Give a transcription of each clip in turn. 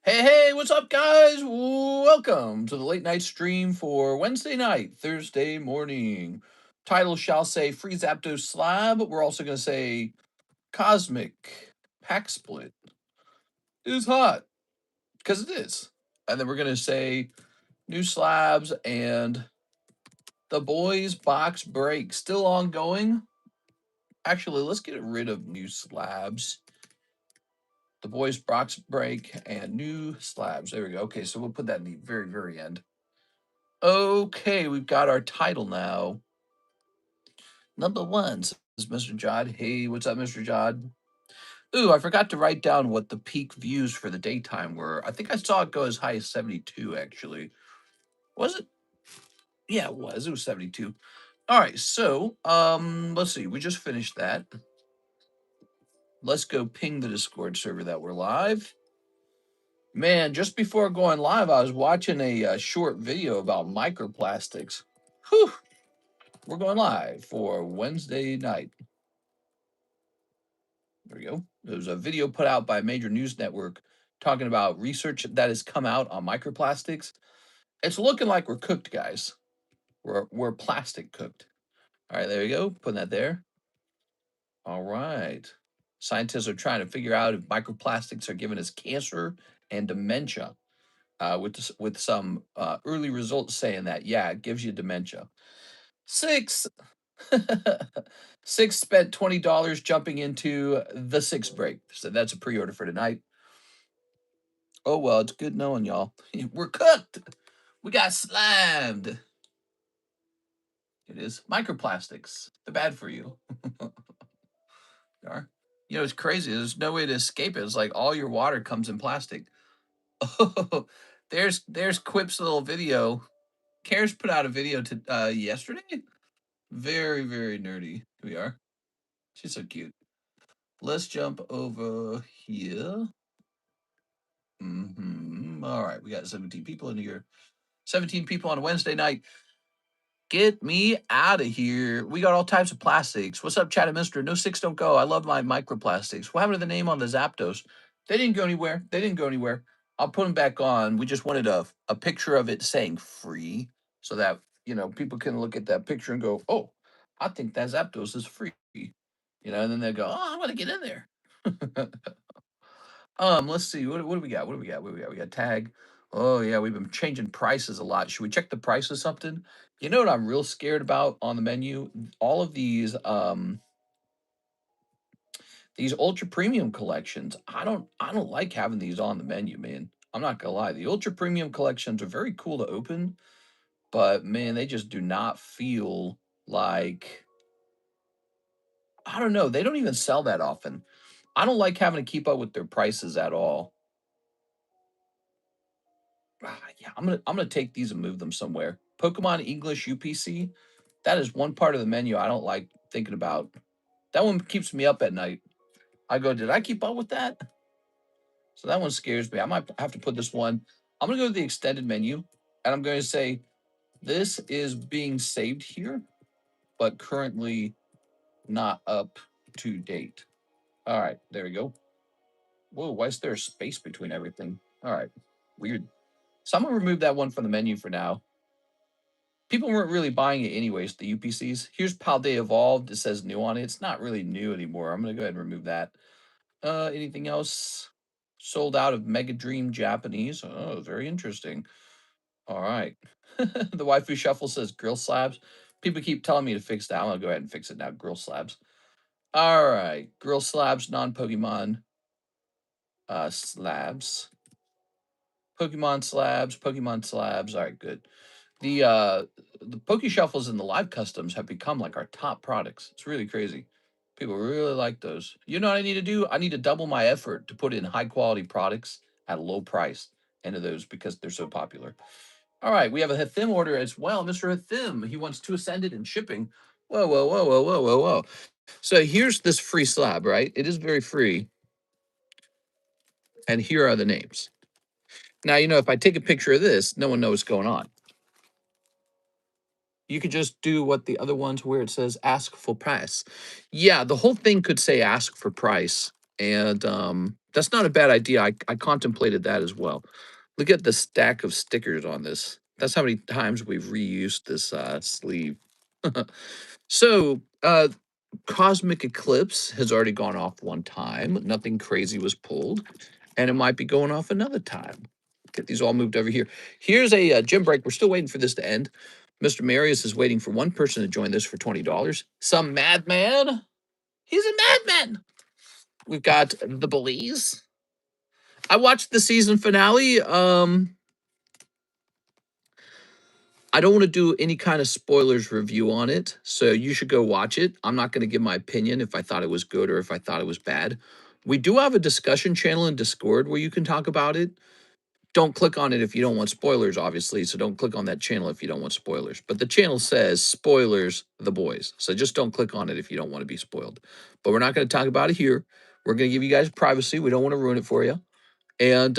Hey, what's up, guys? Welcome to the late night stream for Wednesday night, Thursday morning. Title shall say Free Zapdos Slab. We're also going to say Cosmic Pack Split is hot, because it is. And then we're going to say New Slabs and the Boys Box Break. Still ongoing. Actually, let's get rid of New Slabs. The Boys Box Break and New Slabs. There we go. Okay, so we'll put that in the very, very end. Okay, we've got our title now. Number one says Mr. Jod. Hey, what's up, Mr. Jod? Ooh, I forgot to write down what the peak views for the daytime were. I think I saw it go as high as 72, actually. Was it? Yeah, it was. It was 72. All right, so let's see. We just finished that. Let's go ping the Discord server that we're live. Man, just before going live, I was watching a short video about microplastics. Whew. We're going live for Wednesday night. There we go. There's a video put out by a major news network talking about research that has come out on microplastics. It's looking like we're cooked, guys. We're plastic cooked. All right, there you go. Putting that there. All right. Scientists are trying to figure out if microplastics are giving us cancer and dementia. With some early results saying that, yeah, it gives you dementia. Six spent $20 jumping into the sixth break. So that's a pre-order for tonight. Oh well, it's good knowing y'all. We're cooked. We got slammed. It is microplastics. They're bad for you. They are. You know, it's crazy. There's no way to escape it. It's like all your water comes in plastic. Oh, there's Quip's little video. Karis put out a video to yesterday. Very, very nerdy. Here we are. She's so cute. Let's jump over here. All right, we got 17 people in here. 17 people on a Wednesday night. Get me out of here. We got all types of plastics. What's up, Chat Mister? No six don't go. I love my microplastics. What happened to the name on the Zapdos? They didn't go anywhere. They didn't go anywhere. I'll put them back on. We just wanted a picture of it saying free so that, you know, people can look at that picture and go, oh, I think that Zapdos is free. You know, and then they go, oh, I want to get in there. Let's see. What do we got? What do we got? What do we got? We got tag. Oh yeah, we've been changing prices a lot. Should we check the price of something? You know what I'm real scared about on the menu? All of these ultra premium collections. I don't like having these on the menu, man. I'm not gonna lie. The ultra premium collections are very cool to open, but man, they just do not feel like, I don't know, they don't even sell that often. I don't like having to keep up with their prices at all. Yeah, I'm gonna take these and move them somewhere. Pokemon English UPC. That is one part of the menu I don't like thinking about. That one keeps me up at night. I go, did I keep up with that? So that one scares me. I might have to put this one. I'm gonna go to the extended menu, and I'm going to say this is being saved here, but currently not up to date. All right, there we go. Whoa, why is there a space between everything? All right, weird. So I'm gonna remove that one from the menu for now. People weren't really buying it anyways, the UPCs. Here's Paldea Evolved. It says new on it. It's not really new anymore. I'm going to go ahead and remove that. Anything else? Sold out of Mega Dream Japanese. Oh, very interesting. All right. The Waifu Shuffle says grill slabs. People keep telling me to fix that. I'm going to go ahead and fix it now. Grill slabs. All right. Grill slabs, non-Pokemon slabs. Pokemon slabs, Pokemon slabs. All right, good. The Poke Shuffles and the live customs have become like our top products. It's really crazy. People really like those. You know what I need to do? I need to double my effort to put in high quality products at a low price into those because they're so popular. All right, we have a Hathim order as well. Mr. Hathim, he wants two ascended and shipping. Whoa, whoa, whoa, whoa, whoa, whoa, whoa. So here's this free slab, right? It is very free. And here are the names. Now, you know, if I take a picture of this, no one knows what's going on. You could just do what the other ones where it says ask for price. Yeah, the whole thing could say ask for price. And That's not a bad idea. I contemplated that as well. Look at the stack of stickers on this. That's how many times we've reused this sleeve. So, Cosmic Eclipse has already gone off one time. Nothing crazy was pulled, and it might be going off another time. Get these all moved over here. Here's a gym break. We're still waiting for this to end. Mr. Marius is waiting for one person to join this for $20. Some madman. He's a madman. We've got the Belize. I watched the season finale. I don't want to do any kind of spoilers review on it, so you should go watch it. I'm not going to give my opinion if I thought it was good or if I thought it was bad. We do have a discussion channel in Discord where you can talk about it. Don't click on it if you don't want spoilers, obviously, so don't click on that channel if you don't want spoilers. But the channel says spoilers the boys, so just don't click on it if you don't want to be spoiled. But we're not going to talk about it here. We're going to give you guys privacy. We don't want to ruin it for you. And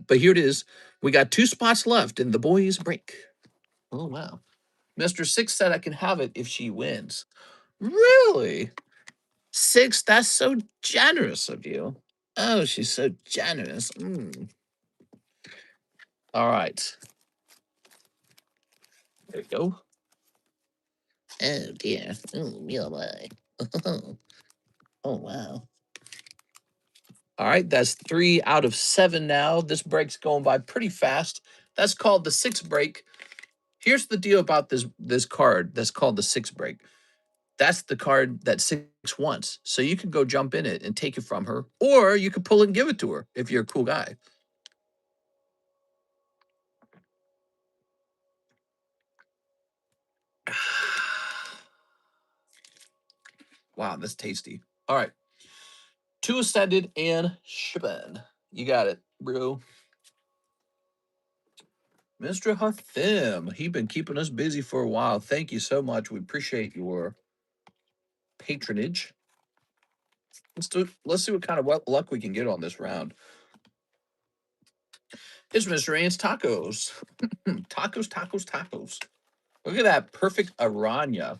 but here it is. We got 2 spots left in the boys break. Oh wow. Mr. Six said I can have it if she wins. Really? Six, that's so generous of you. Oh, she's so generous. All right. There you go. Oh dear. Oh, real boy. Oh wow. All right, that's 3 out of 7 now. This break's going by pretty fast. That's called the 6 break. Here's the deal about this card that's called the 6 break. That's the card that Six wants. So you can go jump in it and take it from her, or you could pull it and give it to her if you're a cool guy. Wow, that's tasty. All right. 2 ascended and shipping. You got it, bro. Mr. Hathim, he been keeping us busy for a while. Thank you so much. We appreciate your patronage. Let's see what kind of luck we can get on this round. It's Mr. Ant's tacos. Tacos, tacos, tacos. Look at that perfect Aranya.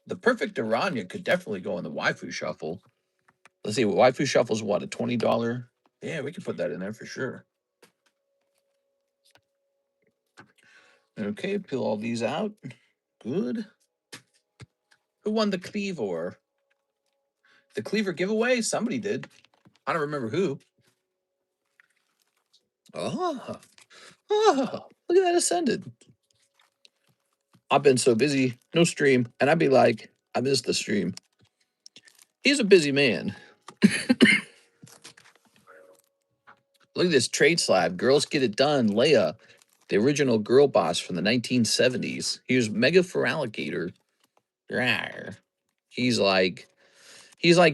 The perfect Aranya could definitely go in the Waifu Shuffle. Let's see, Waifu Shuffle's what, a $20? Yeah, we can put that in there for sure. Okay, peel all these out. Good. Who won the Cleaver? The Cleaver giveaway? Somebody did. I don't remember who. Oh, look at that ascended. I've been so busy, no stream, and I'd be like, I missed the stream. He's a busy man. Look at this trade slab. Girls Get It Done. Leia, the original girl boss from the 1970s. He was mega for alligator. He's like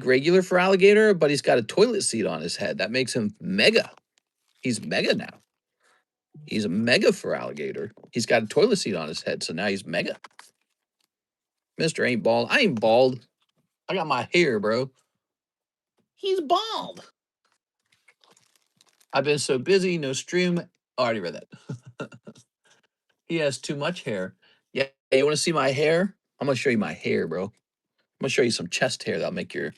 regular for alligator, but he's got a toilet seat on his head. That makes him mega. He's mega now. He's a mega for alligator. He's got a toilet seat on his head, so now he's mega. Mr. Ain't Bald. I ain't bald. I got my hair, bro. He's bald. I've been so busy, no stream. Already read that. He has too much hair. Yeah, you want to see my hair? I'm gonna show you my hair, bro. I'm gonna show you some chest hair that'll make you'll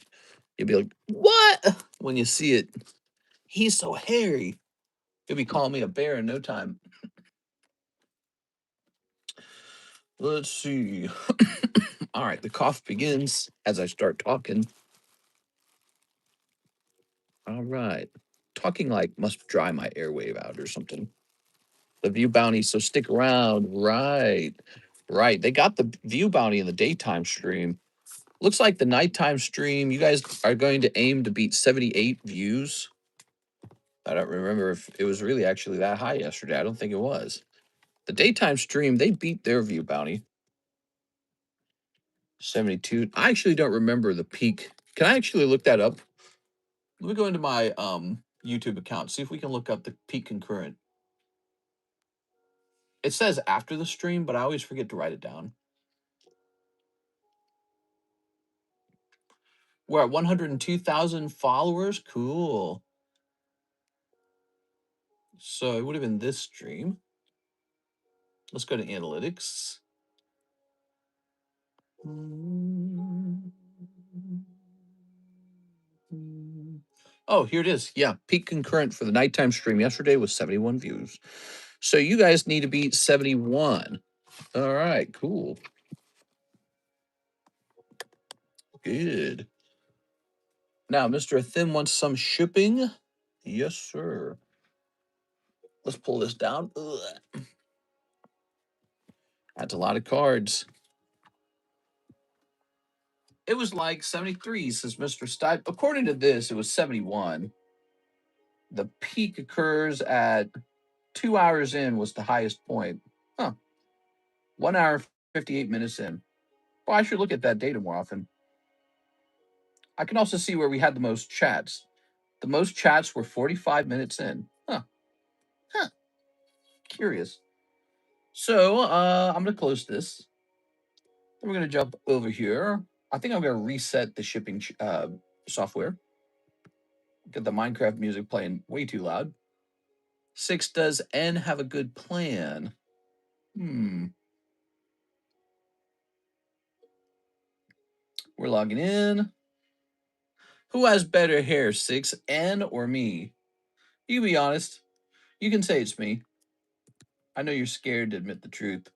be like, what? When you see it. He's so hairy. You'll be calling me a bear in no time. Let's see. All right, the cough begins as I start talking. All right. Talking like must dry my airwave out or something. The view bounty, so stick around. Right. Right. They got the view bounty in the daytime stream. Looks like the nighttime stream, you guys are going to aim to beat 78 views. I don't remember if it was really actually that high yesterday. I don't think it was. The daytime stream, they beat their view bounty. 72. I actually don't remember the peak. Can I actually look that up? Let me go into my YouTube account, see if we can look up the peak concurrent. It says after the stream, but I always forget to write it down. We're at 102,000 followers. Cool. So it would have been this stream. Let's go to analytics. Oh, here it is. Yeah, peak concurrent for the nighttime stream yesterday was 71 views. So you guys need to beat 71. All right, cool. Good. Now, Mr. Thin wants some shipping. Yes, sir. Let's pull this down. Ugh. That's a lot of cards. It was like 73, says Mr. Stipe. According to this, it was 71. The peak occurs at 2 hours in was the highest point. Huh. 1 hour, 58 minutes in. Well, I should look at that data more often. I can also see where we had the most chats. The most chats were 45 minutes in. Huh. Huh. Curious. So I'm going to close this. Then we're going to jump over here. I think I'm going to reset the shipping software. Get the Minecraft music playing way too loud. 6, does N have a good plan? We're logging in. Who has better hair, 6, N or me? You can be honest. You can say it's me. I know you're scared to admit the truth.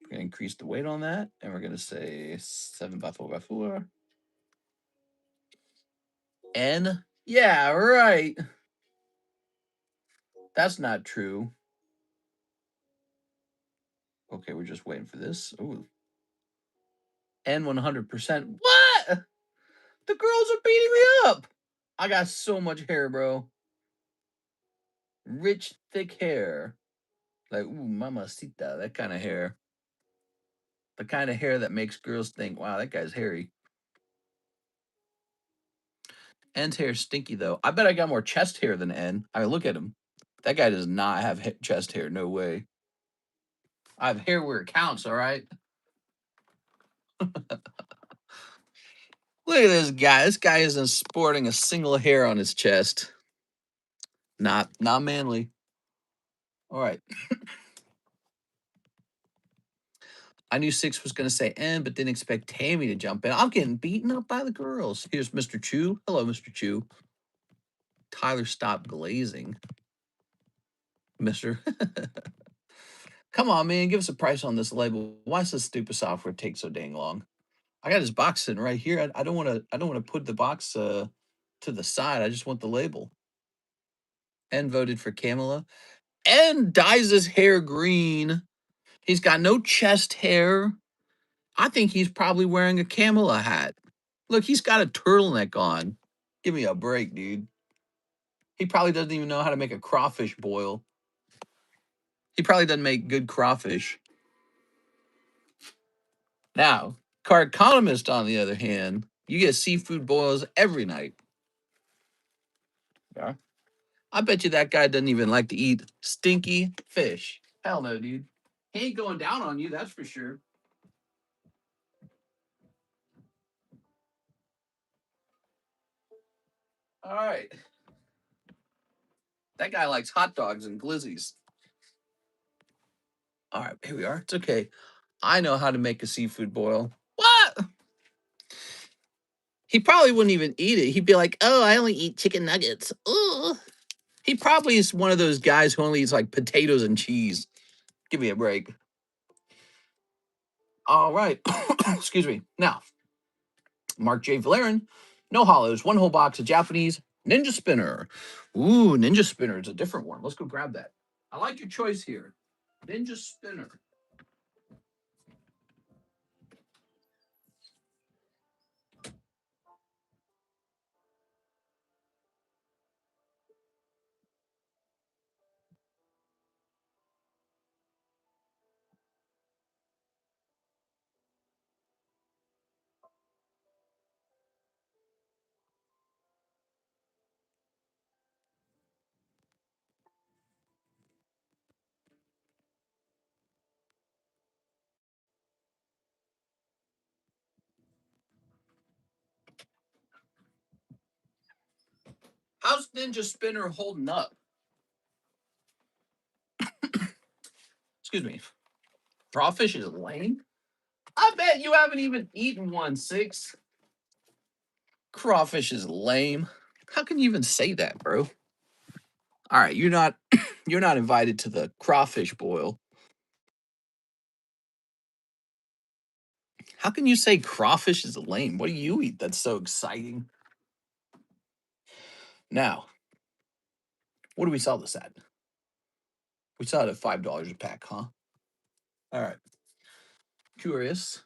We're going to increase the weight on that, and we're going to say 7 by 4 by 4. N? Yeah, right. That's not true. Okay, we're just waiting for this. Ooh. N 100%. What? The girls are beating me up. I got so much hair, bro. Rich, thick hair. Like, ooh, mamacita, that kind of hair. The kind of hair that makes girls think, wow, that guy's hairy. N's hair is stinky, though. I bet I got more chest hair than N. I mean, look at him. That guy does not have chest hair. No way. I have hair where it counts, all right? Look at this guy. This guy isn't sporting a single hair on his chest. Not manly. All right. I knew 6 was going to say N, but didn't expect Tammy to jump in. I'm getting beaten up by the girls. Here's Mr. Chu. Hello, Mr. Chu. Tyler, stop glazing. Mister. Come on, man. Give us a price on this label. Why does this stupid software take so dang long? I got his box sitting right here. I don't want to. I don't want to put the box to the side. I just want the label. N voted for Camilla. N dyes his hair green. He's got no chest hair. I think he's probably wearing a Camilla hat. Look, he's got a turtleneck on. Give me a break, dude. He probably doesn't even know how to make a crawfish boil. He probably doesn't make good crawfish. Now, Cardconomist, on the other hand, you get seafood boils every night. Yeah. I bet you that guy doesn't even like to eat stinky fish. Hell no, dude. He ain't going down on you, that's for sure. All right. That guy likes hot dogs and glizzies. All right, here we are. It's okay. I know how to make a seafood boil. What? He probably wouldn't even eat it. He'd be like, oh, I only eat chicken nuggets. Ugh. He probably is one of those guys who only eats like potatoes and cheese. Give me a break. All right. Excuse me. Now, Mark J. Valerian, no hollows, one whole box of Japanese Ninja Spinner. Ooh, Ninja Spinner. It's a different one. Let's go grab that. I like your choice here. Ninja Spinner. How's Ninja Spinner holding up? Excuse me. Crawfish is lame. I bet you haven't even eaten one, 6. Crawfish is lame. How can you even say that, bro? All right, you're not you're not invited to the crawfish boil. How can you say crawfish is lame? What do you eat that's so exciting? Now, what do we sell this at? We sell it at $5 a pack, huh? All right. Curious.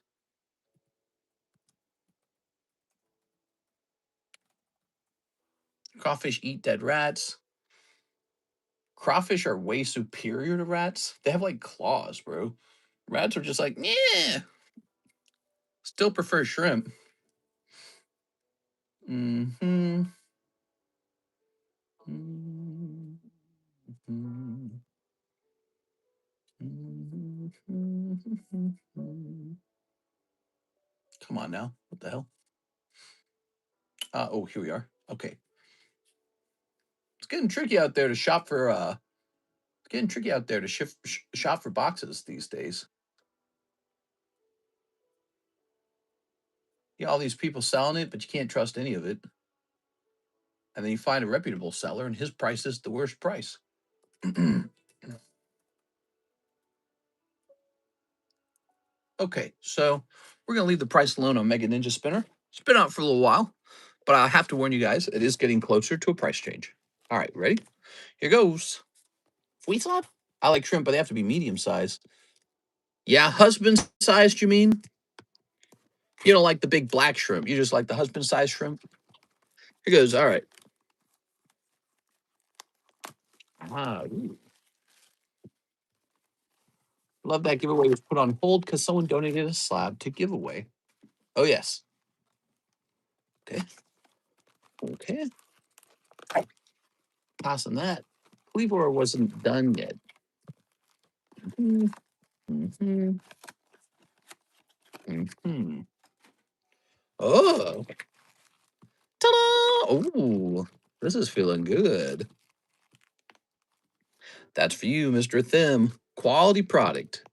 Crawfish eat dead rats. Crawfish are way superior to rats. They have like claws, bro. Rats are just like, yeah. Still prefer shrimp. Mm-hmm. Mm-hmm. Come on now. What the hell? Oh, here we are. Okay. It's getting tricky out there to shop for it's getting tricky out there to shop for boxes these days. Yeah, all these people selling it, but you can't trust any of it. And then you find a reputable seller and his price is the worst price. Okay, so we're gonna leave the price alone on Mega Ninja Spinner. It's been out for a little while, but I have to warn you guys, it is getting closer to a price change. All right, ready? Here goes. Sweet slab? I like shrimp, but they have to be medium sized. Yeah, husband sized, you mean? You don't like the big black shrimp. You just like the husband sized shrimp. Here goes. All right. Ooh. Love that giveaway was put on hold because someone donated a slab to giveaway. Oh, yes. Okay. Okay. Passing that. Cleaver wasn't done yet. Mm-hmm. Mm-hmm. Mm-hmm. Oh. Ta-da! Oh, this is feeling good. That's for you, Mr. Thim. Quality product.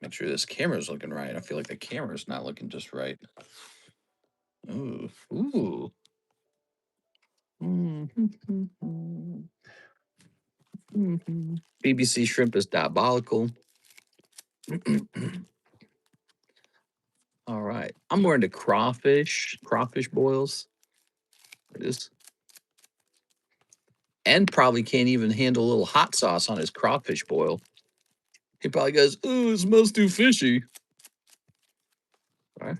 Make sure this camera's looking right. I feel like the camera's not looking just right. Ooh. Ooh. Mm-hmm. BBC shrimp is diabolical. All right. I'm more into crawfish boils. It is. And probably can't even handle a little hot sauce on his crawfish boil. He probably goes, "Ooh, it smells too fishy." All right.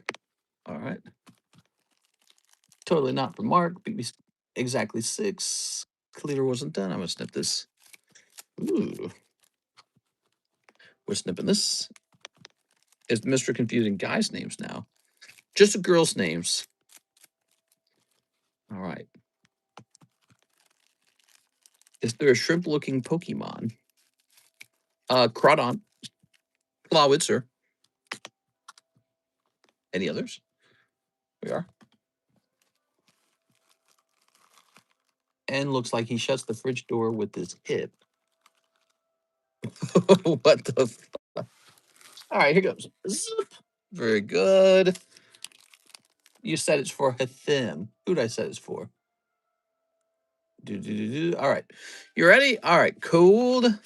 All right. Totally not for Mark. BBC exactly 6. Cleaver wasn't done. I'm going to snip this. Ooh. We're snipping this. It's Mr. Confusing guys' names now. Just the girls' names. All right. Is there a shrimp-looking Pokemon? Crawdon. Clawitzer. Any others? We are. And looks like he shuts the fridge door with his hip. What the fuck? All right, here goes. Zip. Very good. You said it's for Hathim. Who'd I say it's for? All right. You ready? All right. Cold.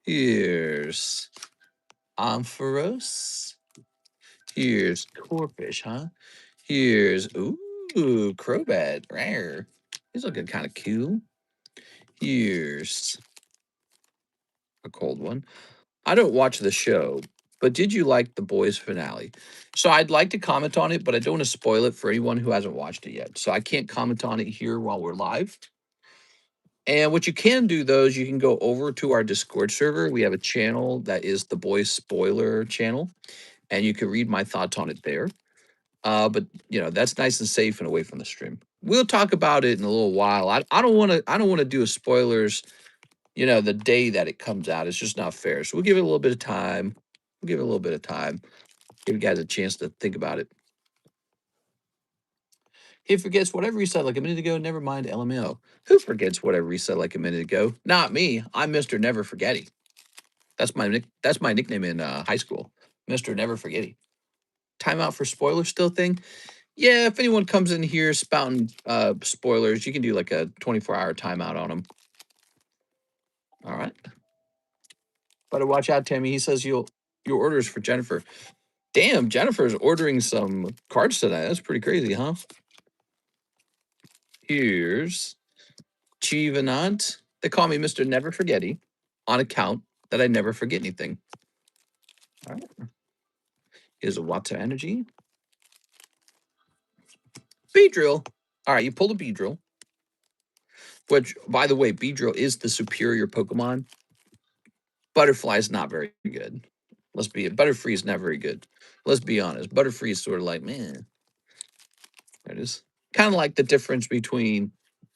Here's Ampharos. Here's Corfish, huh? Here's, ooh, Crobat. Rare. He's looking kind of cool. Here's a cold one. I don't watch the show, but did you like the boys finale? So I'd like to comment on it, but I don't want to spoil it for anyone who hasn't watched it yet. So I can't comment on it here while we're live. And what you can do, though, is you can go over to our Discord server. We have a channel that is the boys spoiler channel, and you can read my thoughts on it there. But you know, that's nice and safe and away from the stream. We'll talk about it in a little while. I don't want to do a spoilers, you know, the day that it comes out. It's just not fair. So we'll give it a little bit of time. We'll give it a little bit of time. Give you guys a chance to think about it. He forgets whatever he said like a minute ago. Never mind, LMAO. Who forgets whatever he said like a minute ago? Not me. I'm Mr. Never Forgetty. That's my nickname in high school, Mr. Never Forgetty. Timeout for spoiler still thing. Yeah, if anyone comes in here spouting spoilers, you can do like a 24-hour timeout on them. All right. Better watch out, Tammy. He says your orders for Jennifer. Damn, Jennifer's ordering some cards tonight. That's pretty crazy, huh? Here's Chivanant. They call me Mr. Never Forgetty on account that I never forget anything. All right. Here's a Water Energy. Beedrill. All right, you pulled a Beedrill. Which, by the way, Beedrill is the superior Pokemon. Butterfly is not very good. Butterfree is not very good. Let's be honest. Butterfree is sort of like, man. There it is. Kind of like the difference between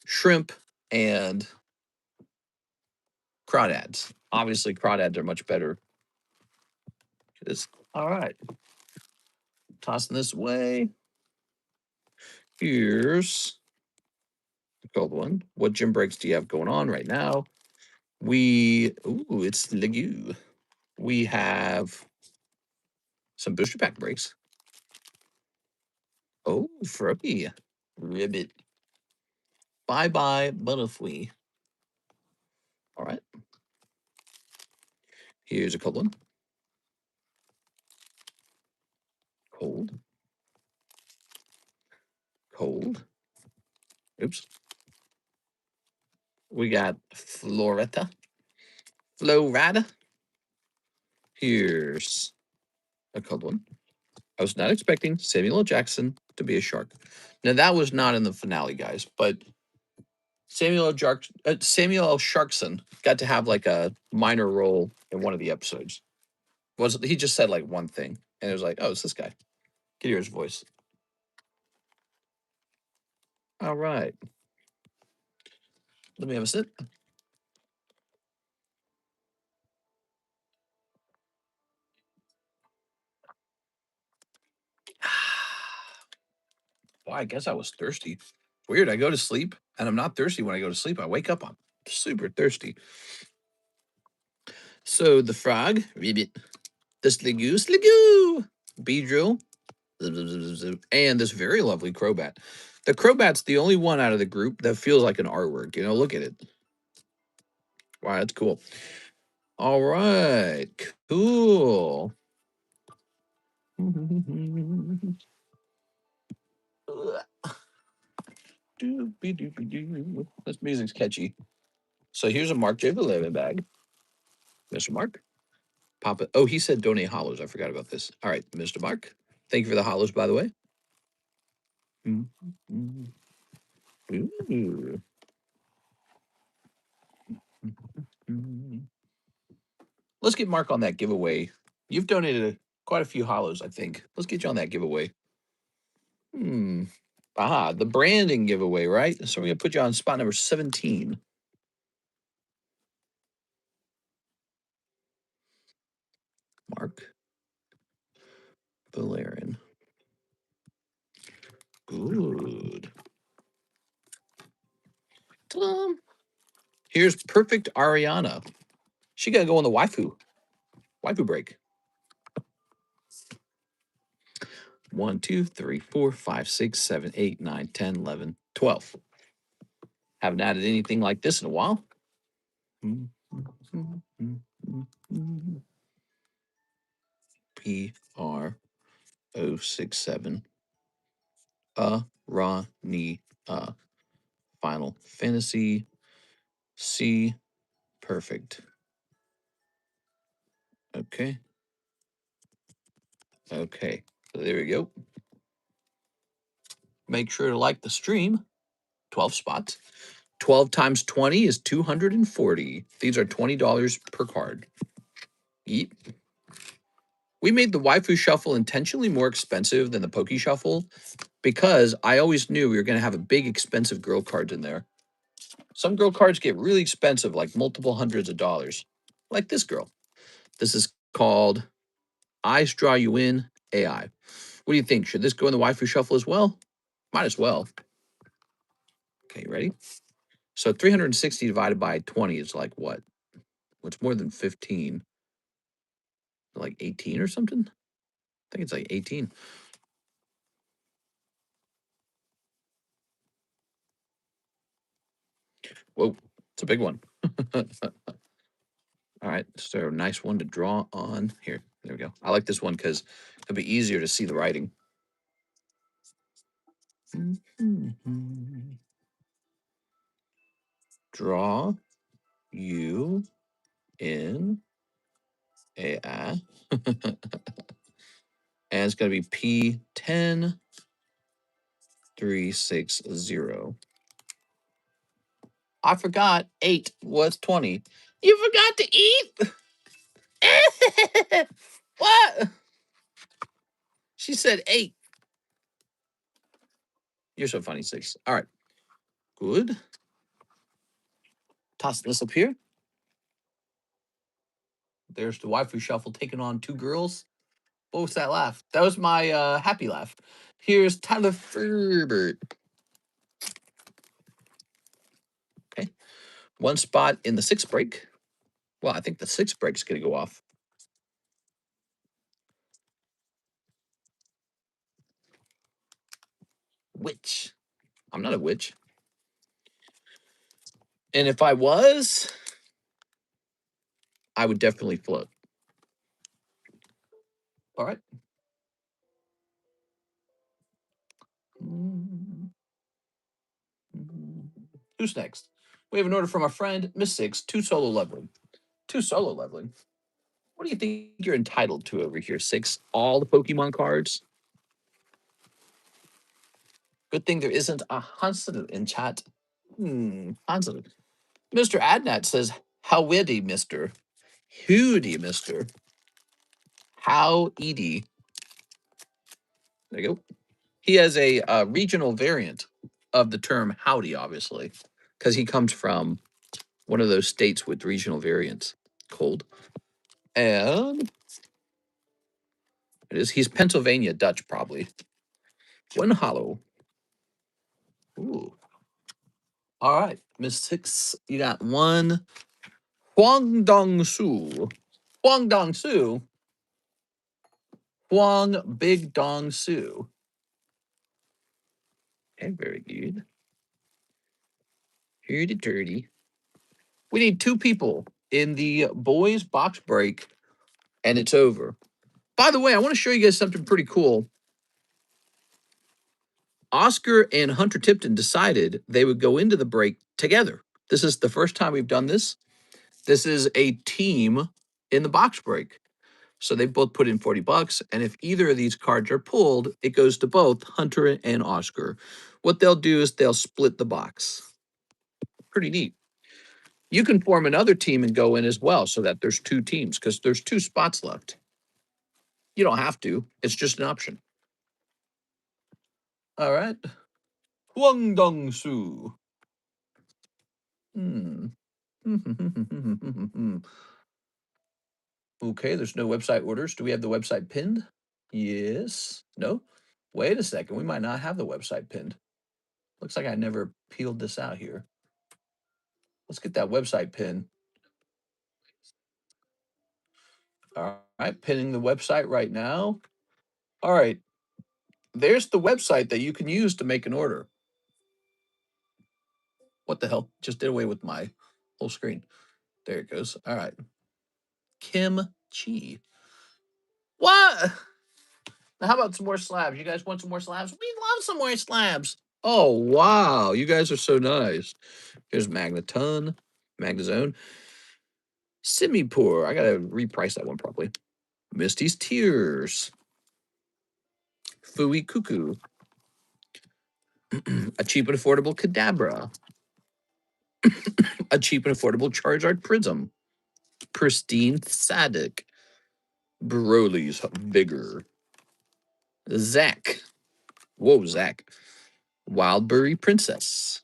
shrimp and crawdads. Obviously, crawdads are much better. All right. Tossing this away. Here's the cold one. What gym breaks do you have going on right now? It's Legu. We have some booster pack breaks. Oh, Froakie. Ribbit. Bye-bye, Butterfree. All right. Here's a cold one. Cold. Cold. Oops. We got Floretta. Florida. Here's a cold one. I was not expecting Samuel L. Jackson to be a shark. Now, that was not in the finale, guys, but Samuel L. Sharkson got to have like a minor role in one of the episodes. He just said like one thing, and it was like, oh, it's this guy. Can hear his voice. All right. Let me have a sip. Well, I guess I was thirsty. Weird. I go to sleep and I'm not thirsty when I go to sleep. I wake up, I'm super thirsty. So the frog, ribbit, the sligoo, Beedrill, and this very lovely Crobat. The Crobat's the only one out of the group that feels like an artwork. You know, look at it. Wow, that's cool. All right, cool. This music's catchy. So here's a Mark J. Levin bag. Mr. Mark, pop it. Oh, he said donate hollows. I forgot about this. All right, Mr. Mark. Thank you for the hollows, by the way. Ooh. Let's get Mark on that giveaway. You've donated quite a few hollows, I think. Let's get you on that giveaway. The branding giveaway, right? So we're going to put you on spot number 17. Mark Valerian. Good. Here's perfect Ariana. She got to go on the waifu break. 1, 2, 3, 4, 5, 6, 7, 8, 9, 10, 11, 12. Haven't added anything like this in a while. PR067. Rani. Final Fantasy. C. Perfect. Okay. Okay. So there we go. Make sure to like the stream. 12 spots. 12 times 20 is 240. These are $20 per card. Yeet. We made the waifu shuffle intentionally more expensive than the Poke Shuffle because I always knew we were going to have a big expensive girl cards in there. Some girl cards get really expensive, like multiple hundreds of dollars, like this girl. This is called Eyes Draw You In AI. What do you think? Should this go in the waifu shuffle as well? Might as well. Okay, ready? So 360 divided by 20 is like what? What's more than 15? Like 18 or something? I think it's like 18. Whoa, it's a big one. All right, so nice one to draw on. Here, there we go. I like this one because it'll be easier to see the writing. Draw you in a and it's going to be P10360. I forgot 8 was 20. You forgot to eat? What? She said 8. You're so funny, 6. All right. Good. Toss this up here. There's the waifu shuffle taking on 2 girls. What was that laugh? That was my happy laugh. Here's Tyler Ferbert. Okay. 1 spot in the 6th break. Well, I think the 6th break's going to go off. Witch. I'm not a witch. And if I was, I would definitely float. All right. Who's next? We have an order from our friend, Miss Six, 2 solo leveling. 2 solo leveling. What do you think you're entitled to over here, 6? All the Pokemon cards? Good thing there isn't a Hansel in chat. Hansel. Mr. Adnat says, howdy, mister. Howdy, mister. How Edie. There you go. He has a regional variant of the term howdy, obviously, because he comes from one of those states with regional variants. Cold. And it is. He's Pennsylvania Dutch, probably. One hollow. Ooh. All right, Miss Six, you got 1 Huang Dong Su. Huang Dong Su. Huang Big Dong Su. Okay, very good. Hurdy dirty. We need 2 people in the boys box break, and it's over. By the way, I want to show you guys something pretty cool. Oscar and Hunter Tipton decided they would go into the break together. This is the first time we've done this. This is a team in the box break. So they both put in $40, and if either of these cards are pulled, it goes to both Hunter and Oscar. What they'll do is they'll split the box. Pretty neat. You can form another team and go in as well so that there's 2 teams because there's 2 spots left. You don't have to. It's just an option. All right. Huang Dong Su. Okay, there's no website orders. Do we have the website pinned? Yes. No? Wait a second. We might not have the website pinned. Looks like I never peeled this out here. Let's get that website pin. All right, pinning the website right now. All right, there's the website that you can use to make an order. What the hell? Just did away with my whole screen. There it goes. All right. Kim Chi. What? Now, how about some more slabs? You guys want some more slabs? We love some more slabs. Oh, wow. You guys are so nice. Here's Magneton, Magnezone. Simipour. I got to reprice that one properly. Misty's Tears. Fooey Cuckoo. A cheap and affordable Kadabra. A cheap and affordable Charizard Prism. Pristine Sadik. Broly's Vigor. Zach. Whoa, Zach. Wildberry Princess.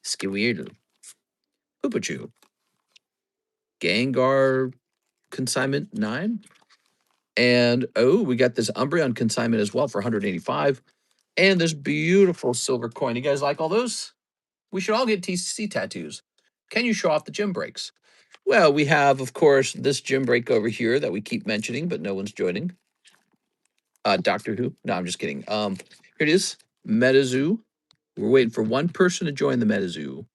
Skewirtle. Poopachu. Gengar Consignment 9. And, oh, we got this Umbreon Consignment as well for 185. And this beautiful silver coin. You guys like all those? We should all get TCC tattoos. Can you show off the gym breaks? Well, we have, of course, this gym break over here that we keep mentioning, but no one's joining. Doctor Who. No, I'm just kidding. Here it is. MetaZoo. We're waiting for one person to join the MetaZoo.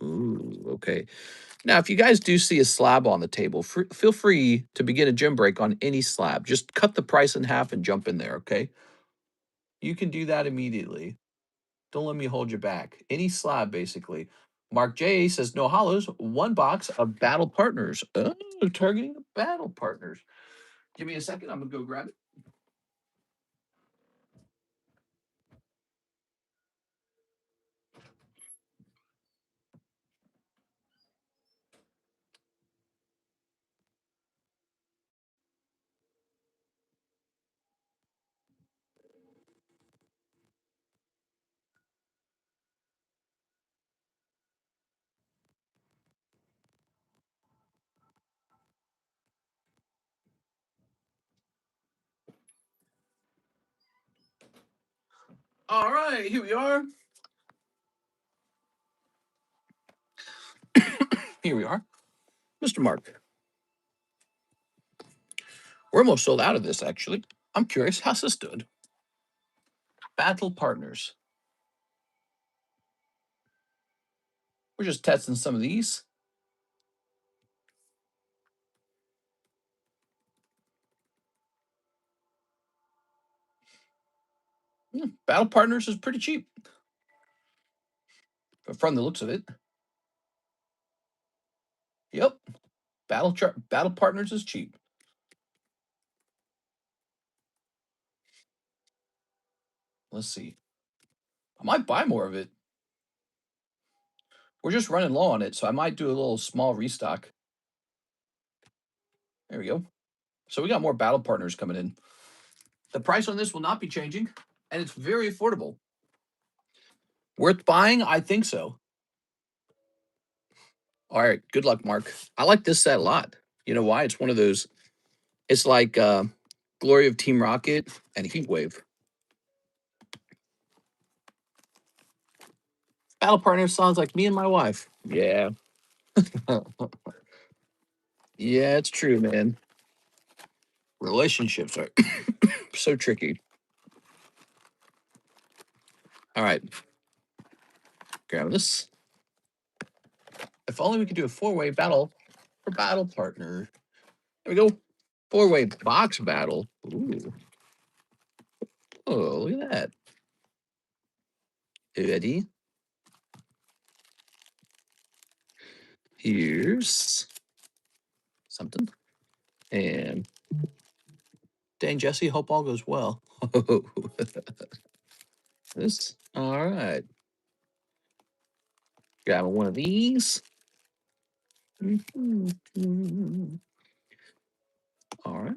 Ooh, okay. Now, if you guys do see a slab on the table, feel free to begin a gym break on any slab. Just cut the price in half and jump in there, okay? You can do that immediately. Don't let me hold you back. Any slab, basically. Mark J says, no hollows, 1 box of battle partners. Oh, targeting the battle partners. Give me a second. I'm going to go grab it. All right, here we are. Here we are. Mr. Mark, we're almost sold out of this, actually. I'm curious, how's this doing? Battle partners. We're just testing some of these. Battle partners is pretty cheap. But from the looks of it. Yep. Battle partners is cheap. Let's see. I might buy more of it. We're just running low on it, so I might do a little small restock. There we go. So we got more battle partners coming in. The price on this will not be changing, and it's very affordable. Worth buying? I think so. All right. Good luck, Mark. I like this set a lot. You know why? It's one of those, it's like Glory of Team Rocket and Heatwave. Battle partner sounds like me and my wife. Yeah. Yeah, it's true, man. Relationships are so tricky. All right. Grab this. If only we could do a 4-way battle for battle partner. There we go. 4-way box battle. Ooh. Oh, look at that. Ready? Here's something. And dang, Jesse, hope all goes well. This. All right. Grabbing one of these. All right.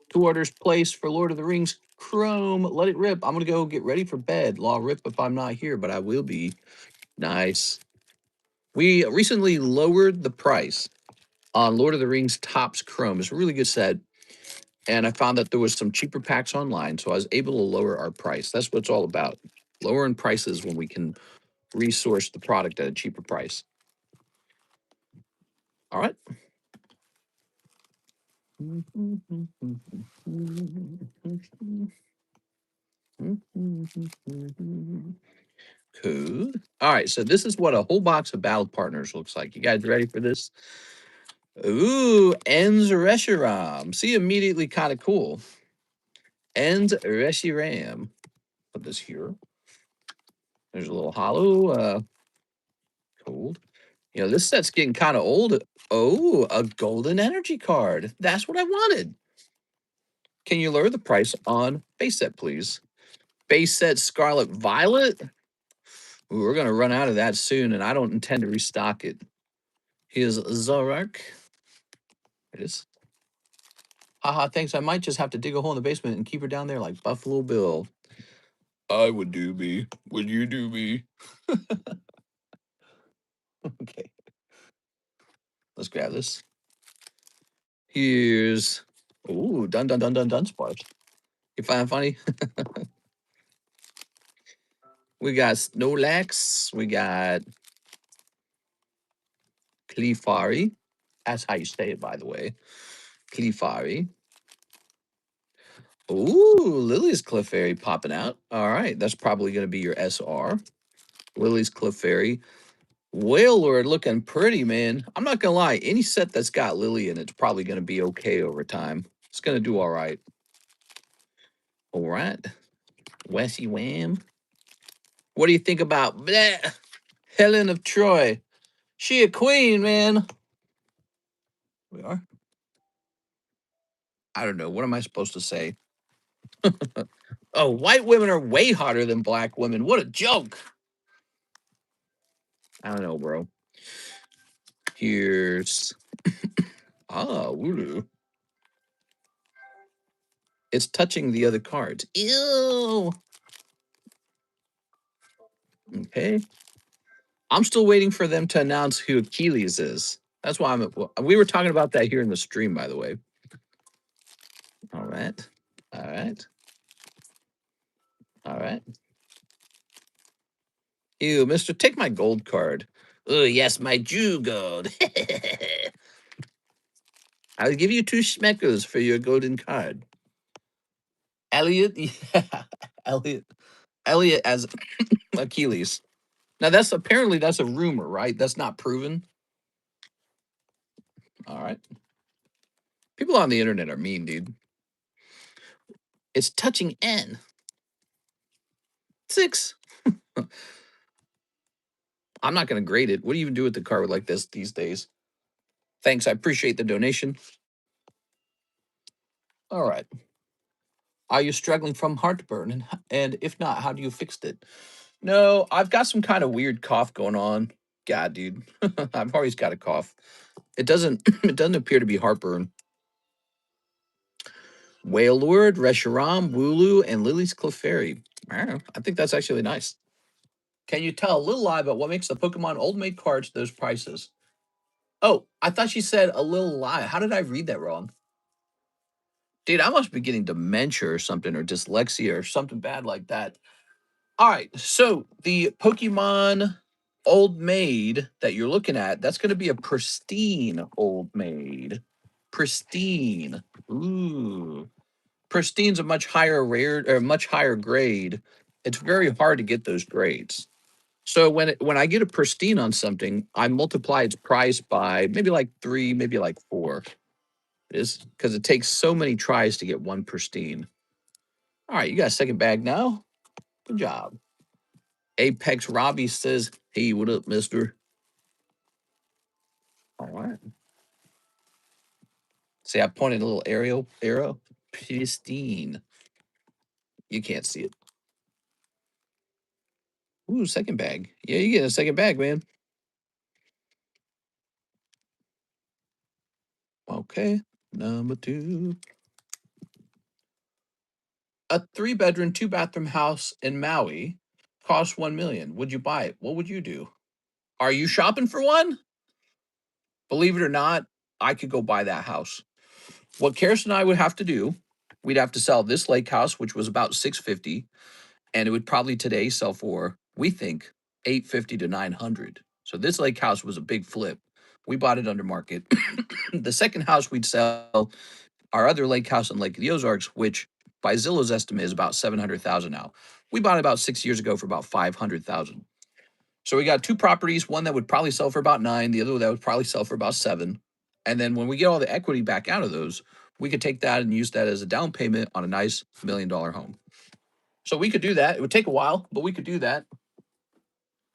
2 orders placed for Lord of the Rings Chrome. Let it rip. I'm going to go get ready for bed. Law rip if I'm not here, but I will be. Nice. We recently lowered the price on Lord of the Rings Topps Chrome. It's a really good set. And I found that there was some cheaper packs online, so I was able to lower our price. That's what it's all about. Lowering prices when we can resource the product at a cheaper price. All right. Cool. All right, so this is what a whole box of battle partners looks like. You guys ready for this? Ooh, Ends Reshiram. See, immediately kind of cool. Ends Reshiram. Put this here. There's a little hollow. Cold. You know, this set's getting kind of old. Oh, a golden energy card. That's what I wanted. Can you lower the price on base set, please? Base set Scarlet Violet. Ooh, we're going to run out of that soon, and I don't intend to restock it. Here's Zorak. It is. Haha, thanks. I might just have to dig a hole in the basement and keep her down there like Buffalo Bill. I would do me. Would you do me? Okay. Let's grab this. Here's. Ooh, dun sparks. You find it funny? We got Snorlax. We got Clefairy. That's how you say it, by the way. Clefairy. Ooh, Lily's Clefairy popping out. All right, that's probably going to be your SR. Lily's Clefairy. Whale Lord looking pretty, man. I'm not gonna lie. Any set that's got Lily in it's probably gonna be okay over time. It's gonna do all right. All right. Wessy Wham. What do you think about bleh, Helen of Troy? She a queen, man. We are. I don't know. What am I supposed to say? Oh, white women are way hotter than black women. What a joke. I don't know, bro. Here's Woodoo. It's touching the other cards. Ew. Okay. I'm still waiting for them to announce who Achilles is. That's why we were talking about that here in the stream, by the way. All right. All right. All right. Ew, mister, take my gold card. Oh, yes, my Jew gold. I'll give you 2 schmeckos for your golden card. Elliot? Yeah. Elliot. Elliot as Achilles. Now, that's a rumor, right? That's not proven. All right. People on the internet are mean, dude. It's touching N. 6. I'm not going to grade it. What do you even do with the card like this these days? Thanks. I appreciate the donation. All right. Are you struggling from heartburn? And if not, how do you fix it? No, I've got some kind of weird cough going on. God, dude. I've always got a cough. It doesn't it doesn't appear to be heartburn. Whale Lord, Reshiram, Wooloo, and Lily's Clefairy. I think that's actually nice. Can you tell a little lie about what makes the Pokemon Old Maid cards those prices? Oh, I thought she said a little lie. How did I read that wrong? Dude, I must be getting dementia or something, or dyslexia or something bad like that. All right, so the Pokemon Old Maid that you're looking at, that's going to be a pristine Old Maid. Pristine. Ooh. Pristine's a much higher rare or much higher grade. It's very hard to get those grades. So when I get a pristine on something, I multiply its price by maybe like 3, maybe like 4. It is because it takes so many tries to get one pristine. All right, you got a second bag now. Good job. Apex Robbie says, "Hey, what up, mister?" All right. See, I pointed a little arrow. Pristine. You can't see it. Ooh, second bag. Yeah, you get a second bag, man. Okay. Number 2. A 3-bedroom, 2-bathroom house in Maui costs 1 million. Would you buy it? What would you do? Are you shopping for one? Believe it or not, I could go buy that house. What Karis and I would have to do, we'd have to sell this lake house, which was about 650, and it would probably today sell for, we think, 850 to 900. So this lake house was a big flip. We bought it under market. The second house we'd sell, our other lake house in Lake of the Ozarks, which by Zillow's estimate is about 700,000 now. We bought it about 6 years ago for about 500,000. So we got 2 properties, one that would probably sell for about 9, the other that would probably sell for about 7. And then when we get all the equity back out of those, we could take that and use that as a down payment on a nice $1 million home. So we could do that. It would take a while, but we could do that.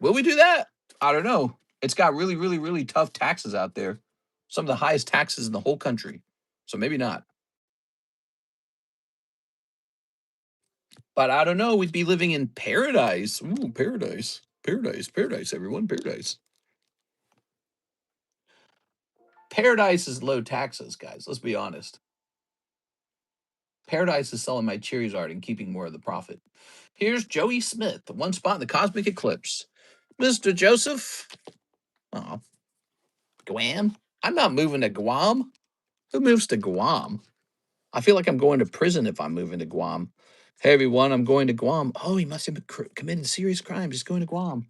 Will we do that? I don't know. It's got really, really, really tough taxes out there. Some of the highest taxes in the whole country. So maybe not. But I don't know. We'd be living in paradise. Ooh, paradise. Paradise, paradise, everyone. Paradise. Paradise is low taxes, guys. Let's be honest. Paradise is selling my Charizard and keeping more of the profit. Here's Joey Smith, one spot in the Cosmic Eclipse. Mr. Joseph. Oh, Guam? I'm not moving to Guam. Who moves to Guam? I feel like I'm going to prison if I'm moving to Guam. Hey, everyone, I'm going to Guam. Oh, he must have committed serious crimes. He's going to Guam.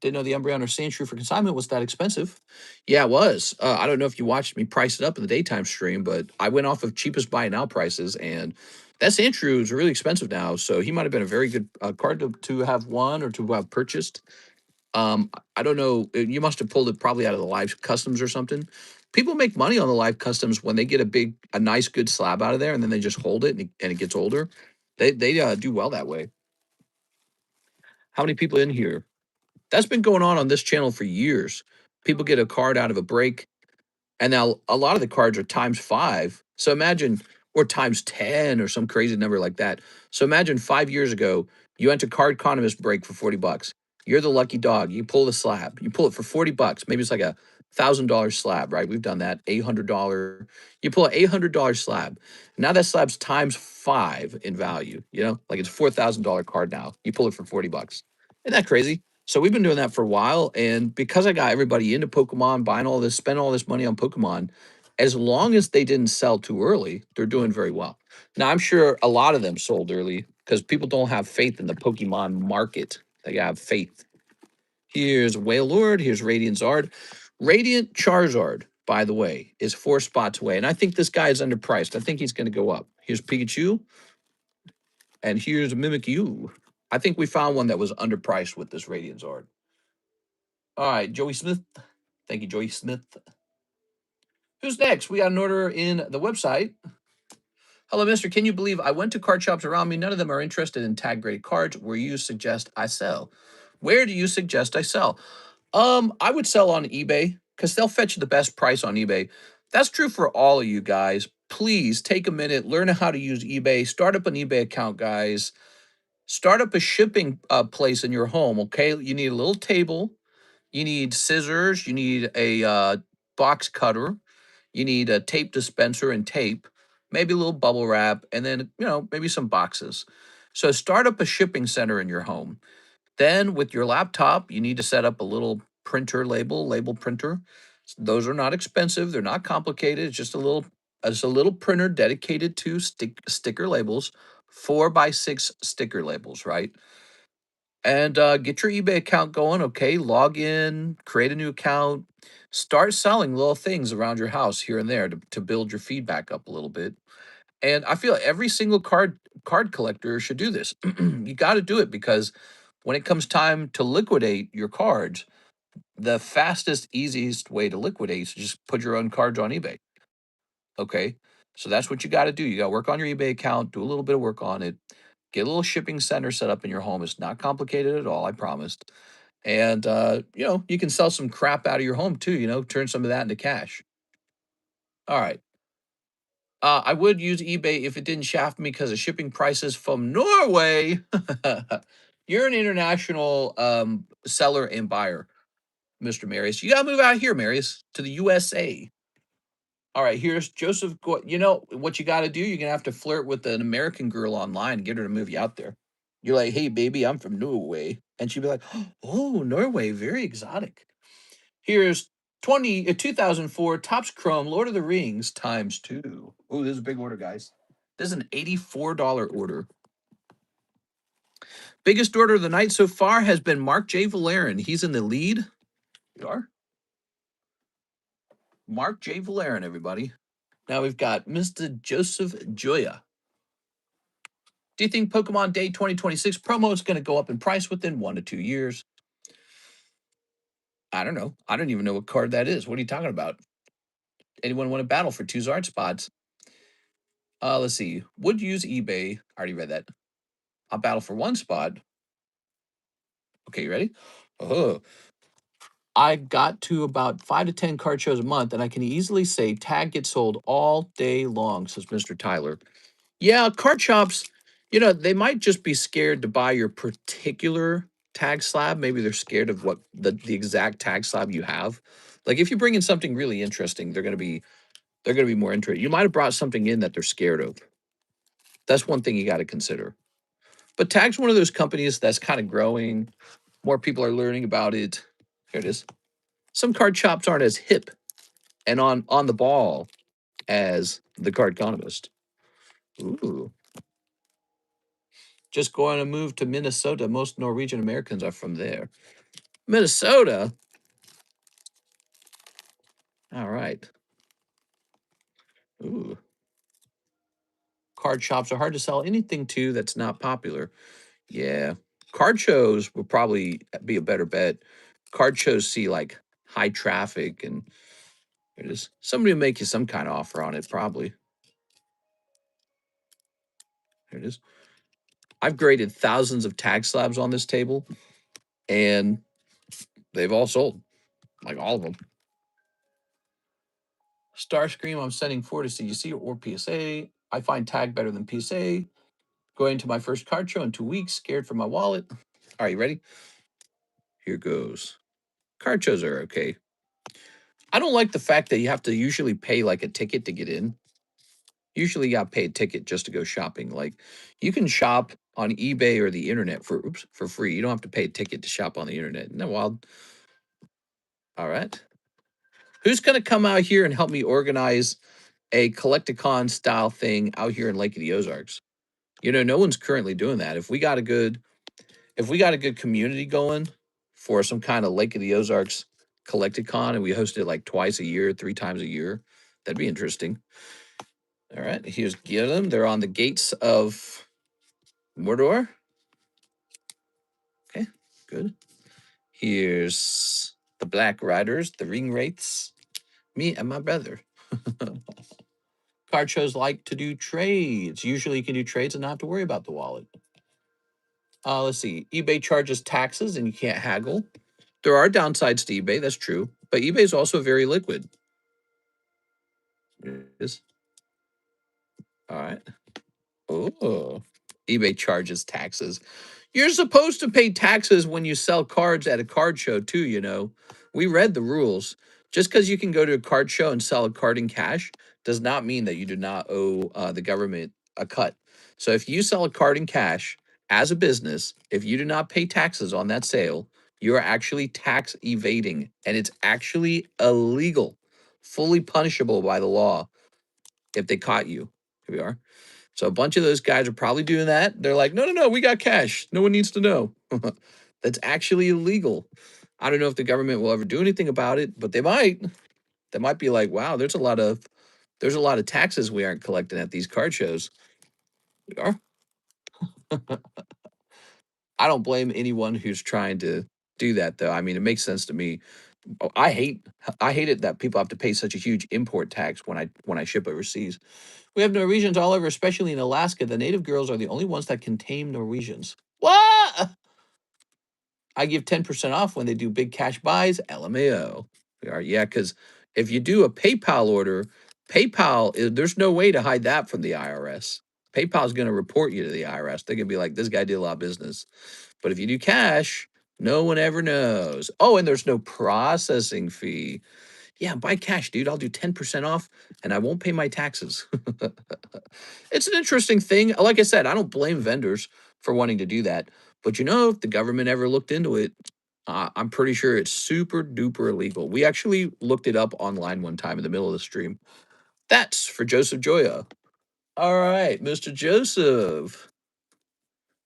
Didn't know the Umbreon or Sandshrew for consignment was that expensive. Yeah, it was. I don't know if you watched me price it up in the daytime stream, but I went off of cheapest buy now prices, and That Sandshrew is really expensive now, so he might have been a very good card to have won or to have purchased. I don't know. You must have pulled it probably out of the live customs or something. People make money on the live customs when they get a nice, good slab out of there, and then they just hold it, and it gets older. They do well that way. How many people in here? That's been going on this channel for years. People get a card out of a break, and now a lot of the cards are times 5. So imagine, or times 10 or some crazy number like that. So imagine 5 years ago, you enter TheCardconomist break for 40 bucks. You're the lucky dog. You pull the slab. You pull it for 40 bucks. Maybe it's like a $1,000 slab, right? We've done that. $800. You pull an $800 slab. Now that slab's times 5 in value, like it's a $4,000 card now. You pull it for 40 bucks. Isn't that crazy? So we've been doing that for a while, and because I got everybody into Pokemon, buying all this, spending all this money on Pokemon, as long as they didn't sell too early, they're doing very well. Now, I'm sure a lot of them sold early because people don't have faith in the Pokemon market. They have faith. Here's Wailord. Here's Radiant Zard. Radiant Charizard, by the way, is 4 spots away, and I think this guy is underpriced. I think he's going to go up. Here's Pikachu, and here's Mimikyu. I think we found one that was underpriced with this Radiant Zard. All right, Joey Smith. Thank you, Joey Smith. Who's next? We got an order in the website. Hello, mister. Can you believe I went to card shops around me? None of them are interested in tag graded cards. Where you suggest I sell? Where do you suggest I sell? I would sell on eBay because they'll fetch you the best price on eBay. That's true for all of you guys. Please take a minute, learn how to use eBay. Start up an eBay account, guys. Start up a shipping place in your home. Okay, you need a little table. You need scissors. You need a box cutter. You need a tape dispenser and tape, maybe a little bubble wrap, and then, maybe some boxes. So start up a shipping center in your home. Then with your laptop, you need to set up a little printer label printer. Those are not expensive. They're not complicated. It's a little printer dedicated to sticker labels, 4x6 sticker labels, right? And get your eBay account going. Okay, log in, create a new account, start selling little things around your house here and there to build your feedback up a little bit. And I feel every single card collector should do this. You got to do it because when it comes time to liquidate your cards, the fastest, easiest way to liquidate is just put your own cards on eBay. Okay, so that's what you got to do. You got to work on your eBay account, do a little bit of work on it, get a little shipping center set up in your home. It's not complicated at all, I promised. And you can sell some crap out of your home too. Turn some of that into cash. All right. I would use eBay if it didn't shaft me because of shipping prices from Norway. You're an international seller and buyer, Mr. Marius. You got to move out here, Marius, to the USA. All right, here's Joseph. You know what you got to do? You're going to have to flirt with an American girl online and get her to move you out there. You're like, hey, baby, I'm from Norway. And she'd be like, oh, Norway, very exotic. Here's 2004 Topps Chrome Lord of the Rings times 2. Oh, this is a big order, guys. This is an $84 order. Biggest order of the night so far has been Mark J. Valerian. He's in the lead. You are? Mark J. Valerian, everybody. Now we've got Mr. Joseph Joya. Do you think Pokemon Day 2026 promo is going to go up in price within 1 to 2 years? I don't know. I don't even know what card that is. What are you talking about? Anyone want to battle for 2 Zard spots? Let's see. Would use eBay. I already read that. I'll battle for 1 spot. Okay, you ready? Oh, I got to about 5 to 10 card shows a month, and I can easily say tag gets sold all day long, says Mr. Tyler. Yeah, card shops, they might just be scared to buy your particular tag slab. Maybe they're scared of what the exact tag slab you have. Like if you bring in something really interesting, they're gonna be more interested. You might have brought something in that they're scared of. That's one thing you got to consider. But tag's one of those companies that's kind of growing. More people are learning about it. Here it is. Some card shops aren't as hip and on the ball as the Cardconomist. Ooh. Just going to move to Minnesota. Most Norwegian Americans are from there. Minnesota? All right. Ooh. Card shops are hard to sell anything to that's not popular. Yeah. Card shows would probably be a better bet. Card shows see like high traffic and it is somebody will make you some kind of offer on it, probably. There it is. I've graded thousands of tag slabs on this table, and they've all sold. Like all of them. Starscream, I'm setting for to CGC or PSA. I find tag better than PSA. Going to my first card show in 2 weeks. Scared for my wallet. All right, you ready? Here goes. Card shows are okay. I don't like the fact that you have to usually pay like a ticket to get in. Usually you got to pay a ticket just to go shopping. Like you can shop on eBay or the internet for free. You don't have to pay a ticket to shop on the internet. Isn't that wild? All right. Who's going to come out here and help me organize a Collecticon style thing out here in Lake of the Ozarks? You know, no one's currently doing that. If we got a good community going for some kind of Lake of the Ozarks Collecticon and we host it like twice a year, 3 times a year, that'd be interesting. All right, here's Gilliam. They're on the gates of Mordor. Okay, good. Here's the Black Riders, the Ring Wraiths, me and my brother. Card shows like to do trades. Usually you can do trades and not have to worry about the wallet. Let's see. eBay charges taxes and you can't haggle. There are downsides to eBay, that's true. But eBay is also very liquid. It is. All right. Oh, eBay charges taxes. You're supposed to pay taxes when you sell cards at a card show, too, you know. We read the rules. Just because you can go to a card show and sell a card in cash does not mean that you do not owe the government a cut. So if you sell a card in cash as a business, if you do not pay taxes on that sale, you are actually tax evading, and it's actually illegal, fully punishable by the law if they caught you. Here we are. So a bunch of those guys are probably doing that. They're like, no, no, no, we got cash. No one needs to know. That's actually illegal. I don't know if the government will ever do anything about it, but they might. They might be like, wow, there's a lot of taxes we aren't collecting at these card shows. We are. I don't blame anyone who's trying to do that though. I mean, it makes sense to me. Oh, I hate it that people have to pay such a huge import tax when I ship overseas. We have Norwegians all over, especially in Alaska. The native girls are the only ones that can tame Norwegians. What? I give 10% off when they do big cash buys. LMAO. We are, yeah, because if you do a PayPal order, there's no way to hide that from the IRS. PayPal is going to report you to the IRS. They're going to be like, this guy did a lot of business. But if you do cash, no one ever knows. Oh, and there's no processing fee. Yeah, buy cash, dude. I'll do 10% off and I won't pay my taxes. It's an interesting thing. Like I said, I don't blame vendors for wanting to do that. But you know, if the government ever looked into it, I'm pretty sure it's super duper illegal. We actually looked it up online one time in the middle of the stream. That's for Joseph Joya. All right, Mr. Joseph.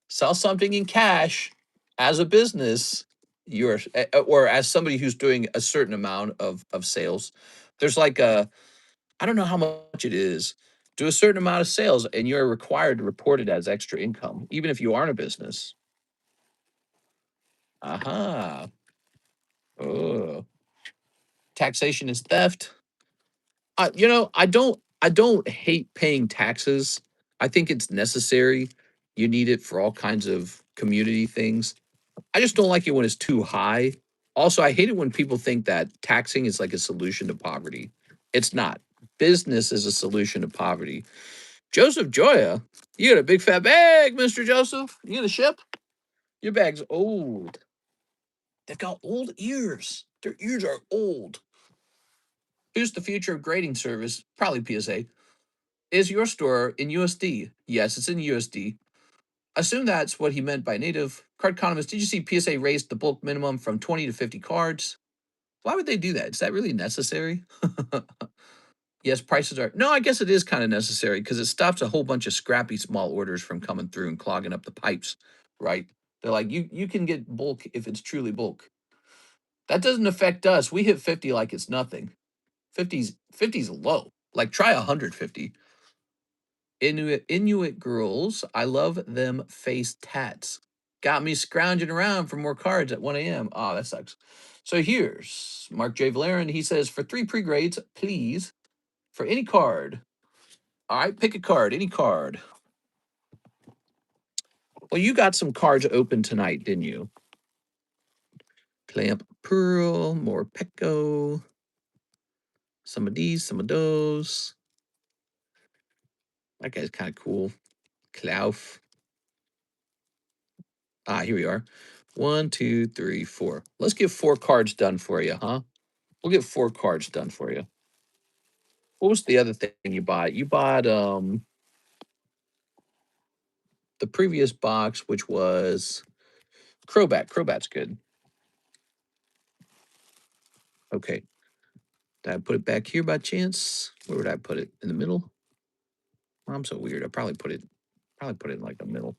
Sell something in cash as a business. You're or as somebody who's doing a certain amount of sales. There's like a I don't know how much it is. Do a certain amount of sales, and you're required to report it as extra income, even if you aren't a business. Aha. Oh. Taxation is theft. You know, I don't hate paying taxes. I think it's necessary. You need it for all kinds of community things. I just don't like it when it's too high. Also, I hate it when people think that taxing is like a solution to poverty. It's not. Business is a solution to poverty. Joseph Joya, you got a big fat bag, Mr. Joseph. You gonna ship? Your bag's old. They've got old ears. Their ears are old. Who's the future of grading service? Probably PSA. Is your store in USD? Yes, it's in USD. Assume that's what he meant by native. Cardconomist, did you see PSA raised the bulk minimum from 20 to 50 cards? Why would they do that? Is that really necessary? Yes, prices are. No, I guess it is kind of necessary because it stops a whole bunch of scrappy small orders from coming through and clogging up the pipes, right? They're like, you can get bulk if it's truly bulk. That doesn't affect us. We hit 50 like it's nothing. 50's low. Like try 150. Inuit girls. I love them face tats. Got me scrounging around for more cards at 1 a.m. Oh, that sucks. So here's Mark J. Valerian. He says, for 3 pre-grades, please, for any card. All right, pick a card, any card. Well, you got some cards open tonight, didn't you? Clamp Pearl, more Pecco. Some of these, some of those. That guy's kind of cool. Klauf. Ah, here we are. 1, 2, 3, 4. Let's get 4 cards done for you, huh? We'll get 4 cards done for you. What was the other thing you bought? You bought the previous box, which was Crobat. Crobat's good. Okay. Did I put it back here by chance? Where would I put it? In the middle? Oh, I'm so weird. I probably put it in like the middle.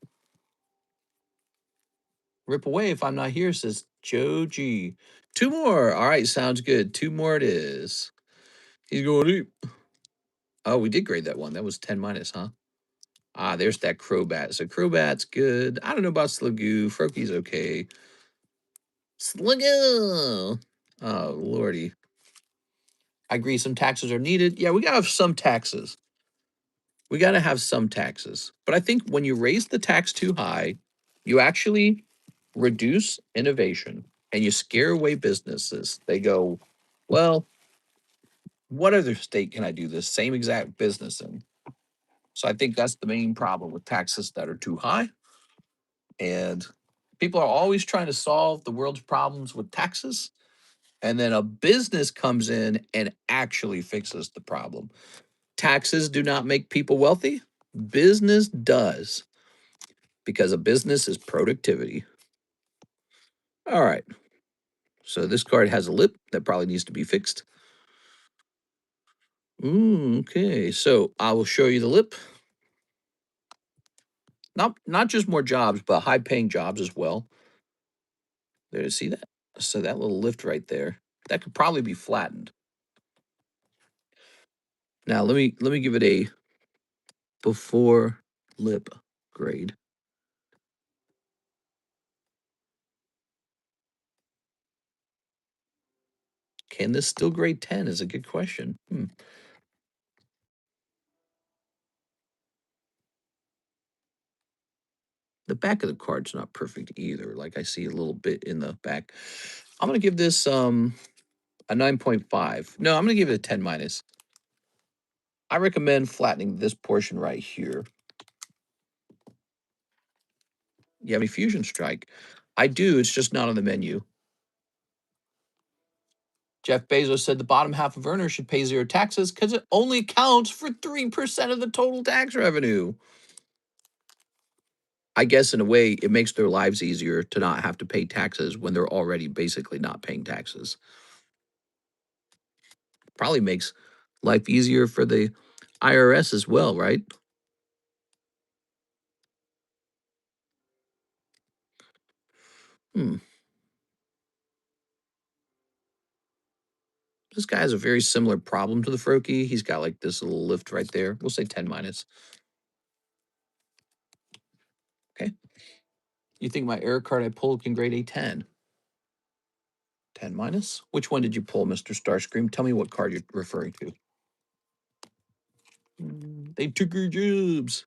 Rip away if I'm not here, says Joe G. 2 more. All right, sounds good. 2 more it is. He's going deep. Oh, we did grade that one. That was 10 minus, huh? Ah, there's that Crobat. So Crobat's good. I don't know about Slagoo. Froakie's okay. Slagoo. Oh, lordy. I agree some taxes are needed. Yeah, we got to have some taxes. We got to have some taxes. But I think when you raise the tax too high, you actually reduce innovation and you scare away businesses. They go, well, what other state can I do this same exact business in? So I think that's the main problem with taxes that are too high. And people are always trying to solve the world's problems with taxes. And then a business comes in and actually fixes the problem. Taxes do not make people wealthy. Business does, because a business is productivity. All right. So this card has a lip that probably needs to be fixed. Okay. So I will show you the lip. Not just more jobs, but high paying jobs as well. There, see that? So that little lift right there, that could probably be flattened. Now let me give it a before lip grade. Can this still grade 10 is a good question. The back of the card's not perfect either. Like I see a little bit in the back. I'm gonna give this a 9.5. No, I'm gonna give it a 10 minus. I recommend flattening this portion right here. You have any Fusion Strike? I do, it's just not on the menu. Jeff Bezos said the bottom half of earners should pay 0 taxes because it only accounts for 3% of the total tax revenue. I guess in a way, it makes their lives easier to not have to pay taxes when they're already basically not paying taxes. Probably makes life easier for the IRS as well, right? This guy has a very similar problem to the Froakie. He's got like this little lift right there. We'll say 10 minus. Okay. You think my error card I pulled can grade a 10? 10 minus? Which one did you pull, Mr. Starscream? Tell me what card you're referring to. They took your jobs.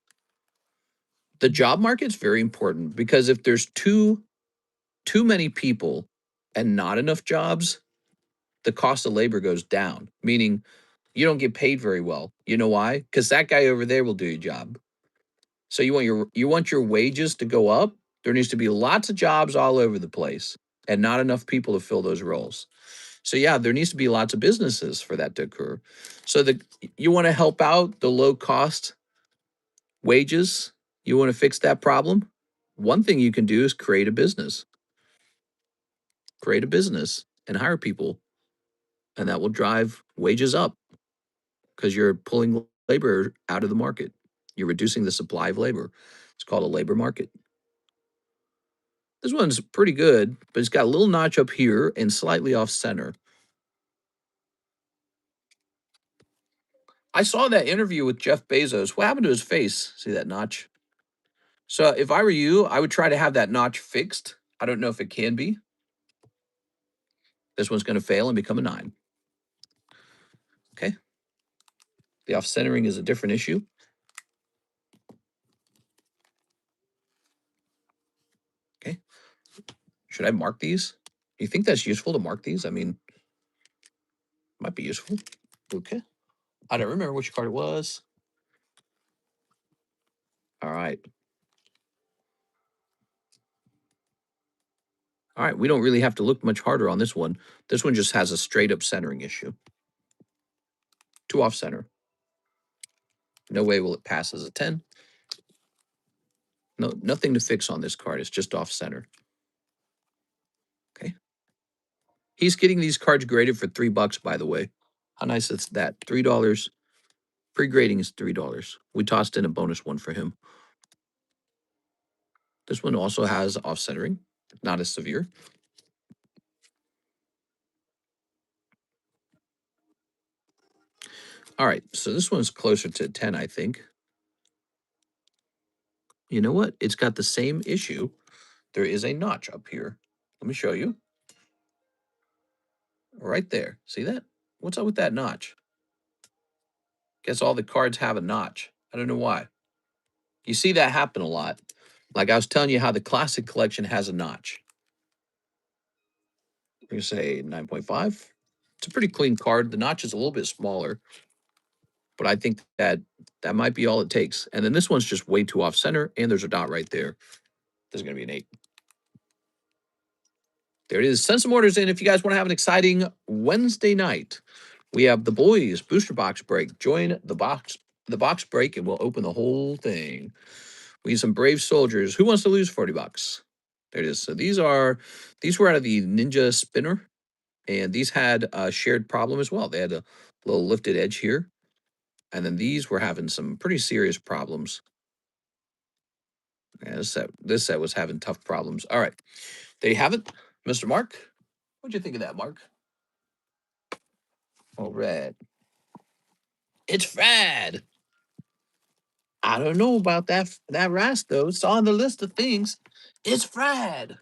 The job market's very important because if there's too many people and not enough jobs, the cost of labor goes down, meaning you don't get paid very well. You know why? Because that guy over there will do your job. So you want your wages to go up. There needs to be lots of jobs all over the place and not enough people to fill those roles. So yeah, there needs to be lots of businesses for that to occur. So you want to help out the low cost wages. You want to fix that problem. One thing you can do is create a business. Create a business and hire people, and that will drive wages up because you're pulling labor out of the market. You're reducing the supply of labor. It's called a labor market. This one's pretty good, but it's got a little notch up here and slightly off center. I saw that interview with Jeff Bezos. What happened to his face? See that notch? So if I were you, I would try to have that notch fixed. I don't know if it can be. This one's going to fail and become a 9. Okay. The off-centering is a different issue. Okay. Should I mark these? Do you think that's useful to mark these? I mean, might be useful. Okay. I don't remember which card it was. All right. All right. We don't really have to look much harder on this one. This one just has a straight up centering issue. 2 off center. No way will it pass as a 10. No, nothing to fix on this card. It's just off center. Okay. He's getting these cards graded for $3, by the way. How nice is that? $3. Pre-grading is $3. We tossed in a bonus one for him. This one also has off centering, not as severe. All right, so this one's closer to 10, I think. You know what? It's got the same issue. There is a notch up here. Let me show you. Right there. See that? What's up with that notch? Guess all the cards have a notch. I don't know why. You see that happen a lot. Like I was telling you how the classic collection has a notch. We're going to say 9.5. It's a pretty clean card. The notch is a little bit smaller, but I think that might be all it takes. And then this one's just way too off center, and there's a dot right there. There's going to be an 8. There it is. Send some orders in if you guys want to have an exciting Wednesday night. We have the boys booster box break. Join the box break, and we'll open the whole thing. We need some brave soldiers. Who wants to lose $40? There it is. So these were out of the Ninja Spinner, and these had a shared problem as well. They had a little lifted edge here, and then these were having some pretty serious problems. Yeah, this set was having tough problems. All right, there you have it, Mr. Mark. What'd you think of that, Mark? All right. It's Fred. I don't know about that rast though. It's on the list of things. It's Fred.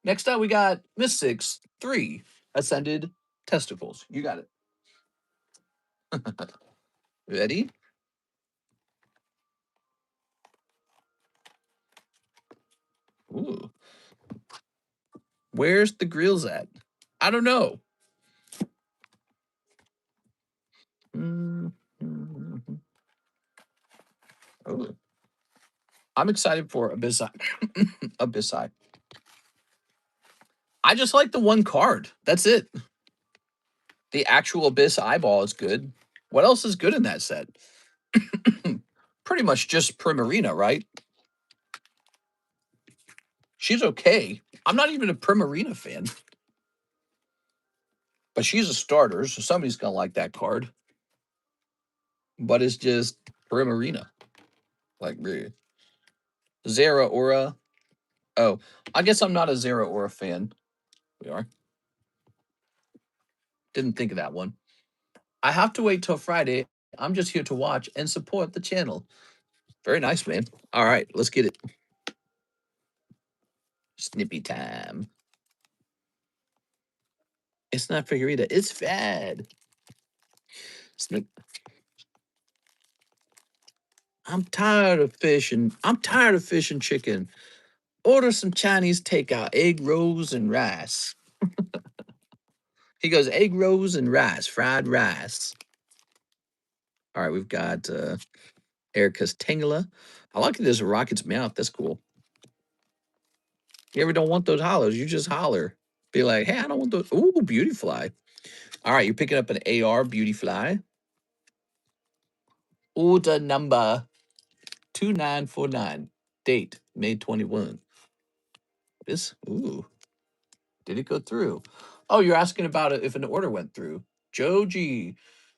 Next up, we got Miss 6-3 Ascended Testicles. You got it. Ready? Ooh. Where's the grills at? I don't know. Mm-hmm. Oh. I'm excited for Abyssai. Abyssai. I just like the one card. That's it. The actual Abyss eyeball is good. What else is good in that set? Pretty much just Primarina, right? She's okay. I'm not even a Primarina fan. But she's a starter, so somebody's going to like that card. But it's just Primarina. Like, really. Zera Aura. Oh, I guess I'm not a Zera Aura fan. We are. Didn't think of that one. I have to wait till Friday. I'm just here to watch and support the channel. Very nice, man. All right, let's get it. Snippy time. It's not Figurita. It's Fad. Snip. I'm tired of fishing. I'm tired of fish and chicken. Order some Chinese takeout, egg rolls and rice. He goes, egg rolls and rice, fried rice. All right, we've got Erica's Tangela. I like it as a rocket's mouth. That's cool. You ever don't want those hollows, you just holler. Be like, hey, I don't want those. Ooh, Beautyfly. All right, you're picking up an AR Beautyfly. Order number 2949. Date, May 21. This, ooh. Did it go through? Oh, you're asking about it if an order went through. Joe G.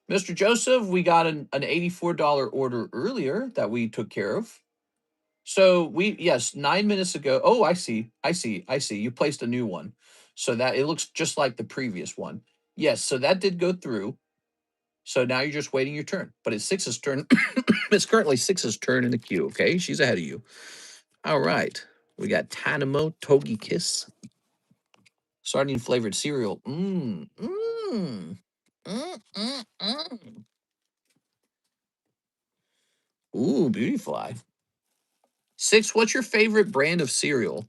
Mr. Joseph, we got an $84 order earlier that we took care of. So yes, 9 minutes ago. Oh, I see. You placed a new one. So that it looks just like the previous one. Yes, so that did go through. So now you're just waiting your turn. But it's Six's turn. It's currently Six's turn in the queue, okay? She's ahead of you. All right. We got Tanamo Togi Kiss. Sardine flavored cereal. Mmm. Mmm. Mm. Ooh, Beautyfly. Six, what's your favorite brand of cereal?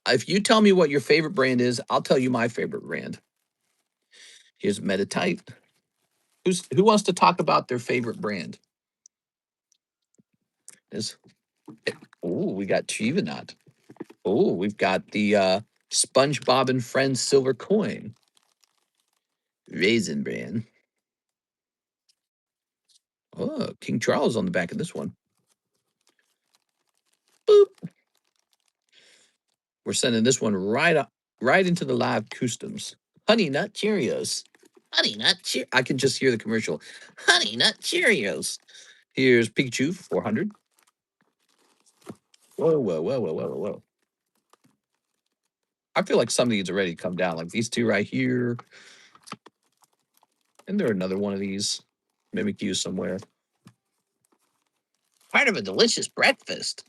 If you tell me what your favorite brand is, I'll tell you my favorite brand. Here's Metatite. Who wants to talk about their favorite brand? Is we got Chivanot. Oh, we've got the SpongeBob and Friends silver coin. Raisin Bran. Oh, King Charles on the back of this one. Boop. We're sending this one right up, right into the live customs. Honey Nut Cheerios. Honey Nut Cheerios. I can just hear the commercial. Honey Nut Cheerios. Here's Pikachu for 400. Whoa, whoa, whoa, whoa, whoa, whoa. I feel like some of these are ready to come down, like these two right here. And there another one of these. Mimikyu somewhere. Part of a delicious breakfast.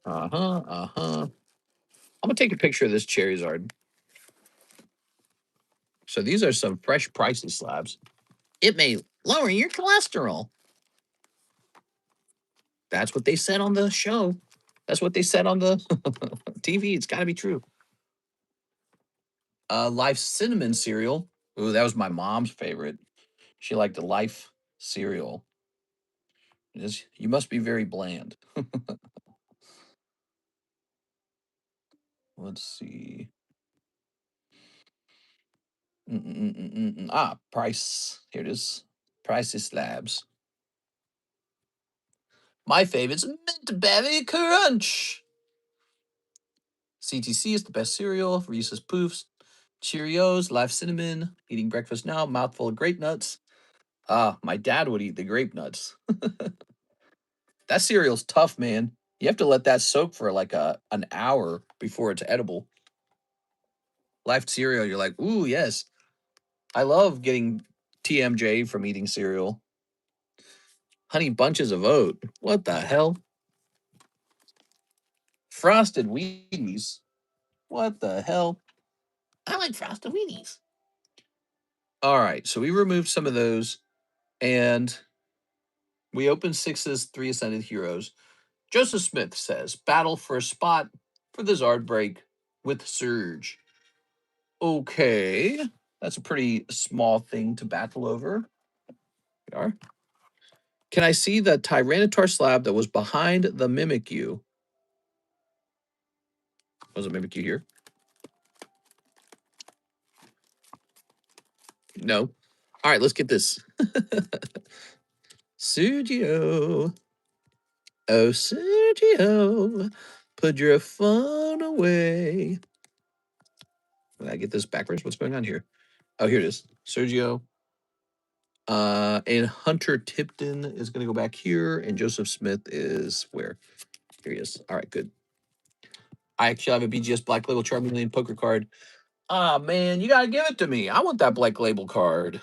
I'm gonna take a picture of this Charizard. So these are some fresh pricey slabs. It may lower your cholesterol. That's what they said on the show. That's what they said on the TV. It's got to be true. Life cinnamon cereal. Ooh, that was my mom's favorite. She liked the Life cereal. You must be very bland. Let's see. Price. Here it is. Price is Slabs. My favorite's Mint Berry Crunch. CTC is the best cereal. Reese's Poofs. Cheerios. Live Cinnamon. Eating breakfast now. Mouthful of grape nuts. My dad would eat the grape nuts. That cereal's tough, man. You have to let that soak for like an hour before it's edible. Life cereal, you're like, ooh, yes. I love getting TMJ from eating cereal. Honey bunches of oat. What the hell? Frosted Wheaties. What the hell? I like Frosted Wheaties. All right, so we removed some of those, and we opened Six's 3 Ascended Heroes. Joseph Smith says, battle for a spot for the Zard break with Surge. Okay, that's a pretty small thing to battle over. We are. Can I see the Tyranitar slab that was behind the Mimikyu? Was a Mimikyu here? No. All right, let's get this. Sergio. Oh, Sergio. Put your phone away. Did I get this backwards? What's going on here? Oh, here it is. Sergio. And Hunter Tipton is going to go back here, and Joseph Smith is where? Here he is. All right, good. I actually have a BGS Black Label Charmeleon poker card. Ah, man, you got to give it to me. I want that Black Label card.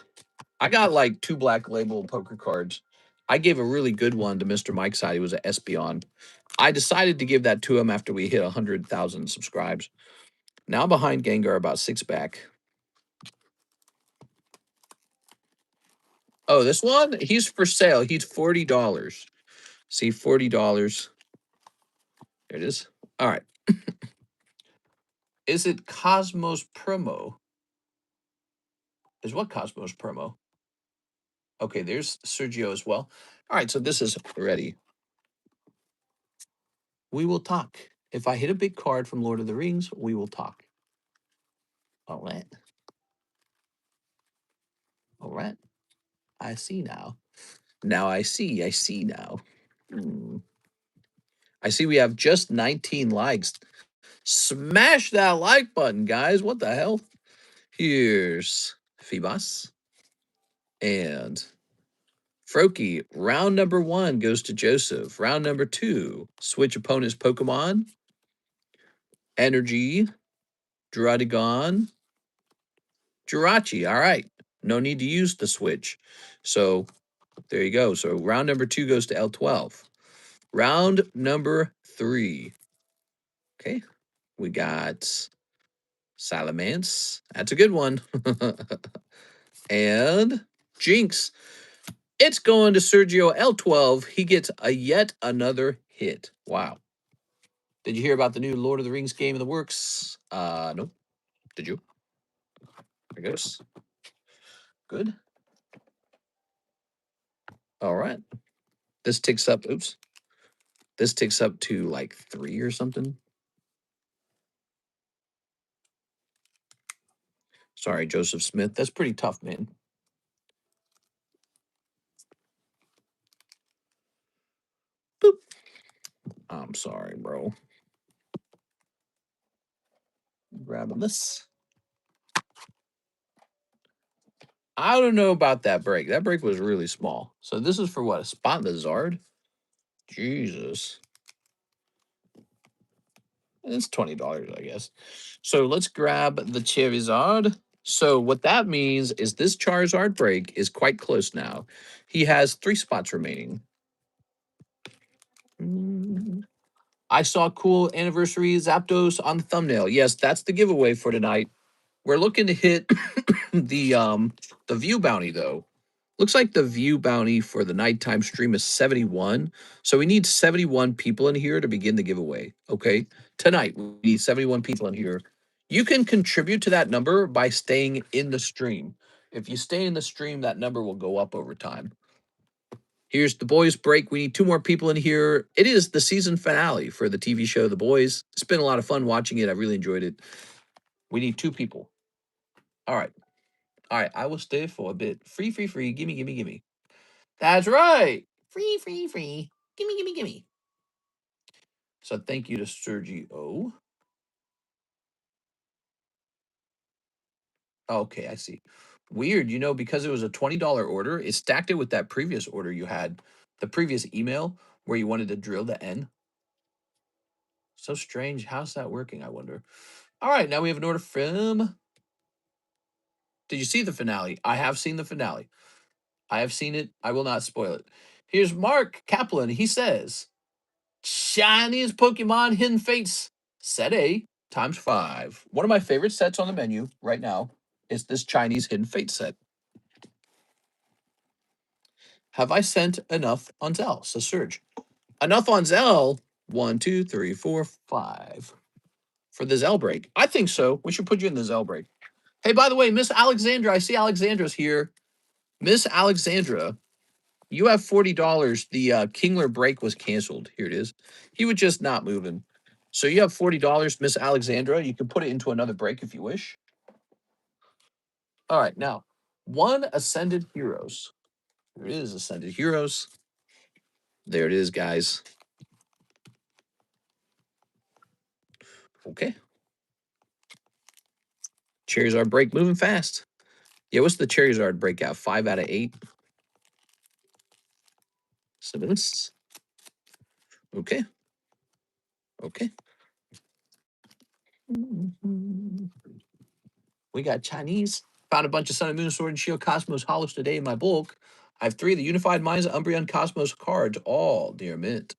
I got like 2 Black Label poker cards. I gave a really good one to Mr. Mike's side. He was an Espeon. I decided to give that to him after we hit 100,000 subscribes. Now behind Gengar, about 6 back. Oh, this one? He's for sale. He's $40. See, $40. There it is. All right. Is it Cosmos promo? Is what Cosmos promo? Okay, there's Sergio as well. All right, so this is ready. We will talk. If I hit a big card from Lord of the Rings, we will talk. All right. All right. I see now. Now I see. I see now. I see we have just 19 likes. Smash that like button, guys. What the hell? Here's Phoebus and Froakie, round number 1 goes to Joseph. Round number 2, switch opponent's Pokemon. Energy, Druddigon, Jirachi. All right. No need to use the switch. So there you go. So round number 2 goes to L12. Round number 3. Okay. We got Salamence. That's a good one. And Jinx. It's going to Sergio L12. He gets yet another hit. Wow. Did you hear about the new Lord of the Rings game in the works? Nope. Did you? There goes. Good. All right. This ticks up. Oops. This ticks up to like 3 or something. Sorry, Joseph Smith. That's pretty tough, man. Boop. I'm sorry, bro. Grabbing this. I don't know about that break. That break was really small. So this is for what? A spot in the Zard? Jesus. It's $20, I guess. So let's grab the Charizard. So what that means is this Charizard break is quite close now. He has 3 spots remaining. I saw cool anniversary Zapdos on the thumbnail. Yes, that's the giveaway for tonight. We're looking to hit the view bounty though. Looks like the view bounty for the nighttime stream is 71. So we need 71 people in here to begin the giveaway. Okay. Tonight, we need 71 people in here. You can contribute to that number by staying in the stream. If you stay in the stream, that number will go up over time. Here's The Boys break. We need 2 more people in here. It is the season finale for the TV show The Boys. It's been a lot of fun watching it. I really enjoyed it. We need 2 people. All right. All right. I will stay for a bit. Free, free, free. Gimme, gimme, gimme. That's right. Free, free, free. Gimme, gimme, gimme. So thank you to Sergio. Okay, I see. Weird, because it was a $20 order, it stacked it with that previous order you had, the previous email where you wanted to drill the N. So strange. How's that working, I wonder? All right, now we have an order from... Did you see the finale? I have seen the finale. I have seen it. I will not spoil it. Here's Mark Kaplan. He says, Chinese Pokemon Hidden Fates, set A, ×5. One of my favorite sets on the menu right now is this Chinese Hidden Fate set. Have I sent enough on Zelle? Says Serge. Enough on Zelle? 1, 2, 3, 4, 5. For the Zelle break. I think so. We should put you in the Zelle break. Hey, by the way, Miss Alexandra, I see Alexandra's here. Miss Alexandra, you have $40. The Kingler break was canceled. Here it is. He was just not moving. So you have $40, Miss Alexandra. You can put it into another break if you wish. All right, now, 1 Ascended Heroes. There it is, Ascended Heroes. There it is, guys. Okay. Charizard break moving fast. Yeah, what's the Charizard breakout? 5 out of 8. So this. Okay. Okay. We got Chinese. Found a bunch of Sun and Moon, Sword and Shield, Cosmos Hollows today in my bulk. I have 3 of the Unified Minds of Umbreon Cosmos cards, all near mint.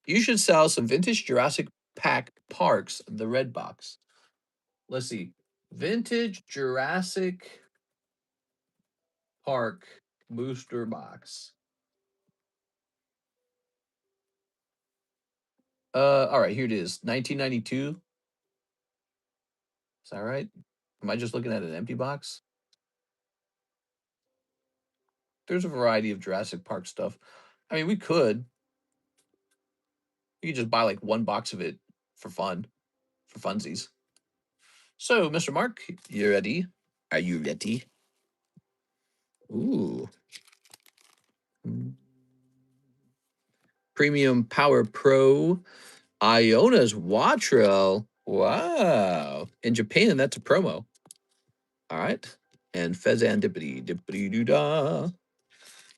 You should sell some vintage Jurassic Pack Parks, the red box. Let's see. Vintage Jurassic Park booster box. All right, here it is. 1992. Is that right? Am I just looking at an empty box? There's a variety of Jurassic Park stuff. I mean, we could. You could just buy like 1 box of it for fun, for funsies. So, Mr. Mark, you ready? Are you ready? Ooh. Premium Power Pro Iona's Watrel. Wow. In Japan, that's a promo. All right. And Fezandipity, dippity doo da.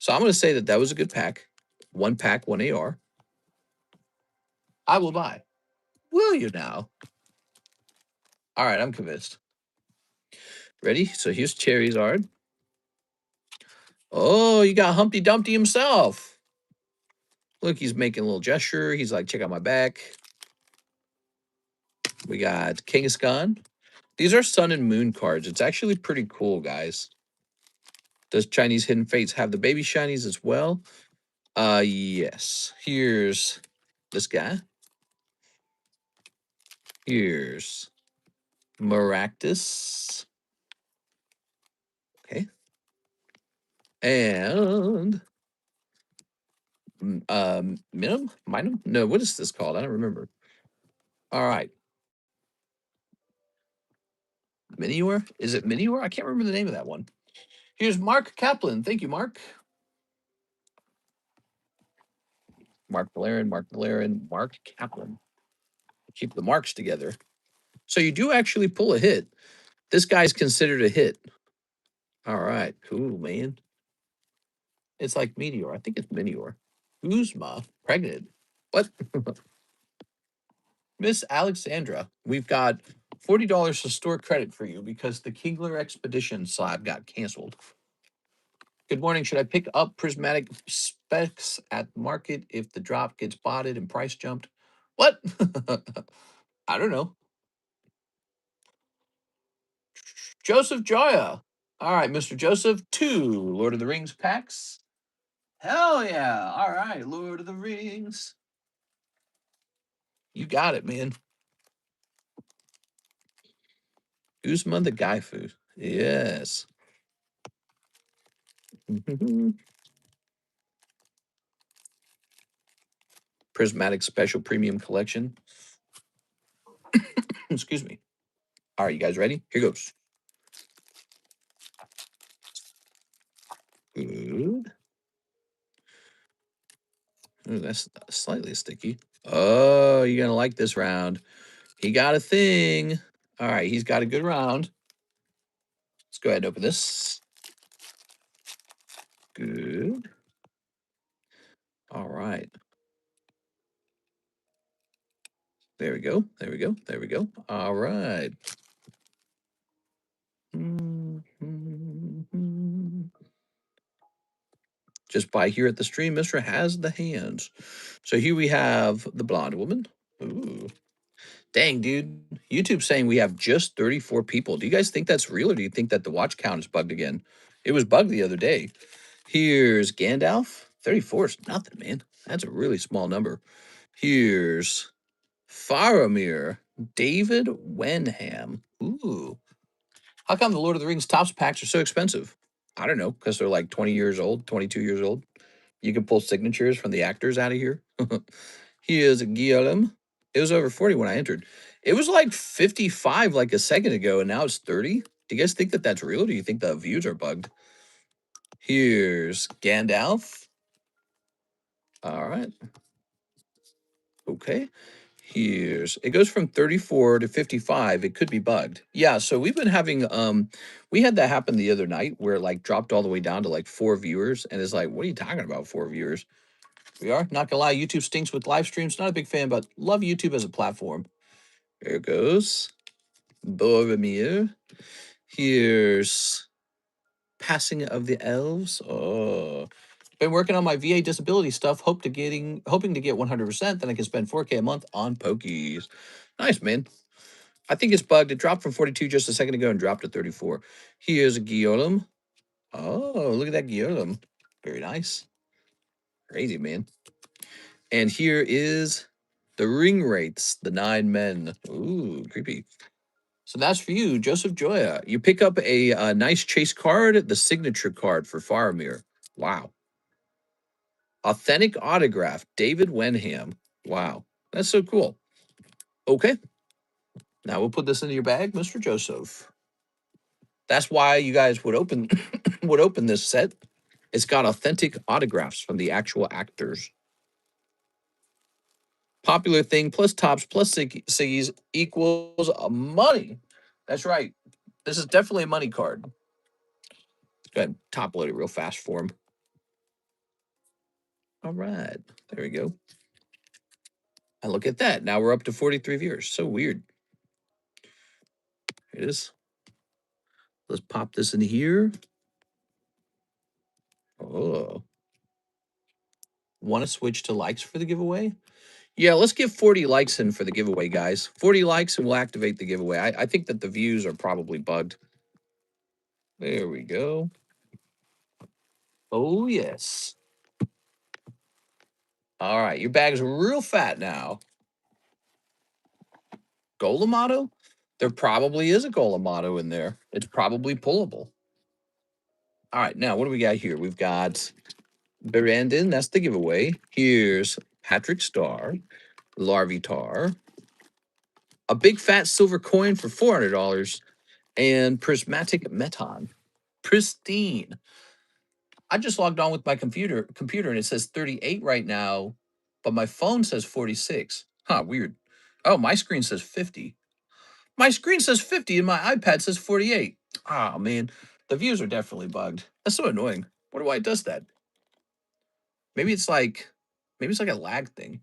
So I'm going to say that was a good pack. One pack, one AR. I will buy. Will you now? All right, I'm convinced. Ready? So here's Charizard. Oh, you got Humpty Dumpty himself. Look, he's making a little gesture. He's like, check out my back. We got Kangaskhan. These are Sun and Moon cards. It's actually pretty cool, guys. Does Chinese Hidden Fates have the baby shinies as well? Yes. Here's this guy. Here's Maractus. Okay. And Minum? No, what is this called? I don't remember. All right. Minior? Is it Minior? I can't remember the name of that one. Here's Mark Kaplan. Thank you, Mark. Mark Valerian, Mark Kaplan. Keep the marks together. So you do actually pull a hit. This guy's considered a hit. All right. Cool, man. It's like Meteor. I think it's Minior. Uzma, pregnant. What? Miss Alexandra, we've got $40 to store credit for you because the Kingler Expedition slab got canceled. Good morning. Should I pick up prismatic specs at market if the drop gets botted and price jumped? What? I don't know. Joseph Joya. All right, Mr. Joseph, 2 Lord of the Rings packs. Hell yeah. All right, Lord of the Rings. You got it, man. Uzma the Gaifu. Yes. Prismatic Special Premium Collection. Excuse me. All right, you guys ready? Here goes. Good. Ooh, that's slightly sticky. Oh, you're going to like this round. He got a thing. All right, he's got a good round. Let's go ahead and open this. Good. All right. There we go. There we go. There we go. All right. Just by here at the stream, Mr. has the hands. So here we have the blonde woman. Ooh. Dang, dude. YouTube's saying we have just 34 people. Do you guys think that's real or do you think that the watch count is bugged again? It was bugged the other day. Here's Gandalf. 34 is nothing, man. That's a really small number. Here's Faramir. David Wenham. Ooh. How come the Lord of the Rings Topps packs are so expensive? I don't know, because they're like 20 years old, 22 years old. You can pull signatures from the actors out of here. Here's Guillaume. It was over 40 when I entered. It was like 55 like a second ago, and now it's 30. Do you guys think that that's real? Or do you think the views are bugged? Here's Gandalf. All right. Okay. Here's it goes from 34 to 55. It could be bugged. Yeah, so we've been having we had that happen the other night where it like dropped all the way down to like 4 viewers and it's like, what are you talking about 4 viewers? We are not gonna lie, YouTube stinks with live streams. Not a big fan, but love YouTube as a platform. There goes Boromir. Here's Passing of the Elves. Oh, been working on my VA disability stuff. Hoping to get 100%. Then I can spend 4K a month on Pokies. Nice, man. I think it's bugged. It dropped from 42 just a second ago and dropped to 34. Here's Guillaume. Oh, look at that Guillaume. Very nice. Crazy, man. And here is the ring rates, the 9 men. Ooh, creepy. So that's for you, Joseph Joya. You pick up a nice chase card, the signature card for Faramir. Wow. Authentic autograph, David Wenham. Wow. That's so cool. Okay. Now we'll put this into your bag, Mr. Joseph. That's why you guys would open would open this set. It's got authentic autographs from the actual actors. Popular thing plus tops plus Siggies equals money. That's right. This is definitely a money card. Let's go ahead and top load it real fast for him. All right. There we go. And look at that. Now we're up to 43 viewers. So weird. Here it is. Let's pop this in here. Oh. Want to switch to likes for the giveaway? Yeah, let's get 40 likes in for the giveaway, guys. 40 likes and we'll activate the giveaway. I think that the views are probably bugged. There we go. Oh, yes. All right, your bag's real fat now. Golemato? There probably is a Golemato in there. It's probably pullable. All right, now what do we got here? We've got Berandon, that's the giveaway. Here's Patrick Star, Larvitar, a big fat silver coin for $400, and Prismatic Meton. Pristine. I just logged on with my computer and it says 38 right now, but my phone says 46. Huh, weird. Oh, my screen says 50. My screen says 50 and my iPad says 48. Oh, man. The views are definitely bugged. That's so annoying. Wonder why it does that. Maybe it's like a lag thing.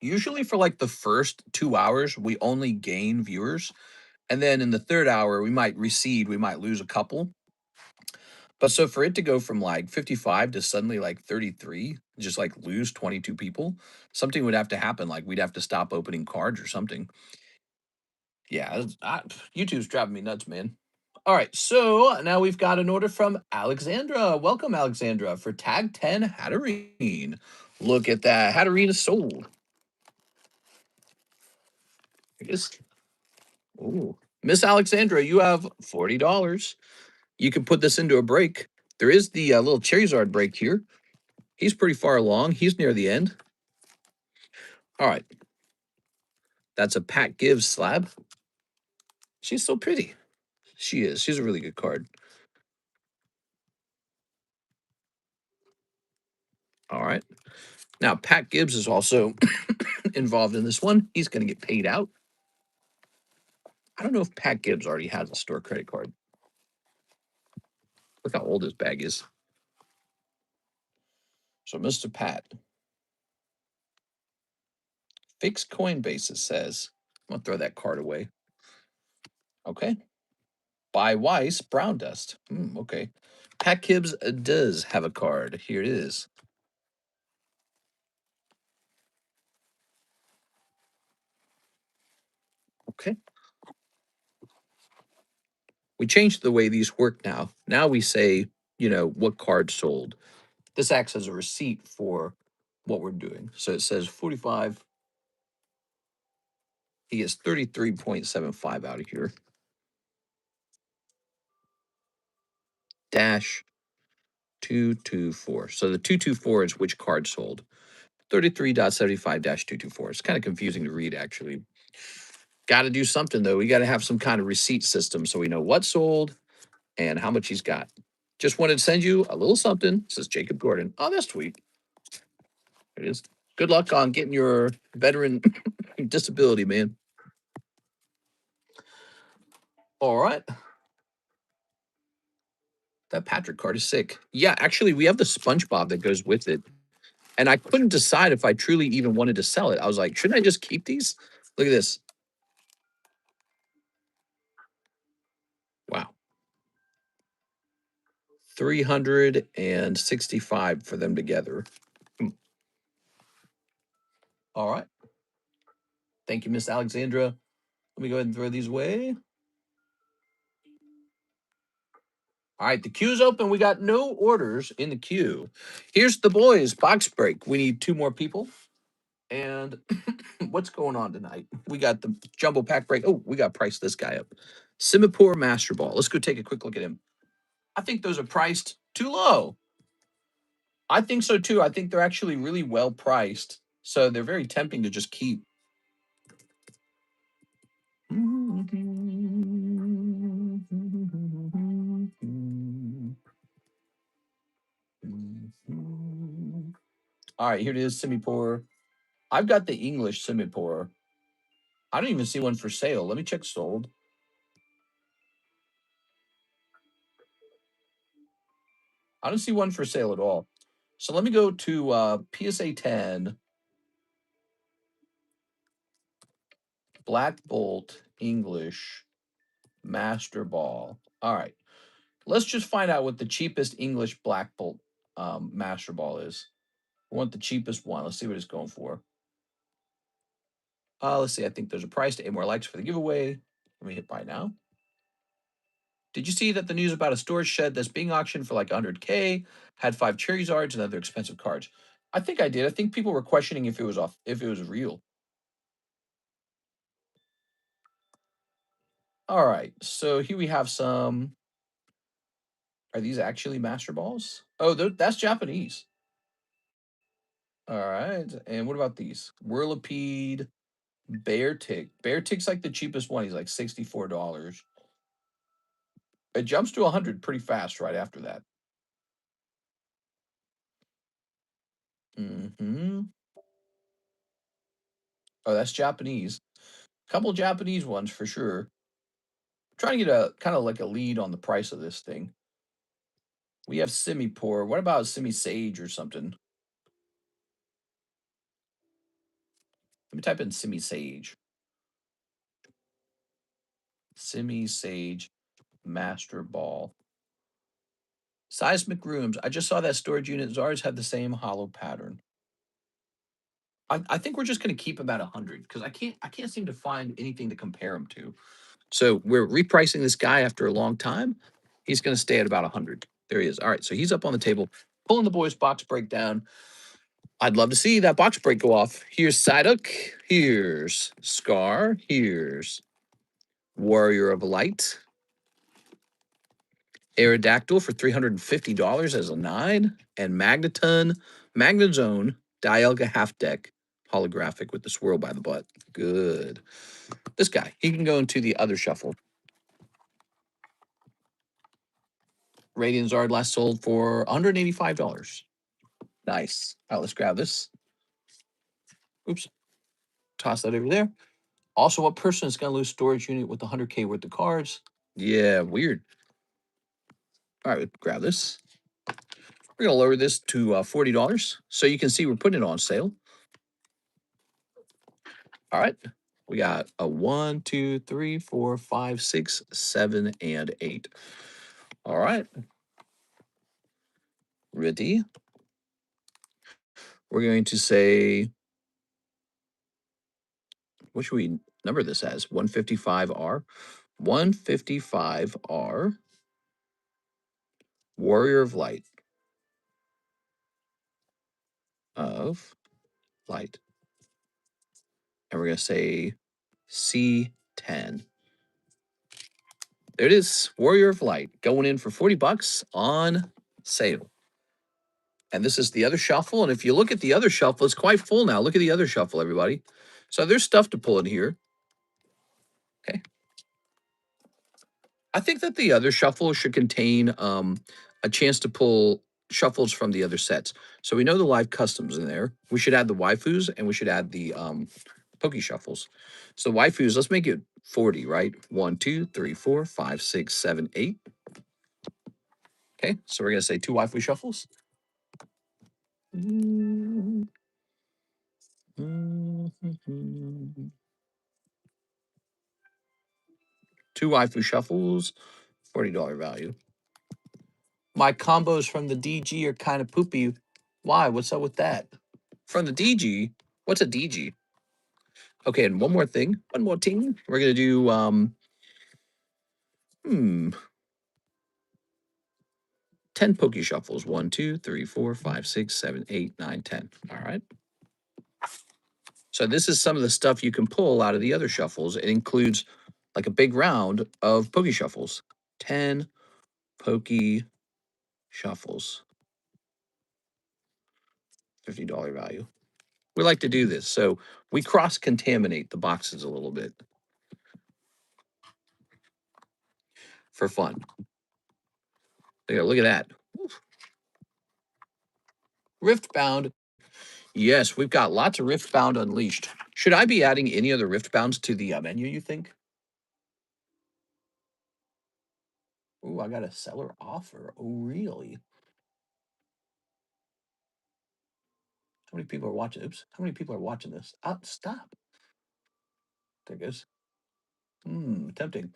Usually for like the first 2 hours, we only gain viewers. And then in the third hour, we might recede, we might lose a couple. But so for it to go from like 55 to suddenly like 33, just like lose 22 people, something would have to happen. Like we'd have to stop opening cards or something. Yeah, YouTube's driving me nuts, man. All right, so now we've got an order from Alexandra. Welcome, Alexandra, for tag 10 Hatterene. Look at that. Hatterene is sold. I guess. Ooh. Miss Alexandra, you have $40. You can put this into a break. There is the little Charizard break here. He's pretty far along. He's near the end. All right. That's a Pat Gives slab. She's so pretty. She is. She's a really good card. All right. Now, Pat Gibbs is also involved in this one. He's going to get paid out. I don't know if Pat Gibbs already has a store credit card. Look how old his bag is. So, Mr. Pat. Fixed Coinbase, it says. I'm going to throw that card away. Okay. By Weiss, Brown Dust. Okay. Pat Gibbs does have a card. Here it is. Okay. We changed the way these work now. Now we say, what card sold. This acts as a receipt for what we're doing. So it says 45. He gets 33.75 out of here. Dash 224. So the 224 is which card sold. 33.75-224. It's kind of confusing to read, actually. Got to do something, though. We got to have some kind of receipt system so we know what sold and how much he's got. Just wanted to send you a little something, says Jacob Gordon. Oh, that's sweet. There it is. Good luck on getting your veteran disability, man. All right. That Patrick card is sick. Yeah, actually, we have the SpongeBob that goes with it. And I couldn't decide if I truly even wanted to sell it. I was like, shouldn't I just keep these? Look at this. Wow. 365 for them together. All right. Thank you, Miss Alexandra. Let me go ahead and throw these away. All right, the queue's open. We got no orders in the queue. Here's the boys box break. We need 2 more people. And what's going on tonight? We got the jumbo pack break. Oh, we got to price this guy up. Simipour Master Ball. Let's go take a quick look at him. I think those are priced too low. I think so too. I think they're actually really well priced. So they're very tempting to just keep. All right, here it is, Simipour. I've got the English Simipour. I don't even see one for sale. Let me check sold. I don't see one for sale at all. So let me go to PSA 10. Black Bolt English Master Ball. All right. Let's just find out what the cheapest English Black Bolt Master Ball is. We want the cheapest one. Let's see what it's going for. Let's see. I think there's a price to 8 more likes for the giveaway. Let me hit buy now. Did you see that the news about a storage shed that's being auctioned for like 100K had 5 Charizards and other expensive cards? I think I did. I think people were questioning if it was real. All right. So here we have some. Are these actually Master Balls? Oh, that's Japanese. All right. And what about these? Whirlipede Bear Tick. Bear Tick's like the cheapest one. He's like $64. It jumps to 100 pretty fast right after that. Mm-hmm. Oh, that's Japanese. Couple Japanese ones for sure. Trying to get a kind of like a lead on the price of this thing. We have Semi-Poor. What about Semi-Sage or something? Let me type in Semi-Sage. Semi-Sage Master Ball. Seismic Rooms. I just saw that storage unit. Zars had the same hollow pattern. I think we're just going to keep them at 100 because I can't seem to find anything to compare them to. So we're repricing this guy after a long time. He's going to stay at about 100. There he is. All right, so he's up on the table, pulling the boys' box breakdown. I'd love to see that box break go off. Here's Psyduck. Here's Scar. Here's Warrior of Light. Aerodactyl for $350 as a 9. And Magneton, Magnezone, Dialga half deck, holographic with the swirl by the butt. Good. This guy, he can go into the other shuffle. Radiant Zard last sold for $185. Nice. All right, let's grab this. Oops. Toss that over there. Also, what person is going to lose storage unit with 100K worth of cards? Yeah, weird. All right, grab this. We're going to lower this to $40 so you can see we're putting it on sale. All right. We got a 1, 2, 3, 4, 5, 6, 7, and 8. All right. Ready? We're going to say, what should we number this as? 155R. 155R. Warrior of Light. Of Light. And we're going to say C10. There it is. Warrior of Light going in for $40 on sale. And this is the other shuffle. And if you look at the other shuffle, it's quite full now. Look at the other shuffle, everybody. So there's stuff to pull in here. Okay. I think that the other shuffle should contain a chance to pull shuffles from the other sets. So we know the live customs in there. We should add the waifus and we should add the Poke Shuffles. So waifus, let's make it 40, right? 1, 2, 3, 4, 5, 6, 7, 8. Okay, so we're going to say 2 waifu shuffles. Two waifu shuffles, $40 value. My combos from the DG are kind of poopy. Why? What's up with that? From the DG? What's a DG? Okay, and one more thing. One more thing. We're going to do, 10 Poke Shuffles. 1, 2, 3, 4, 5, 6, 7, 8, 9, 10. All right. So this is some of the stuff you can pull out of the other shuffles. It includes like a big round of Poke Shuffles. 10 Poke Shuffles. $50 value. We like to do this. So we cross-contaminate the boxes a little bit for fun. There, look at that. Riftbound. Yes, we've got lots of Riftbound unleashed. Should I be adding any other Riftbounds to the menu, you think? Ooh, I got a seller offer. Oh, really? How many people are watching? Oops. How many people are watching this? Stop. There it goes. Tempting.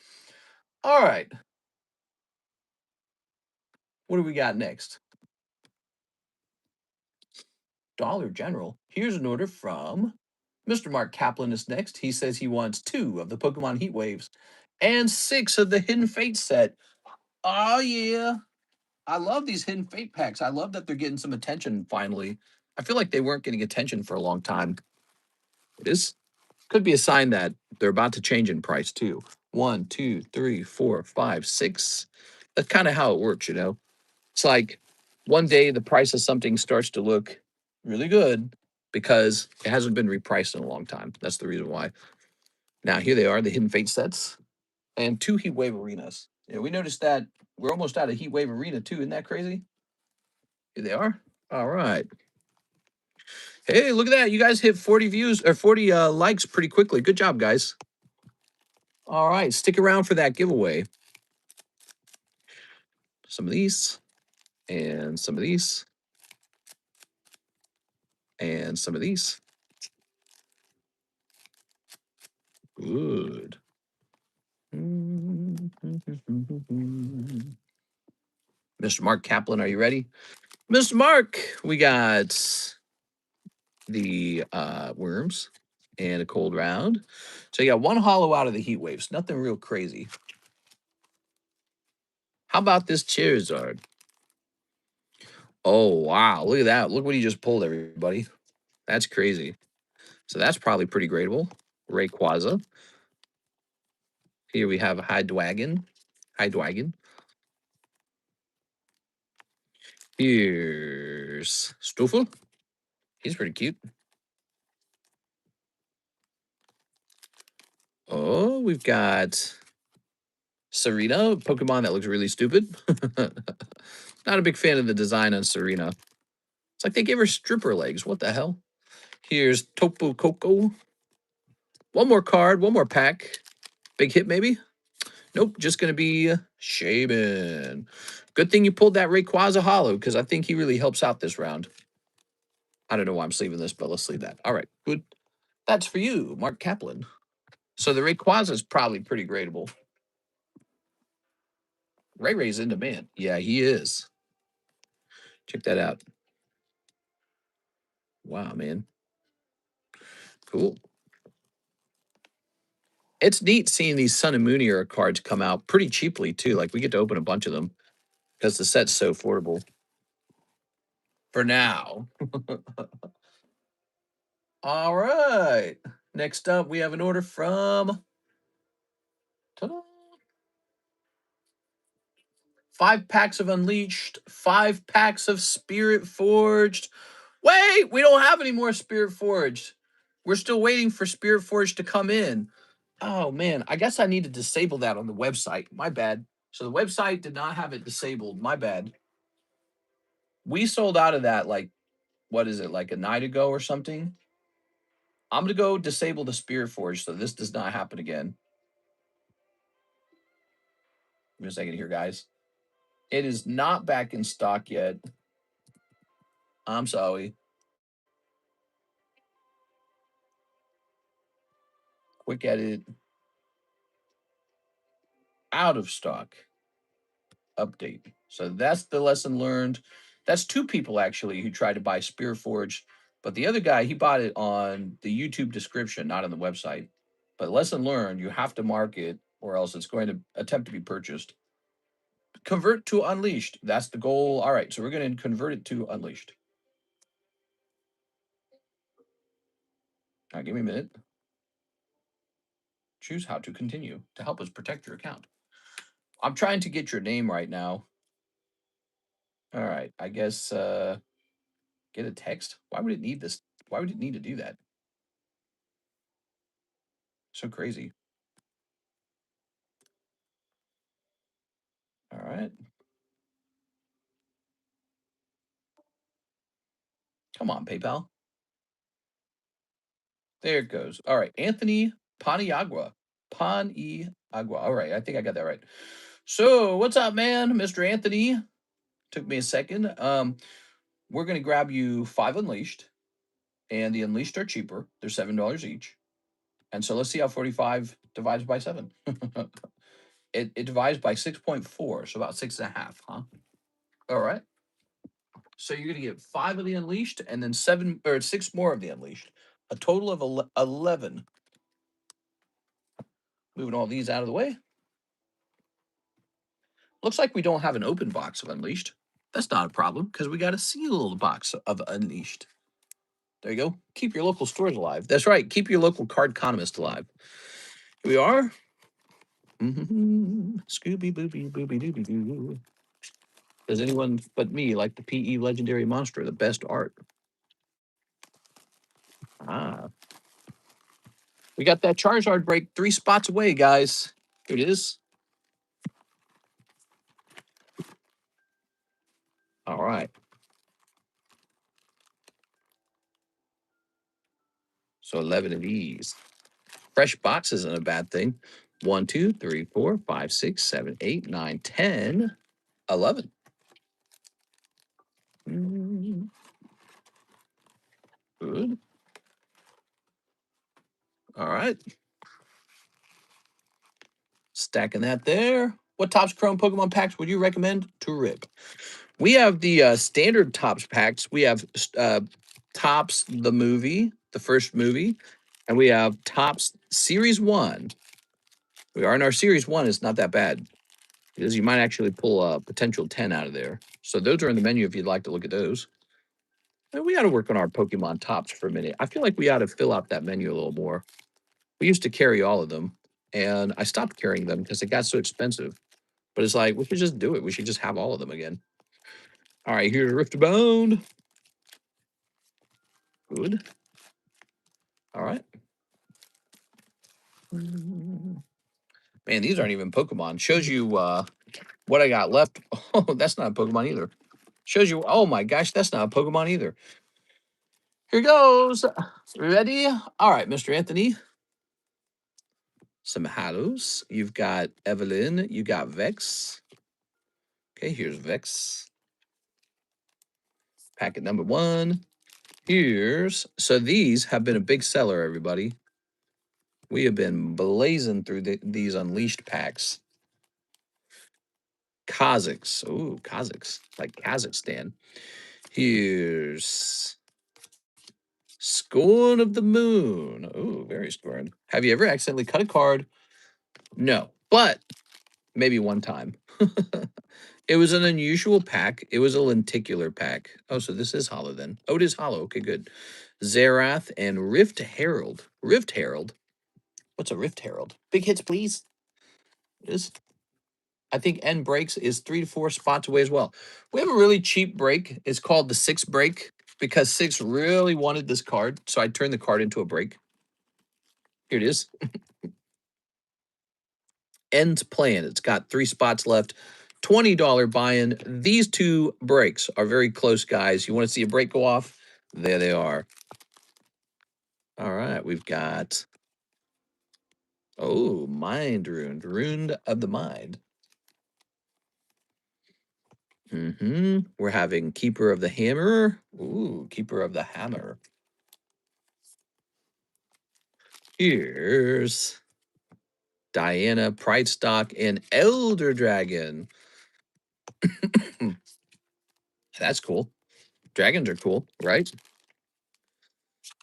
All right. What do we got next? Dollar General. Here's an order from Mr. Mark Kaplan is next. He says he wants 2 of the Pokemon Heat Waves and 6 of the Hidden Fate set. Oh, yeah. I love these Hidden Fate packs. I love that they're getting some attention finally. I feel like they weren't getting attention for a long time. This could be a sign that they're about to change in price, too. 1, 2, 3, 4, 5, 6. That's kind of how it works, you know? It's like one day the price of something starts to look really good because it hasn't been repriced in a long time. That's the reason why. Now, here they are, the Hidden Fate sets and 2 Heat Wave Arenas. Yeah, we noticed that we're almost out of Heat Wave Arena, too. Isn't that crazy? Here they are. All right. Hey, look at that. You guys hit 40 views or 40 likes pretty quickly. Good job, guys. All right. Stick around for that giveaway. Some of these and some of these and some of these. Good. Mr. Mark Kaplan, are you ready? Mr. Mark, we got the worms and a cold round. So you got 1 hollow out of the heat waves. Nothing real crazy. How about this Charizard? Oh, wow. Look at that. Look what he just pulled, everybody. That's crazy. So that's probably pretty gradable. Rayquaza. Here we have a Hydwagon. Here's Stoffel. He's pretty cute. Oh, we've got Serena, Pokemon that looks really stupid. Not a big fan of the design on Serena. It's like they gave her stripper legs. What the hell? Here's Topu Koko. One more card, one more pack. Big hit, maybe? Nope, just going to be Shaban. Good thing you pulled that Rayquaza Hollow, because I think he really helps out this round. I don't know why I'm sleeving this, but let's leave that. All right, good. That's for you, Mark Kaplan. So the Rayquaza is probably pretty gradable. Ray Ray's in demand. Yeah, he is. Check that out. Wow, man. Cool. It's neat seeing these Sun and Moon era cards come out pretty cheaply, too. Like, we get to open a bunch of them because the set's so affordable. For now. All right. Next up, we have an order from... Ta-da! 5 packs of Unleashed, 5 packs of Spirit Forged. Wait, we don't have any more Spirit Forged. We're still waiting for Spirit Forged to come in. Oh, man. I guess I need to disable that on the website. My bad. So the website did not have it disabled. My bad. We sold out of that, like, what is it, like a night ago or something? I'm going to go disable the Spirit Forge so this does not happen again. Give me a second here, guys. It is not back in stock yet. I'm sorry. Quick edit. Out of stock. Update. So that's the lesson learned. That's 2 people actually who tried to buy Spear Forge, but the other guy, he bought it on the YouTube description, not on the website. But lesson learned, you have to mark it or else it's going to attempt to be purchased. Convert to Unleashed. That's the goal. All right, so we're going to convert it to Unleashed. All right, give me a minute. Choose how to continue to help us protect your account. I'm trying to get your name right now. All right, I guess get a text. Why would it need this? Why would it need to do that? So crazy. All right. Come on, PayPal. There it goes. All right, Anthony Paniagua. Paniagua. All right, I think I got that right. So, what's up, man? Mr. Anthony. Took me a second. We're gonna grab you 5 Unleashed. And the Unleashed are cheaper. They're $7 each. And so let's see how 45 divides by 7. It divides by 6.4, so about 6.5, huh? All right. So you're going to get 5 of the Unleashed and then 7 or 6 more of the Unleashed. A total of 11. Moving all these out of the way. Looks like we don't have an open box of Unleashed. That's not a problem because we got a sealed box of Unleashed. There you go. Keep your local stores alive. That's right. Keep your local Cardconomist alive. Here we are. Scooby Booby Booby Dooby Doo. Does anyone but me like the PE Legendary Monster, the best art? Ah. We got that Charizard break 3 spots away, guys. Here it is. All right. So 11 of these. Fresh box isn't a bad thing. 1, 2, 3, 4, 5, 6, 7, 8, 9, 10, 11. Good. All right. Stacking that there. What Topps Chrome Pokemon packs would you recommend to rip? We have the standard Topps packs. We have Topps the movie, the first movie, and we have Topps Series 1. We are in our Series 1. It's not that bad because you might actually pull a potential 10 out of there. So those are in the menu if you'd like to look at those. And we ought to work on our Pokemon Topps for a minute. I feel like we ought to fill out that menu a little more. We used to carry all of them, and I stopped carrying them because it got so expensive. But it's like, we should just do it. We should just have all of them again. All right, here's Rift Bound. Good. All right. Man, these aren't even Pokemon. Shows you what I got left. Oh, that's not a Pokemon either. Shows you, oh my gosh, that's not a Pokemon either. Here goes. Ready? All right, Mr. Anthony. Some Hallows. You've got Evelyn. You got Vex. Okay, here's Vex. Packet number 1. Here's, so these have been a big seller, everybody. We have been blazing through these Unleashed packs. Kazakhs. Ooh, Kazakhs. Like Kazakhstan. Here's Scorn of the Moon. Ooh, very scorned. Have you ever accidentally cut a card? No, but maybe one time. It was an unusual pack. It was a lenticular pack. Oh, so this is hollow then. Oh, it is hollow. Okay, good. Zerath and Rift Herald. Rift Herald? What's a Rift Herald? Big hits, please. It is. I think N breaks is 3 to 4 spots away as well. We have a really cheap break. It's called the 6 break because 6 really wanted this card. So I turned the card into a break. Here it is. N's plan. It's got 3 spots left. $20 buy-in. These 2 breaks are very close, guys. You want to see a break go off? There they are. All right, we've got, oh, Mind Ruined. Ruined of the Mind. We're having Keeper of the Hammer. Ooh, Keeper of the Hammer. Here's Diana, Pride Stock, and Elder Dragon. That's cool. Dragons are cool, right?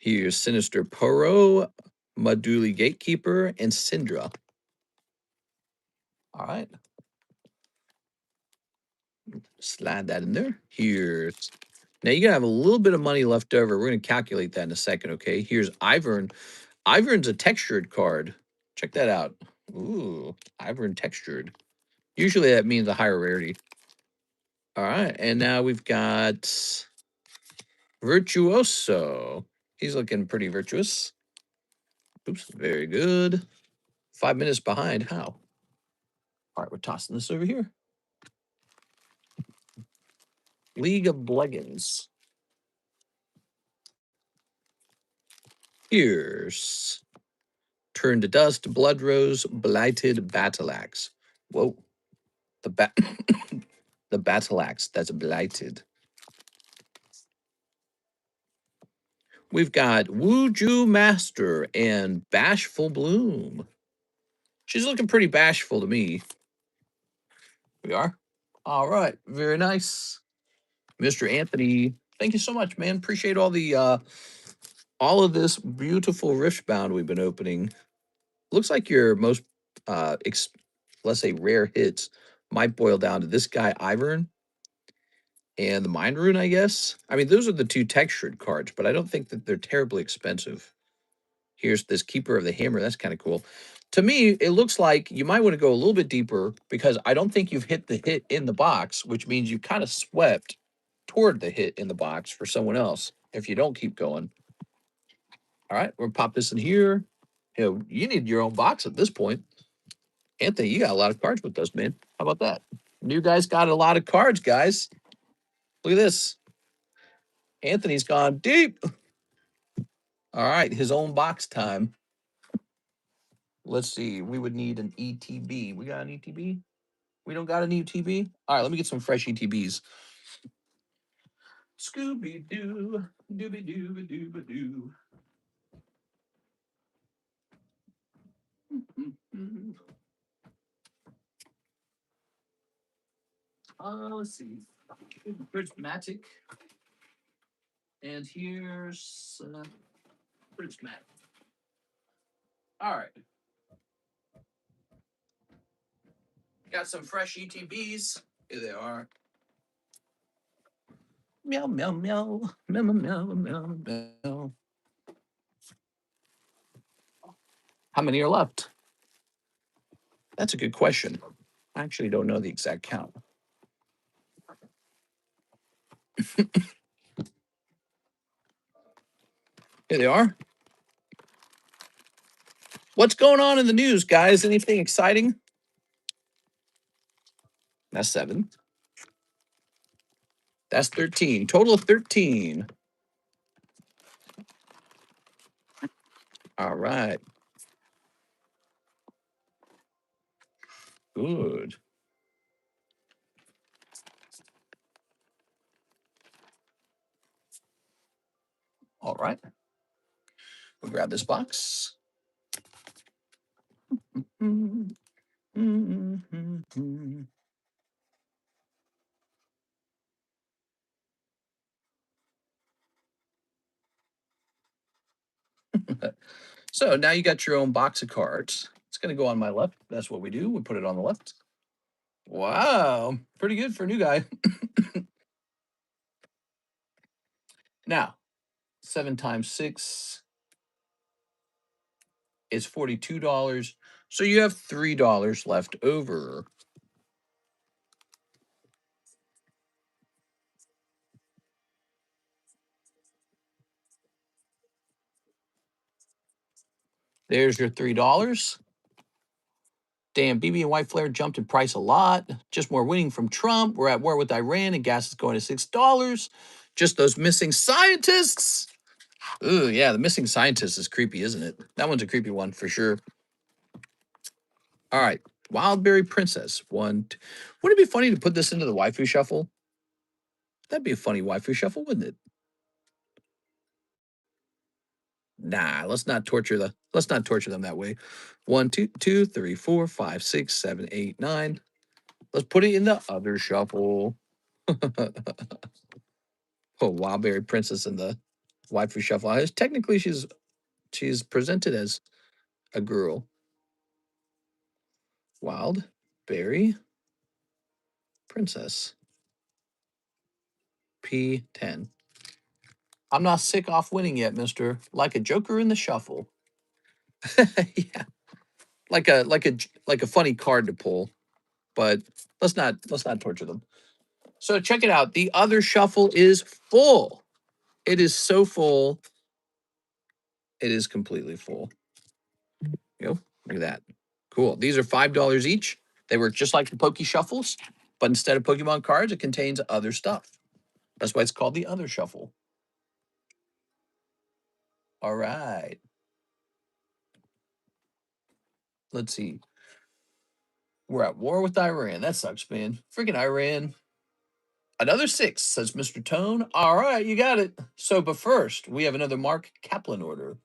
Here's Sinister Poro, Maduli Gatekeeper, and Syndra. All right. Slide that in there. Here's, now you're going to have a little bit of money left over. We're going to calculate that in a second, okay? Here's Ivern. Ivern's a textured card. Check that out. Ooh, Ivern textured. Usually that means a higher rarity. All right, and now we've got Virtuoso. He's looking pretty virtuous. Oops, very good. 5 minutes behind. How? All right, we're tossing this over here. League of Legends. Here's Turn to Dust, Blood Rose, Blighted Battle Axe. Whoa. The Battle Axe that's blighted. We've got Wooju Master and Bashful Bloom. She's looking pretty bashful to me. We are. All right. Very nice. Mr. Anthony, thank you so much, man. Appreciate all of this beautiful Riftbound we've been opening. Looks like your most let's say rare hits might boil down to this guy, Ivern, and the Mind Rune, I guess. I mean, those are the two textured cards, but I don't think that they're terribly expensive. Here's this Keeper of the Hammer. That's kind of cool. To me, it looks like you might want to go a little bit deeper because I don't think you've hit the hit in the box, which means you kind of swept toward the hit in the box for someone else if you don't keep going. All right, we'll pop this in here. You need your own box at this point. Anthony, you got a lot of cards with us, man. How about that? You guys got a lot of cards, guys. Look at this. Anthony's gone deep. All right, his own box time. Let's see. We would need an ETB. We got an ETB? We don't got an ETB? All right, let me get some fresh ETBs. Scooby Doo, dooby dooby dooby doo. Let's see. Prismatic. And here's Prismatic. All right. Got some fresh ETBs. Here they are. Meow, meow, meow. Meow, meow, meow, meow, meow. How many are left? That's a good question. I actually don't know the exact count. Here they are. What's going on in the news, guys? Anything exciting? That's 7. That's 13. Total of 13. All right. Good. All right. We'll grab this box. So now you got your own box of cards. It's going to go on my left. That's what we do. We put it on the left. Wow. Pretty good for a new guy. Now, 7 times 6 is $42. So you have $3 left over. There's your $3. Damn, BB and White Flare jumped in price a lot. Just more winning from Trump. We're at war with Iran and gas is going to $6. Just those missing scientists. Ooh, yeah, the missing scientist is creepy, isn't it? That one's a creepy one for sure. All right, Wildberry Princess. Wouldn't it be funny to put this into the waifu shuffle? That'd be a funny waifu shuffle, wouldn't it? Nah, let's not torture them that way. 1, 2, 2, 3, 4, 5, 6, 7, 8, 9. Let's put it in the other shuffle. Oh, Wildberry Princess in the waifu shuffle. Technically, she's presented as a girl. Wildberry Princess. P10. I'm not sick off winning yet, mister. Like a joker in the shuffle. Yeah. Like a funny card to pull. But let's not torture them. So check it out. The other shuffle is full. It is so full. It is completely full. Look at that. Cool. These are $5 each. They work just like the Poke Shuffles, but instead of Pokemon cards, it contains other stuff. That's why it's called the other shuffle. All right. Let's see. We're at war with Iran. That sucks, man. Freaking Iran. Another 6, says Mr. Tone. All right, you got it. So, but first, we have another Mark Kaplan order.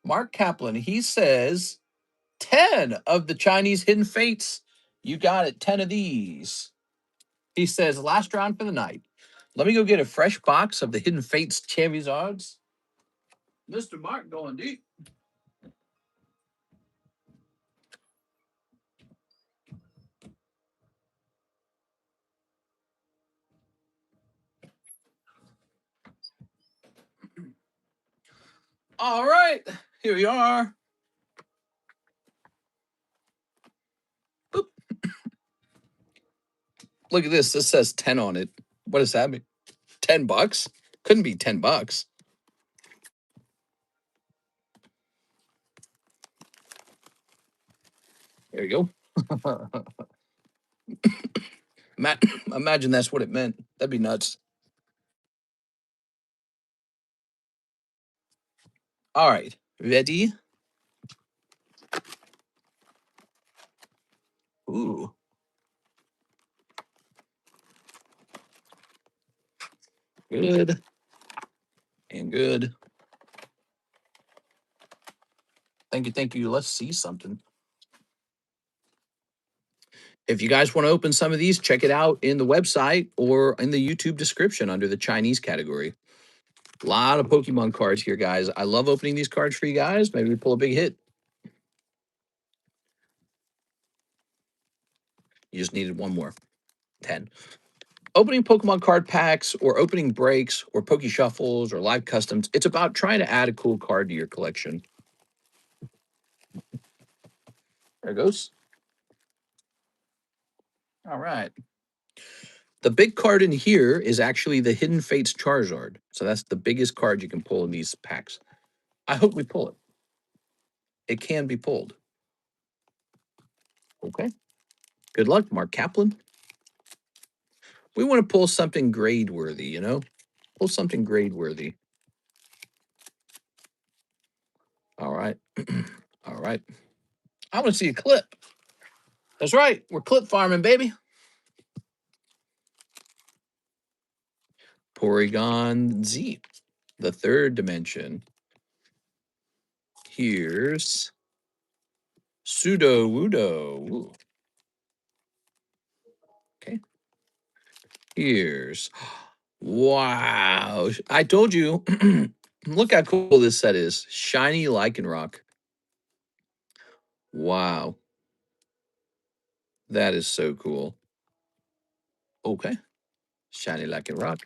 Mark Kaplan, he says 10 of the Chinese Hidden Fates. You got it, 10 of these. He says, last round for the night. Let me go get a fresh box of the Hidden Fates Charizards. Mr. Mark going deep. All right, here we are. Boop. Look at this. This says 10 on it. What does that mean? $10? Couldn't be $10. There you go. Imagine that's what it meant. That'd be nuts. All right, ready? Ooh, good and good. Thank you, thank you. Let's see something. If you guys want to open some of these, check it out in the website or in the YouTube description under the Chinese category. A lot of Pokemon cards here, guys. I love opening these cards for you guys. Maybe we pull a big hit. You just needed one more. 10. Opening Pokemon card packs or opening breaks or Poke Shuffles or live customs, it's about trying to add a cool card to your collection. There it goes. All right. The big card in here is actually the Hidden Fates Charizard. So that's the biggest card you can pull in these packs. I hope we pull it. It can be pulled. Okay. Good luck, Mark Kaplan. We want to pull something grade worthy, you know? Pull something grade worthy. All right. All right. I want to see a clip. That's right. We're clip farming, baby. Porygon Z, the third dimension. Here's Pseudo Wudo. Ooh. Okay. Here's, wow. I told you. Look how cool this set is. Shiny Lycanroc. Wow. That is so cool. Okay. Shiny Lycanroc.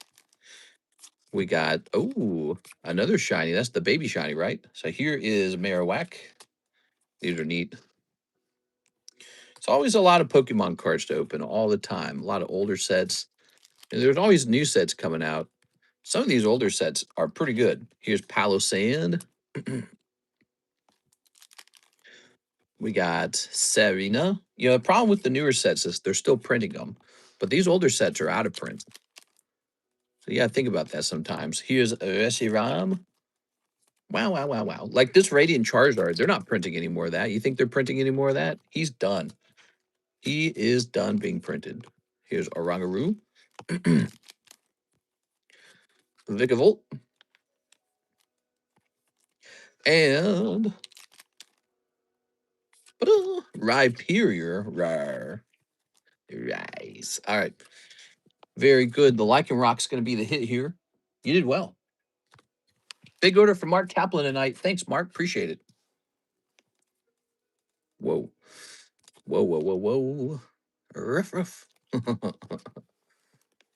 We got, oh, another shiny. That's the baby shiny, right? So here is Marowak. These are neat. It's always a lot of Pokemon cards to open all the time. A lot of older sets. And there's always new sets coming out. Some of these older sets are pretty good. Here's Palo Sand. We got Serena. You know, the problem with the newer sets is they're still printing them. But these older sets are out of print. So yeah, think about that sometimes. Here's Reshiram. Wow, wow, wow, wow. Like this Radiant Charizard, they're not printing any more of that. You think they're printing any more of that? He's done. He is done being printed. Here's Orangaroo. Vikavolt. And Rhyperior. Rawr. Rice. All right. Very good. The Lycanroc's going to be the hit here. You did well. Big order from Mark Kaplan tonight. Thanks, Mark. Appreciate it. Whoa. Whoa, whoa, whoa, whoa. Ruff, ruff.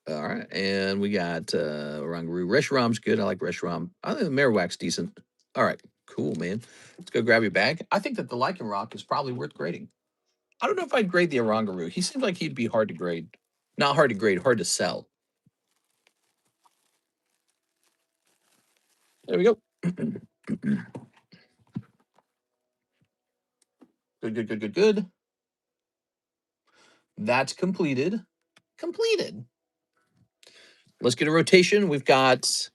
All right. And we got Orangaroo. Reshiram's good. I like Reshiram. I think the Marowak's decent. All right. Cool, man. Let's go grab your bag. I think that the Lycanroc is probably worth grading. I don't know if I'd grade the Orangaroo. He seems like he'd be hard to grade. Not hard to grade, hard to sell. There we go. Good, good, good, good, good. That's completed. Completed. Let's get a rotation. We've got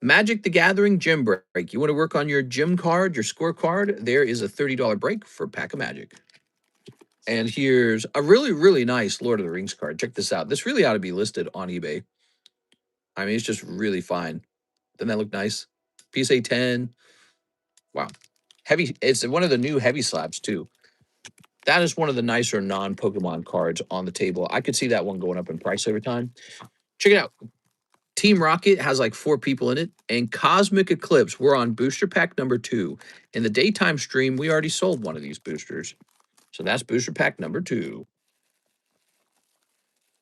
Magic the Gathering Gym Break. You want to work on your gym card, your scorecard? There is a $30 break for a pack of Magic. And here's a really, really nice Lord of the Rings card. Check this out. This really ought to be listed on eBay. I mean, it's just really fine. Doesn't that look nice? PSA 10. Wow. Heavy. It's one of the new heavy slabs, too. That is one of the nicer non-Pokemon cards on the table. I could see that one going up in price over time. Check it out. Team Rocket has like 4 people in it. And Cosmic Eclipse, we're on booster pack number 2. In the daytime stream, we already sold one of these boosters. So that's booster pack number 2.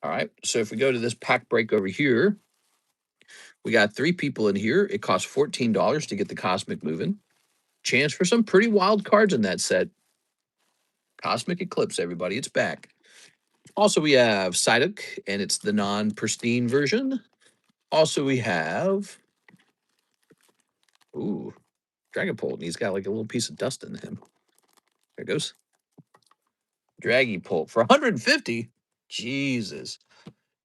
All right. So if we go to this pack break over here, we got 3 people in here. It costs $14 to get the Cosmic moving. Chance for some pretty wild cards in that set. Cosmic Eclipse, everybody. It's back. Also, we have Psyduck, and it's the non-pristine version. Also, we have... Ooh, Dragapult, and he's got like a little piece of dust in him. There it goes. Dragapult for 150. Jesus.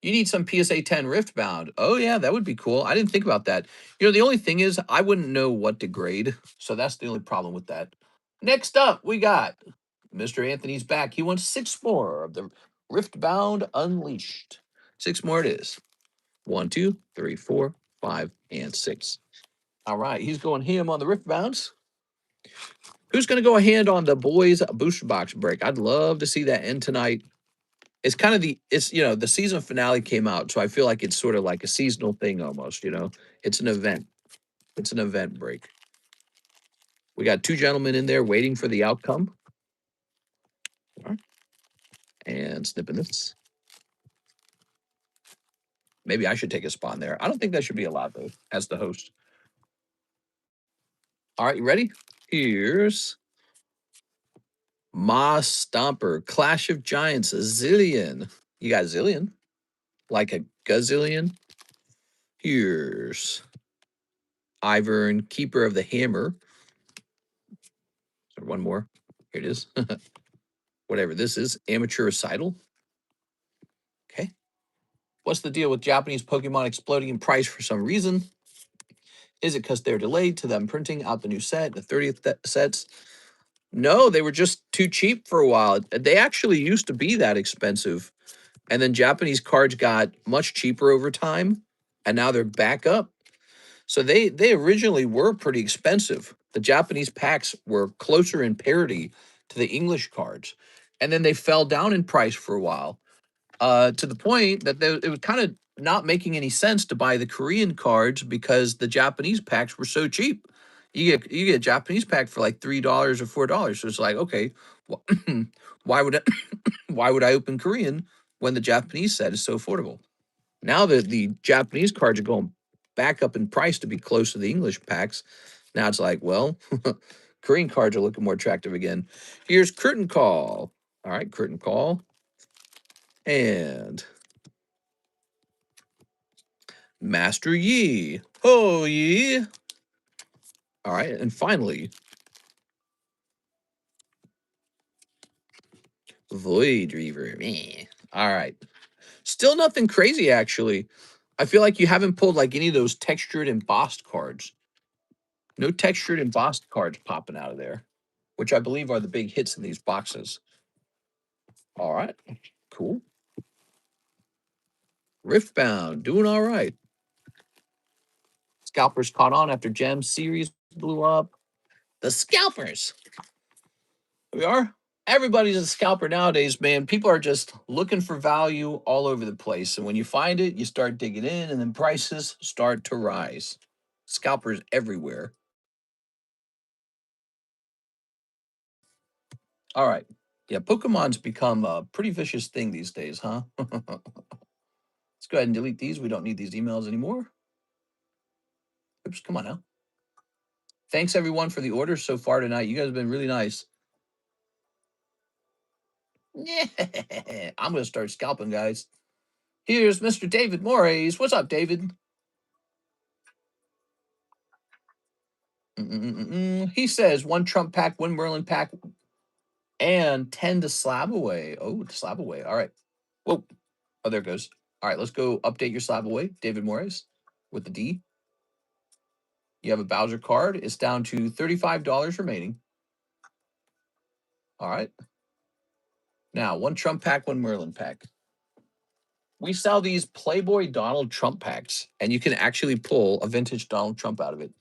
You need some PSA 10 Riftbound. Oh, yeah, that would be cool. I didn't think about that. You know, the only thing is I wouldn't know what to grade, so that's the only problem with that. Next up, we got Mr. Anthony's back. He wants 6 more of the Riftbound Unleashed. 6 more it is. 1, 2, 3, 4, 5, and 6. All right, he's going ham on the Riftbounds. Who's going to go a hand on the boys booster box break? I'd love to see that end tonight. It's kind of the season finale came out, so I feel like it's sort of like a seasonal thing almost, It's an event. It's an event break. We got 2 gentlemen in there waiting for the outcome. All right. And snipping this. Maybe I should take a spot in there. I don't think that should be allowed, though, as the host. All right, you ready? Here's Ma Stomper, Clash of Giants, a zillion. You got zillion? Like a gazillion? Here's Ivern, Keeper of the Hammer. So one more. Here it is. Whatever this is. Amateur Recital. Okay. What's the deal with Japanese Pokemon exploding in price for some reason? Is it because they're delayed to them printing out the new set, the 30th sets? No, they were just too cheap for a while. They actually used to be that expensive. And then Japanese cards got much cheaper over time. And now they're back up. So they originally were pretty expensive. The Japanese packs were closer in parity to the English cards. And then they fell down in price for a while, to the point that it was kind of not making any sense to buy the Korean cards because the Japanese packs were so cheap. You get a Japanese pack for like $3 or $4. So it's like, okay, well, why would why would I open Korean when the Japanese set is so affordable? Now that the Japanese cards are going back up in price to be close to the English packs, now it's like, well, Korean cards are looking more attractive again. Here's Curtain Call. All right, Curtain Call. And Master Yi. Oh, Yi. All right, and finally, Void Reaver. Meh. All right. Still nothing crazy, actually. I feel like you haven't pulled like any of those textured embossed cards. No textured embossed cards popping out of there, which I believe are the big hits in these boxes. All right. Cool. Riftbound, doing all right. Scalpers caught on after Gem series blew up. The scalpers. Here we are. Everybody's a scalper nowadays, man. People are just looking for value all over the place. And when you find it, you start digging in, and then prices start to rise. Scalpers everywhere. All right. Yeah, Pokemon's become a pretty vicious thing these days, huh? Let's go ahead and delete these. We don't need these emails anymore. Oops, come on now. Thanks, everyone, for the orders so far tonight. You guys have been really nice. Yeah, I'm going to start scalping, guys. Here's Mr. David Morris. What's up, David? He says 1 Trump pack, 1 Merlin pack, and 10 to slab away. Oh, to slab away. All right. Whoa. Oh, there it goes. All right, let's go update your slab away, David Morris, with the D. You have a Bowser card. It's down to $35 remaining. All right. Now, one Trump pack, one Merlin pack. We sell these Playboy Donald Trump packs, and you can actually pull a vintage Donald Trump out of it.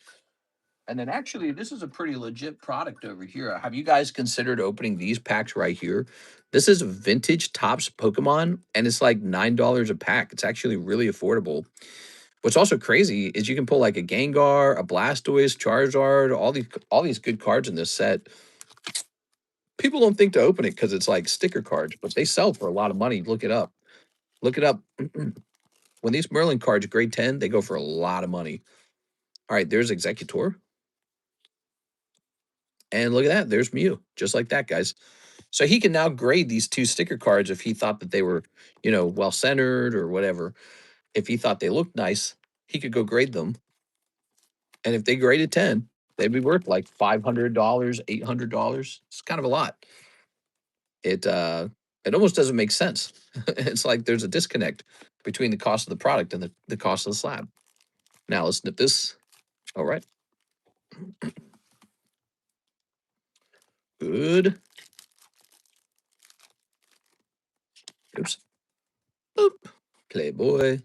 And then actually, this is a pretty legit product over here. Have you guys considered opening these packs right here? This is vintage Topps Pokemon, and it's like $9 a pack. It's actually really affordable. What's also crazy is you can pull like a Gengar, a Blastoise, Charizard, all these good cards in this set. People don't think to open it because it's like sticker cards, but they sell for a lot of money. Look it up. Look it up. When these Merlin cards grade 10, they go for a lot of money. All right, there's Executor. And look at that. There's Mew. Just like that, guys. So he can now grade these two sticker cards if he thought that they were, well centered or whatever. If he thought they looked nice, he could go grade them. And if they graded 10, they'd be worth like $500, $800. It's kind of a lot. It almost doesn't make sense. It's like there's a disconnect between the cost of the product and the cost of the slab. Now let's snip this. All right. Good. Oops. Boop. Playboy.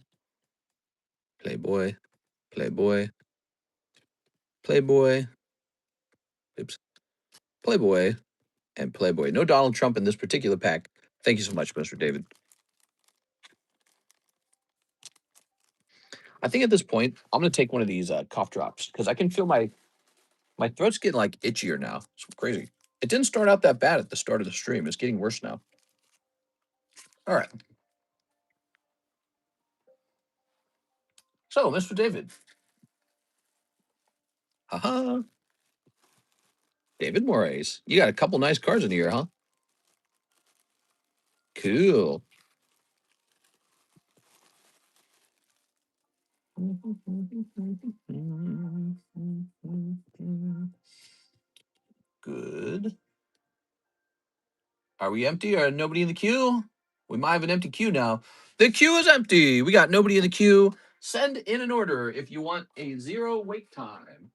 Playboy. Playboy. Playboy. Oops. Playboy. And Playboy. No Donald Trump in this particular pack. Thank you so much, Mr. David. I think at this point, I'm going to take one of these cough drops because I can feel my throat's getting like itchier now. It's crazy. It didn't start out that bad at the start of the stream. It's getting worse now. All right. So, Mr. David. Haha. David Moraes. You got a couple nice cards in here, huh? Cool. Good. Are we empty or nobody in the queue? We might have an empty queue now. The queue is empty. We got nobody in the queue. Send in an order if you want a 0 wait time.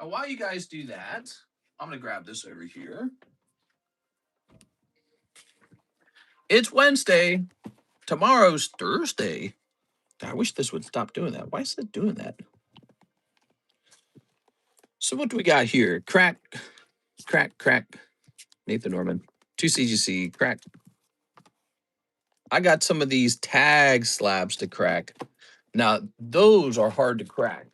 Now, while you guys do that, I'm going to grab this over here. It's Wednesday. Tomorrow's Thursday. I wish this would stop doing that. Why is it doing that? So what do we got here? Crack. Nathan Norman. 2 CGC. Crack. I got some of these tag slabs to crack. Now, those are hard to crack.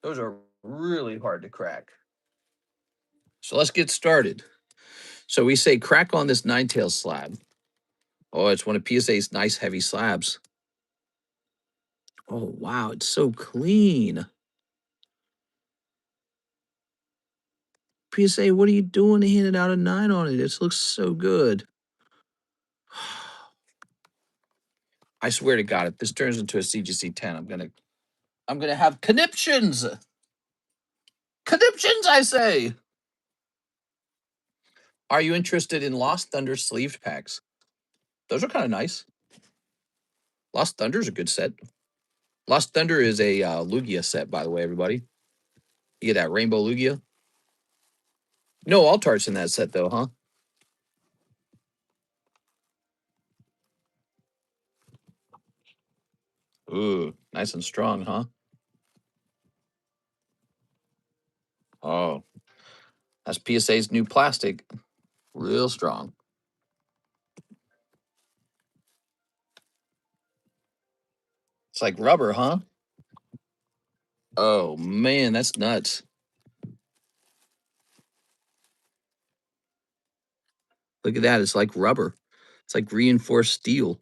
Those are really hard to crack. So let's get started. So we say crack on this 9-tail slab. Oh, it's one of PSA's nice heavy slabs. Oh, wow. It's so clean. PSA, what are you doing to hand it out a 9 on it? This looks so good. I swear to God, if this turns into a CGC 10, I'm gonna have conniptions. Conniptions, I say. Are you interested in Lost Thunder sleeved packs? Those are kind of nice. Lost Thunder is a good set. Lost Thunder is a Lugia set, by the way, everybody. You get that Rainbow Lugia. No Altarts in that set, though, huh? Ooh, nice and strong, huh? Oh, that's PSA's new plastic. Real strong. It's like rubber, huh? Oh, man, that's nuts. Look at that. It's like rubber. It's like reinforced steel.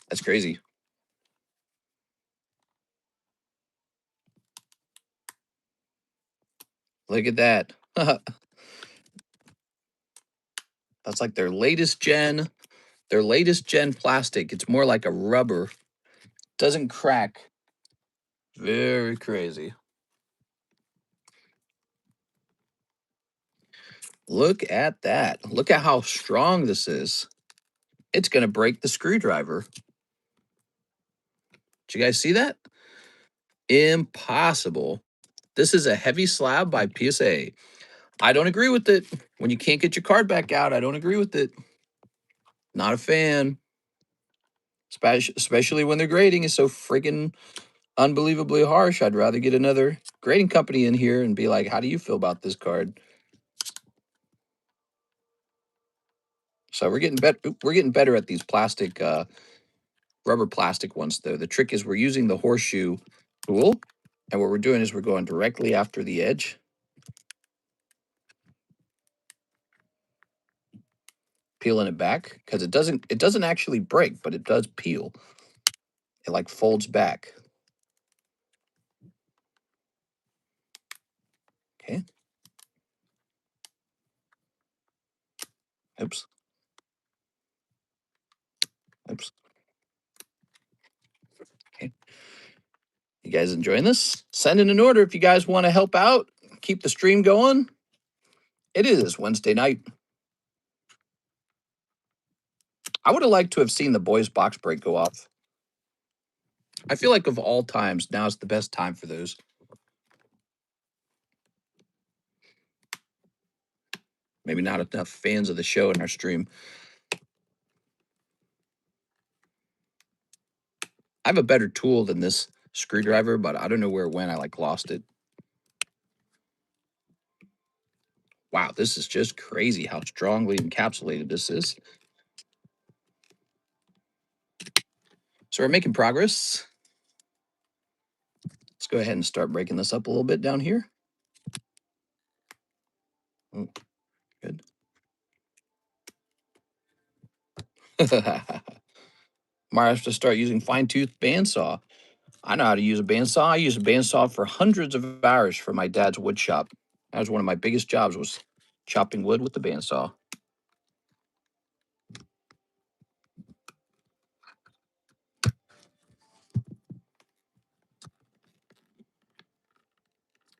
That's crazy. Look at that. That's like their latest gen plastic. It's more like a rubber. Doesn't crack. Very crazy. Look at that. Look at how strong this is. It's going to break the screwdriver. Did you guys see that? Impossible. This is a heavy slab by PSA. I don't agree with it. When you can't get your card back out, I don't agree with it. Not a fan. Especially when their grading is so freaking unbelievably harsh. I'd rather get another grading company in here and be like, how do you feel about this card? So we're getting better. We're getting better at these plastic, rubber plastic ones, though. The trick is we're using the horseshoe tool, and what we're doing is we're going directly after the edge, peeling it back because it doesn't actually break, but it does peel. It like folds back. Okay. Oops. Oops. Okay. You guys enjoying this? Send in an order if you guys want to help out. Keep the stream going. It is Wednesday night. I would have liked to have seen the boys' box break go off. I feel like of all times, now's the best time for those. Maybe not enough fans of the show in our stream. I have a better tool than this screwdriver, but I don't know where it went. I like lost it. Wow, this is just crazy how strongly encapsulated this is. So we're making progress. Let's go ahead and start breaking this up a little bit down here. Oh, good. Might have to start using fine-tooth bandsaw. I know how to use a bandsaw. I used a bandsaw for hundreds of hours for my dad's wood shop. That was one of my biggest jobs, was chopping wood with the bandsaw.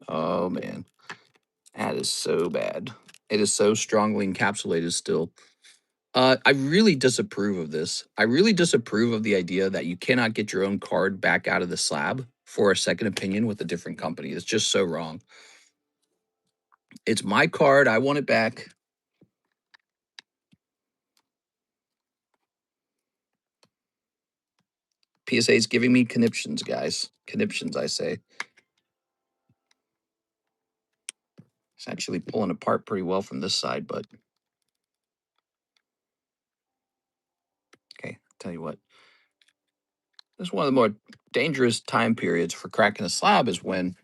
Oh man, that is so bad. It is so strongly encapsulated still. I really disapprove of this. I really disapprove of the idea that you cannot get your own card back out of the slab for a second opinion with a different company. It's just so wrong. It's my card. I want it back. PSA is giving me conniptions, guys. Conniptions, I say. It's actually pulling apart pretty well from this side, but okay, tell you what. This is one of the more dangerous time periods for cracking a slab is when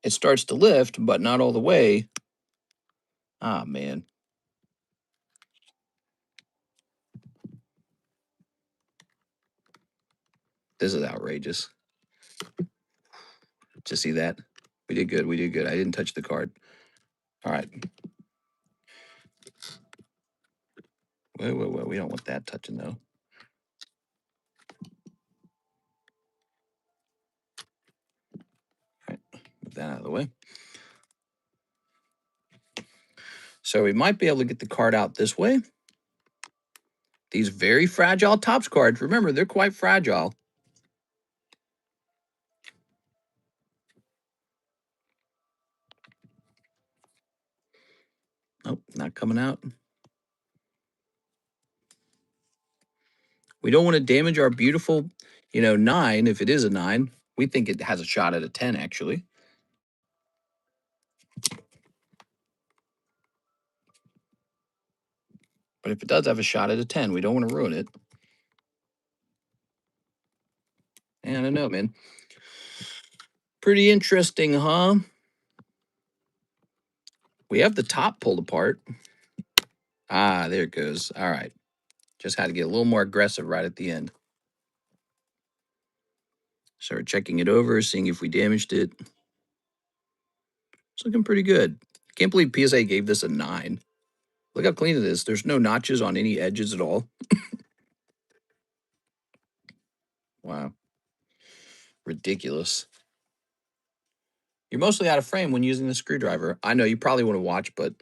it starts to lift, but not all the way. Ah, man. This is outrageous. Did you see that? We did good. We did good. I didn't touch the card. All right. Whoa. We don't want that touching, though. All right. Move that out of the way. So we might be able to get the card out this way. These very fragile tops cards, remember, they're quite fragile. Nope, not coming out. We don't want to damage our beautiful, 9 if it is a 9. We think it has a shot at a 10, actually. But if it does have a shot at a 10, we don't want to ruin it. I don't know, man. Pretty interesting, huh? We have the top pulled apart. Ah, there it goes. All right. Just had to get a little more aggressive right at the end. So we're checking it over, seeing if we damaged it. It's looking pretty good. Can't believe PSA gave this a 9. Look how clean it is. There's no notches on any edges at all. Wow. Ridiculous. You're mostly out of frame when using the screwdriver. I know you probably want to watch, but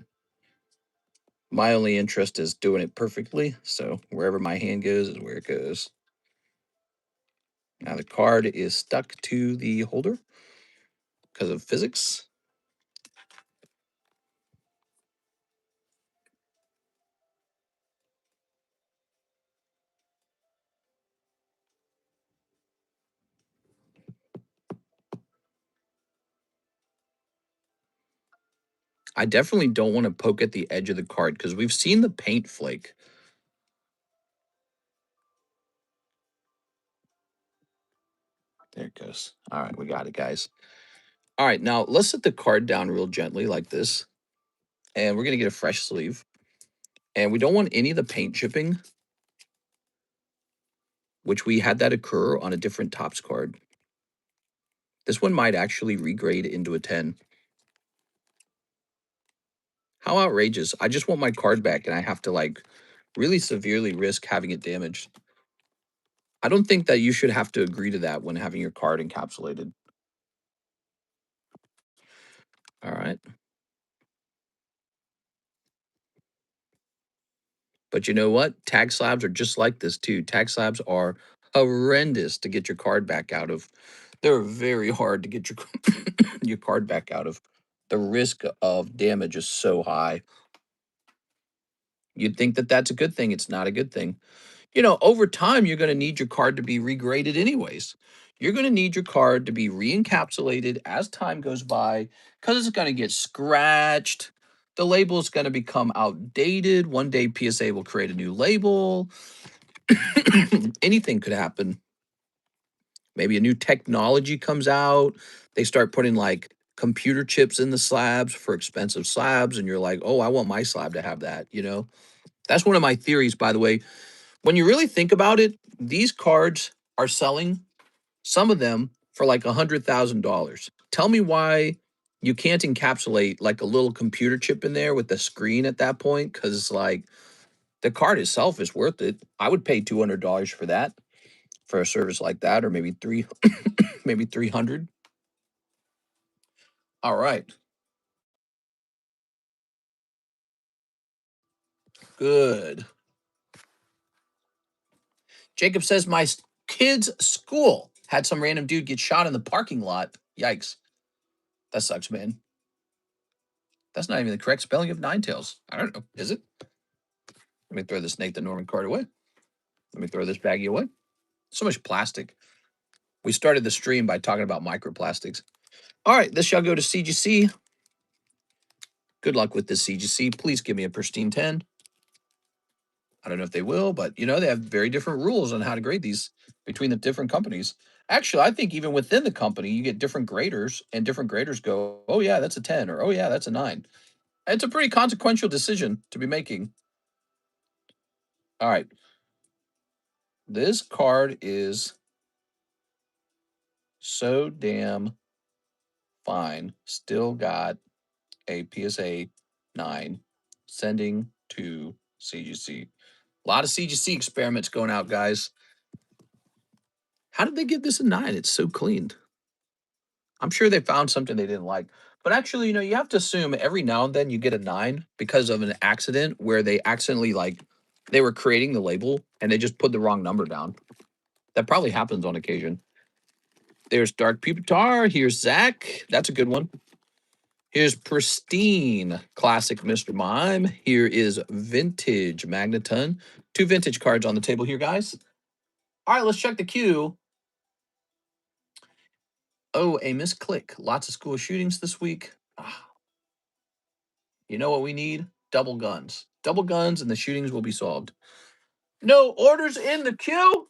my only interest is doing it perfectly. So wherever my hand goes is where it goes. Now the card is stuck to the holder because of physics. I definitely don't want to poke at the edge of the card because we've seen the paint flake. There it goes. All right, we got it, guys. All right, now let's set the card down real gently like this. And we're going to get a fresh sleeve. And we don't want any of the paint chipping, which we had that occur on a different Topps card. This one might actually regrade into a 10. How outrageous. I just want my card back and I have to like really severely risk having it damaged. I don't think that you should have to agree to that when having your card encapsulated. All right. But you know what? Tag slabs are just like this too. Tag slabs are horrendous to get your card back out of. They're very hard to get your your card back out of. The risk of damage is so high. You'd think that that's a good thing. It's not a good thing. You know, over time, you're going to need your card to be regraded anyways. You're going to need your card to be re-encapsulated as time goes by because it's going to get scratched. The label is going to become outdated. One day, PSA will create a new label. Anything could happen. Maybe a new technology comes out. They start putting like computer chips in the slabs for expensive slabs. And you're like, oh, I want my slab to have that, you know? That's one of my theories, by the way. When you really think about it, these cards are selling, some of them, for like $100,000. Tell me why you can't encapsulate like a little computer chip in there with the screen at that point, because like the card itself is worth it. I would pay $200 for that, for a service like that, or maybe maybe 300. All right, good. Jacob says my kid's school had some random dude get shot in the parking lot. Yikes, that sucks, man. That's not even the correct spelling of Ninetales. I don't know. Is it? Let me throw this Nathan Norman card away. Let me throw this baggie away. So much plastic. We started the stream by talking about microplastics. All right, this shall go to CGC. Good luck with this, CGC. Please give me a pristine 10. I don't know if they will, but you know, they have very different rules on how to grade these between the different companies. Actually, I think even within the company, you get different graders, and different graders go, oh, yeah, that's a 10, or oh, yeah, that's a 9. It's a pretty consequential decision to be making. All right. This card is so damn fine. Still got a PSA 9 sending to CGC. A lot of CGC experiments going out, guys. How did they give this a 9? It's so clean. I'm sure they found something they didn't like. But actually, you know, you have to assume every now and then you get a 9 because of an accident where they accidentally, like, they were creating the label and they just put the wrong number down. That probably happens on occasion. There's Dark Pupitar. Here's Zach. That's a good one. Here's Pristine Classic Mr. Mime. Here is Vintage Magneton. 2 vintage cards on the table here, guys. All right, let's check the queue. Oh, a misclick. Lots of school shootings this week. You know what we need? Double guns. Double guns and the shootings will be solved. No orders in the queue.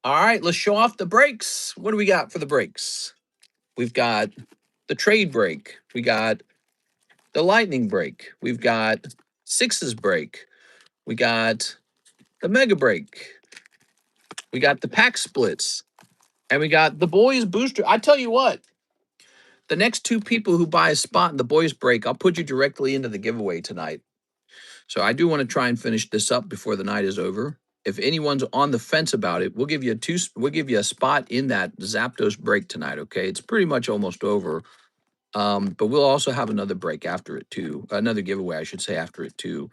All right, let's show off the breaks. What do we got for the breaks? We've got the trade break. We got the lightning break. We've got sixes break. We got the mega break. We got the pack splits. And we got the boys booster. I tell you what, the next 2 people who buy a spot in the boys break, I'll put you directly into the giveaway tonight. So I do want to try and finish this up before the night is over. If anyone's on the fence about it, we'll give you a spot in that Zapdos break tonight, okay? It's pretty much almost over. But we'll also have another break after it too. Another giveaway, I should say, after it too.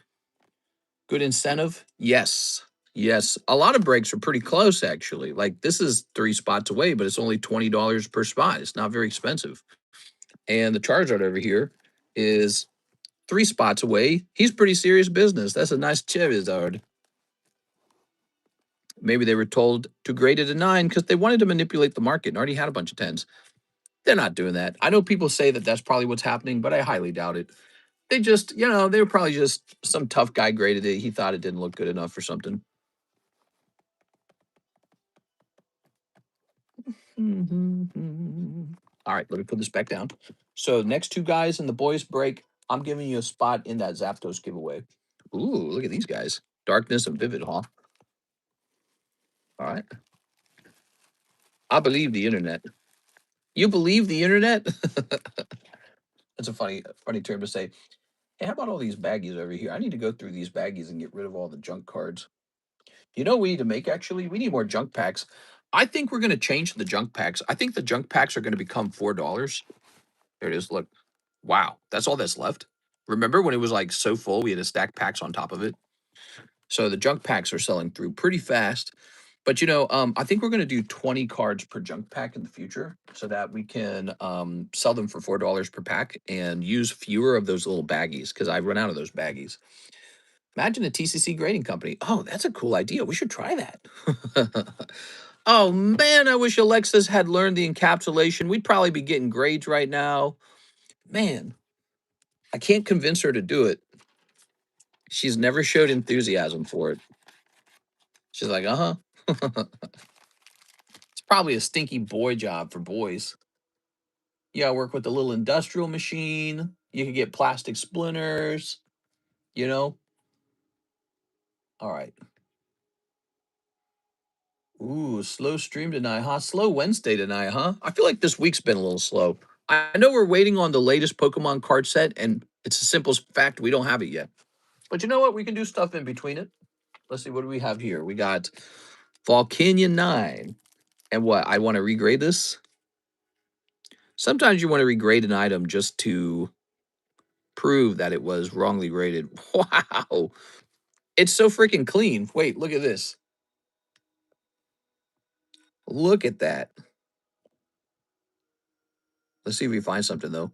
Good incentive? Yes. Yes. A lot of breaks are pretty close, actually. Like this is 3 spots away, but it's only $20 per spot. It's not very expensive. And the Charizard over here is 3 spots away. He's pretty serious business. That's a nice Charizard. Maybe they were told to grade it a 9 because they wanted to manipulate the market and already had a bunch of 10s. They're not doing that. I know people say that that's probably what's happening, but I highly doubt it. They just, they were probably just some tough guy graded it. He thought it didn't look good enough or something. All right, let me put this back down. So next two guys in the boys break, I'm giving you a spot in that Zapdos giveaway. Ooh, look at these guys. Darkness and Vivid, huh? All right. I believe the internet. You believe the internet? That's a funny term to say. Hey, how about all these baggies over here? I need to go through these baggies and get rid of all the junk cards. You know what we need to make actually? We need more junk packs. I think we're going to change the junk packs. I think the junk packs are going to become $4. There it is. Look. Wow. That's all that's left. Remember when it was like so full, we had to stack packs on top of it? So the junk packs are selling through pretty fast. But I think we're going to do 20 cards per junk pack in the future so that we can sell them for $4 per pack and use fewer of those little baggies because I run out of those baggies. Imagine a TCC grading company. Oh, that's a cool idea. We should try that. Oh man, I wish Alexis had learned the encapsulation. We'd probably be getting grades right now. Man, I can't convince her to do it. She's never showed enthusiasm for it. She's like, uh-huh. It's probably a stinky boy job for boys. Yeah, work with a little industrial machine. You could get plastic splinters, you know? All right. Ooh, slow stream tonight, huh? Slow Wednesday tonight, huh? I feel like this week's been a little slow. I know we're waiting on the latest Pokemon card set, and it's a simple fact we don't have it yet. But you know what? We can do stuff in between it. Let's see, what do we have here? We got Volcanion 9. And what? I want to regrade this? Sometimes you want to regrade an item just to prove that it was wrongly graded. Wow. It's so freaking clean. Wait, look at this. Look at that. Let's see if we find something, though.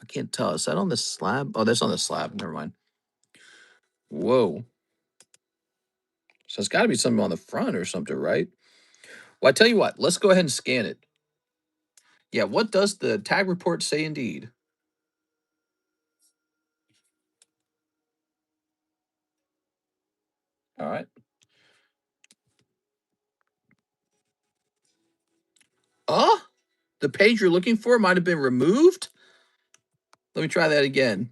I can't tell. Is that on the slab? Oh, that's on the slab. Never mind. Whoa. So it's got to be something on the front or something, right? Well, I tell you what. Let's go ahead and scan it. Yeah, what does the tag report say indeed? All right. Oh, the page you're looking for might have been removed? Let me try that again.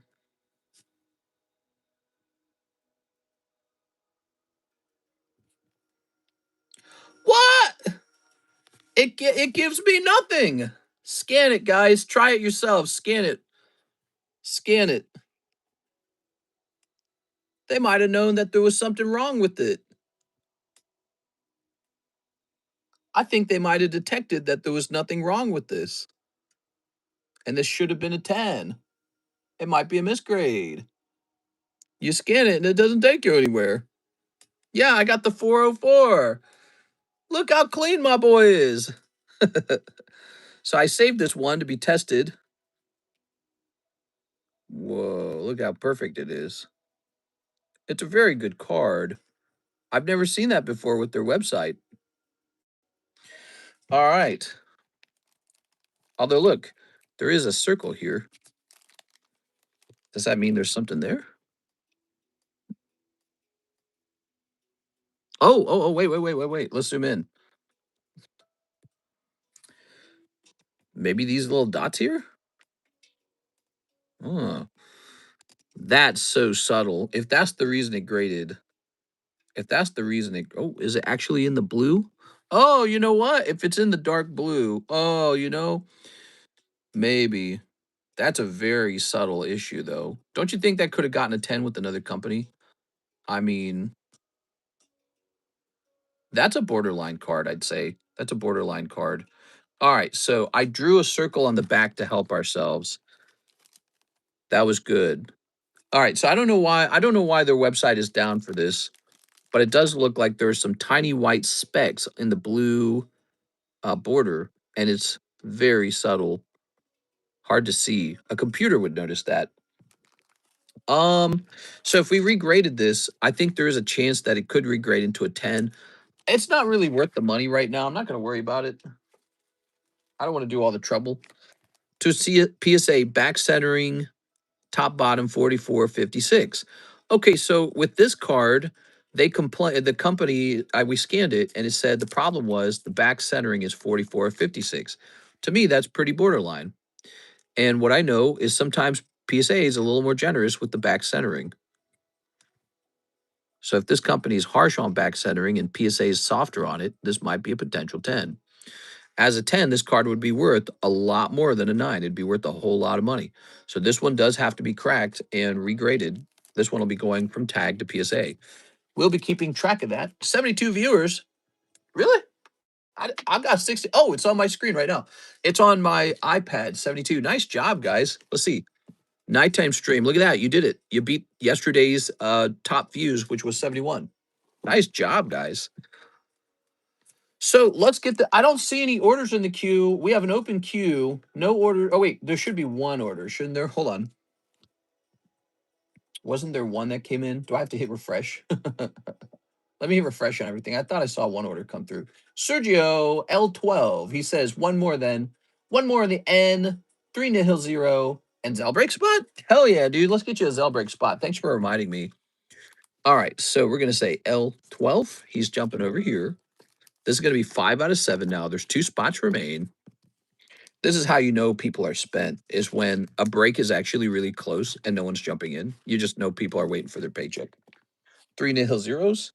What? It gives me nothing. Scan it, guys. Try it yourselves. Scan it. Scan it. They might have known that there was something wrong with it. I think they might have detected that there was nothing wrong with this. And this should have been a 10. It might be a misgrade. You scan it and it doesn't take you anywhere. Yeah, I got the 404. Look how clean my boy is. So I saved this one to be tested. Whoa, look how perfect it is. It's a very good card. I've never seen that before with their website. All right. Although, look, there is a circle here. Does that mean there's something there? Oh, wait. Let's zoom in. Maybe these little dots here? Oh, that's so subtle. If that's the reason it graded, if that's the reason it, oh, is it actually in the blue? Oh, you know what? If it's in the dark blue, oh, maybe. That's a very subtle issue, though. Don't you think that could have gotten a 10 with another company? I mean, that's a borderline card, I'd say. That's a borderline card. All right, so I drew a circle on the back to help ourselves. That was good. All right, so I don't know why their website is down for this, but it does look like there's some tiny white specks in the blue border, and it's very subtle, hard to see. A computer would notice that. Um, so if we regraded this, I think there is a chance that it could regrade into a 10. It's not really worth the money right now. I'm not going to worry about it. I don't want to do all the trouble. To see a PSA back centering, top bottom 44.56. Okay, so with this card, they complain. The company, we scanned it, and it said the problem was the back centering is 44.56. To me, that's pretty borderline. And what I know is sometimes PSA is a little more generous with the back centering. So if this company is harsh on back centering and PSA is softer on it, this might be a potential 10. As a 10, this card would be worth a lot more than a 9. It'd be worth a whole lot of money. So this one does have to be cracked and regraded. This one will be going from tag to PSA. We'll be keeping track of that. 72 viewers. Really? I've got 60. Oh, it's on my screen right now. It's on my iPad, 72. Nice job, guys. Let's see. Nighttime stream. Look at that. You did it. You beat yesterday's top views, which was 71. Nice job, guys. So let's get I don't see any orders in the queue. We have an open queue. No order. Oh, wait. There should be one order, shouldn't there? Hold on. Wasn't there one that came in? Do I have to hit refresh? Let me hit refresh on everything. I thought I saw one order come through. Sergio L12. He says one more then. One more in the N. 3 nihil 0. And ZELLE break spot? Hell yeah, dude. Let's get you a ZELLE break spot. Thanks for reminding me. All right. So we're going to say L12. He's jumping over here. This is going to be 5 out of 7 now. There's 2 spots remain. This is how you know people are spent, is when a break is actually really close and no one's jumping in. You just know people are waiting for their paycheck. 3 nihil 0s.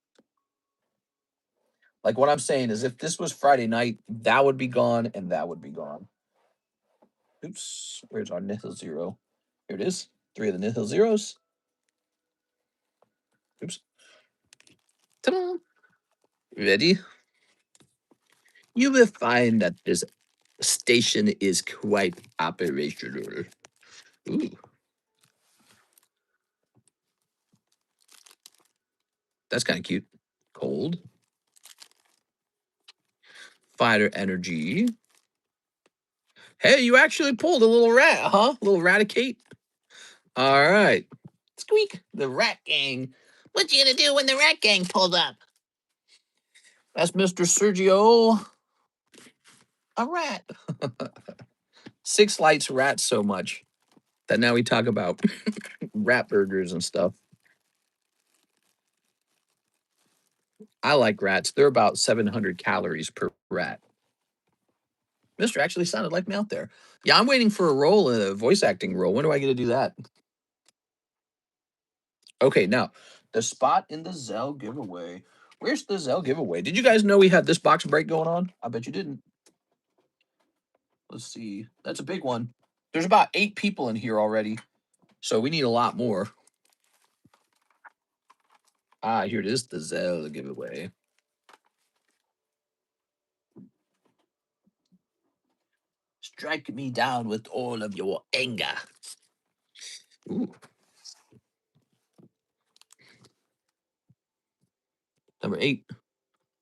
Like what I'm saying is if this was Friday night, that would be gone and that would be gone. Oops, where's our nihil 0? Here it is. 3 of the nihil 0s. Oops. Ta-da! Ready? You will find that this station is quite operational. Ooh. That's kind of cute. Cold. Fighter energy. Hey, you actually pulled a little rat, huh? A little raticate. All right. Squeak. The rat gang. What you gonna do when the rat gang pulled up? That's Mr. Sergio. A rat. Six likes rats so much that now we talk about rat burgers and stuff. I like rats. They're about 700 calories per rat. Mister actually sounded like me out there. Yeah, I'm waiting for a role, a voice acting role. When do I get to do that? Okay, now the spot in the ZELLE giveaway. Where's the ZELLE giveaway? Did you guys know we had this box break going on? I bet you didn't. Let's see. That's a big one. There's about 8 people in here already, so we need a lot more. Ah, here it is, the ZELLE giveaway. Strike me down with all of your anger. Ooh. Number 8,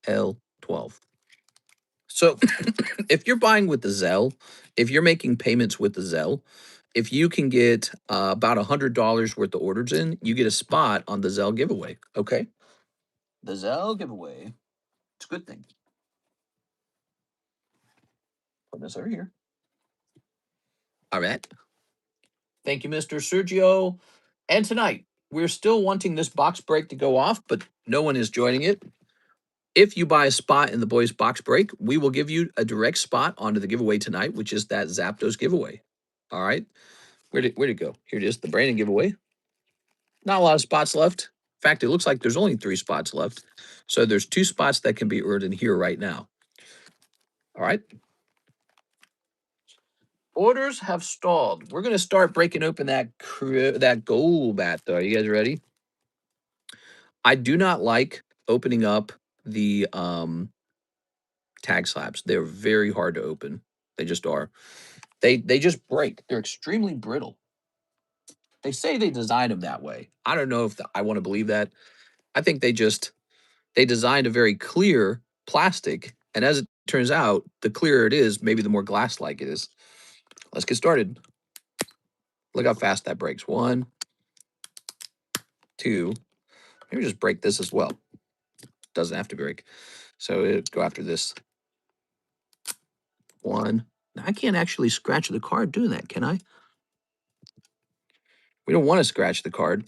L12. So if you're buying with the ZELLE, if you're making payments with the ZELLE, if you can get about $100 worth of orders in, you get a spot on the ZELLE giveaway. Okay. The ZELLE giveaway. It's a good thing. Put this over here. All right. Thank you, Mr. Sergio. And tonight, we're still wanting this box break to go off, but no one is joining it. If you buy a spot in the boys box break, we will give you a direct spot onto the giveaway tonight, which is that Zapdos giveaway. All right. Where'd it go? Here it is, the Brandon giveaway. Not a lot of spots left. In fact, it looks like there's only 3 spots left. So there's 2 spots that can be earned in here right now. All right. Orders have stalled. We're going to start breaking open that gold bat, though. Are you guys ready? I do not like opening up the tag slabs. They're very hard to open. They just are. They just break. They're extremely brittle. They say they designed them that way. I don't know if I want to believe that. I think they designed a very clear plastic, and as it turns out, the clearer it is, maybe the more glass-like it is. Let's get started. Look how fast that breaks. 1, 2. Maybe just break this as well. Doesn't have to break. So it go after this one. Now, I can't actually scratch the card doing that, can I? We don't want to scratch the card.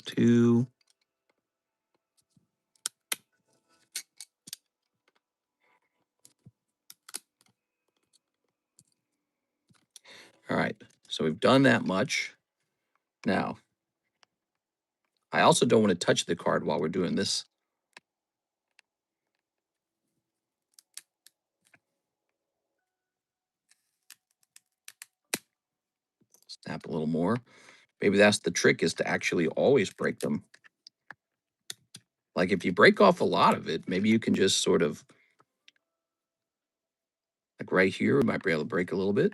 2. All right. So we've done that much. Now, I also don't want to touch the card while we're doing this. Snap a little more. Maybe that's the trick, is to actually always break them. Like if you break off a lot of it, maybe you can just sort of, like right here, we might be able to break a little bit.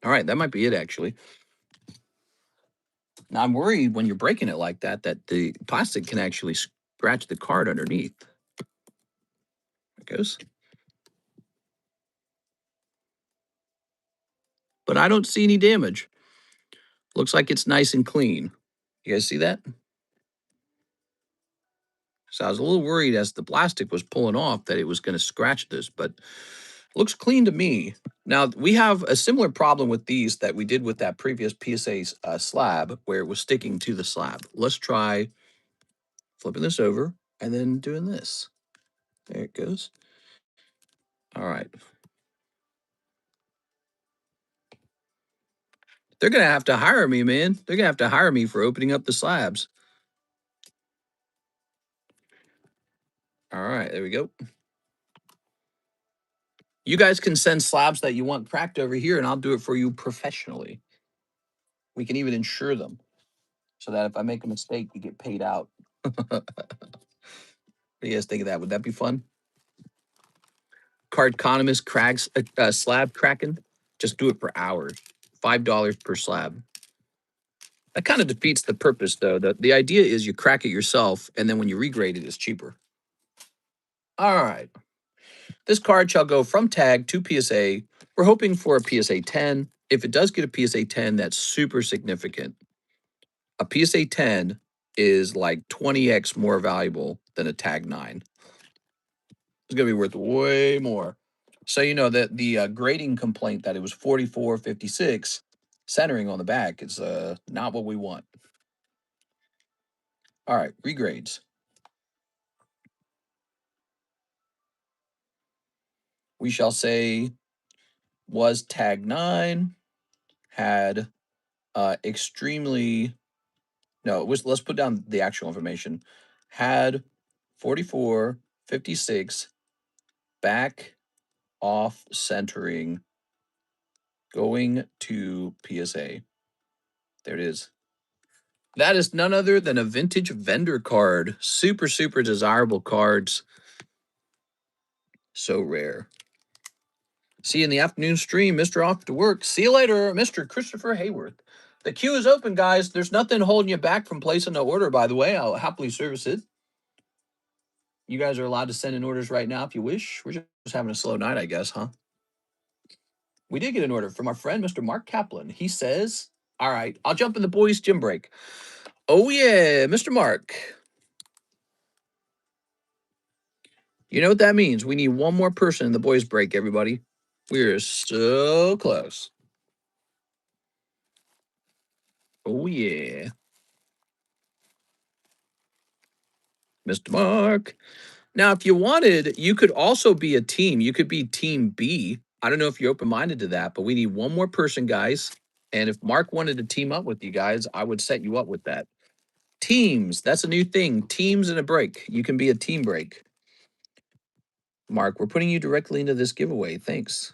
All right, that might be it, actually. Now, I'm worried when you're breaking it like that, that the plastic can actually scratch the card underneath. It goes. But I don't see any damage. Looks like it's nice and clean. You guys see that? So I was a little worried as the plastic was pulling off that it was going to scratch this, but looks clean to me. Now, we have a similar problem with these that we did with that previous PSA slab, where it was sticking to the slab. Let's try flipping this over and then doing this. There it goes. All right. They're going to have to hire me, man. They're going to have to hire me for opening up the slabs. All right, there we go. You guys can send slabs that you want cracked over here, and I'll do it for you professionally. We can even insure them so that if I make a mistake, you get paid out. What do you guys think of that? Would that be fun? Cardconomist cracks slab cracking. Just do it for hours. $5 per slab. That kind of defeats the purpose, though. The idea is you crack it yourself, and then when you regrade it, it's cheaper. All right. This card shall go from tag to PSA. We're hoping for a PSA 10. If it does get a PSA 10, that's super significant. A PSA 10 is like 20x more valuable than a tag 9. It's going to be worth way more. So, you know, that the grading complaint that it was 44.56 centering on the back is not what we want. All right, regrades. We shall say was tag 9, had extremely, no, it was, let's put down the actual information. Had 44.56 back off centering going to PSA. There it is. That is none other than a vintage vendor card. Super, super desirable cards. So rare. See you in the afternoon stream, Mr. Off to Work. See you later, Mr. Christopher Hayworth. The queue is open, guys. There's nothing holding you back from placing an order, by the way. I'll happily service it. You guys are allowed to send in orders right now if you wish. We're just having a slow night, I guess, huh? We did get an order from our friend, Mr. Mark Kaplan. He says, all right, I'll jump in the boys' gym break. Oh, yeah, Mr. Mark. You know what that means? We need one more person in the boys' break, everybody. We're so close. Oh, yeah. Mr. Mark. Now, if you wanted, you could also be a team. You could be Team B. I don't know if you're open-minded to that, but we need one more person, guys. And if Mark wanted to team up with you guys, I would set you up with that. Teams, that's a new thing. Teams in a break. You can be a team break. Mark, we're putting you directly into this giveaway. Thanks.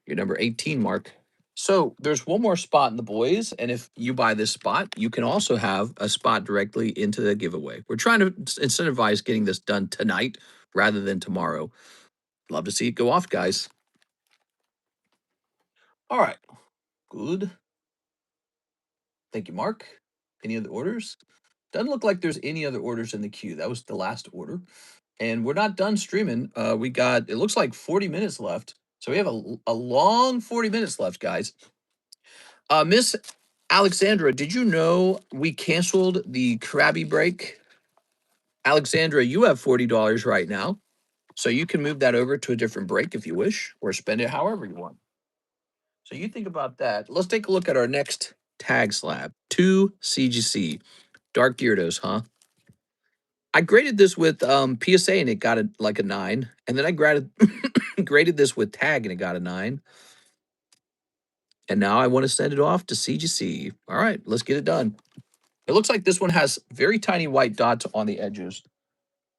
You're number 18, Mark. So there's one more spot in the boys, and if you buy this spot, you can also have a spot directly into the giveaway. We're trying to incentivize getting this done tonight rather than tomorrow. Love to see it go off, guys. All right. Good. Thank you, Mark. Any other orders? Doesn't look like there's any other orders in the queue. That was the last order. And we're not done streaming. We got, it looks like 40 minutes left. So we have a long 40 minutes left, guys. Miss Alexandra, did you know we canceled the Krabby break? Alexandra, you have $40 right now. So you can move that over to a different break if you wish, or spend it however you want. So you think about that. Let's take a look at our next tag slab. 2 CGC. Dark Gyarados, huh? I graded this with PSA and it got like a 9. And then I graded this with tag and it got a 9. And now I want to send it off to CGC. All right, let's get it done. It looks like this one has very tiny white dots on the edges.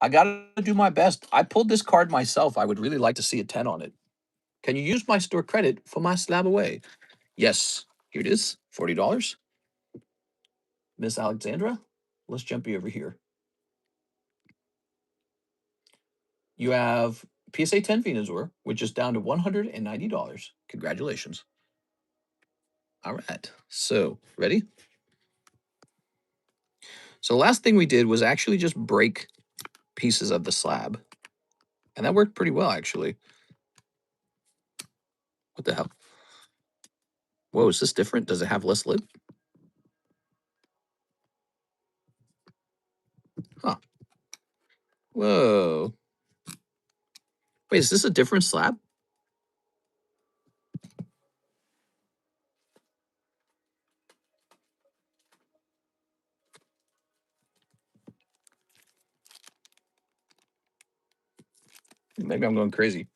I got to do my best. I pulled this card myself. I would really like to see a 10 on it. Can you use my store credit for my slab away? Yes, here it is, $40. Miss Alexandra, let's jump you over here. You have PSA 10 Venusaur, which is down to $190. Congratulations. All right, so ready? So the last thing we did was actually just break pieces of the slab. And that worked pretty well, actually. What the hell? Whoa, is this different? Does it have less lip? Huh. Whoa. Wait, is this a different slab? Maybe I'm going crazy.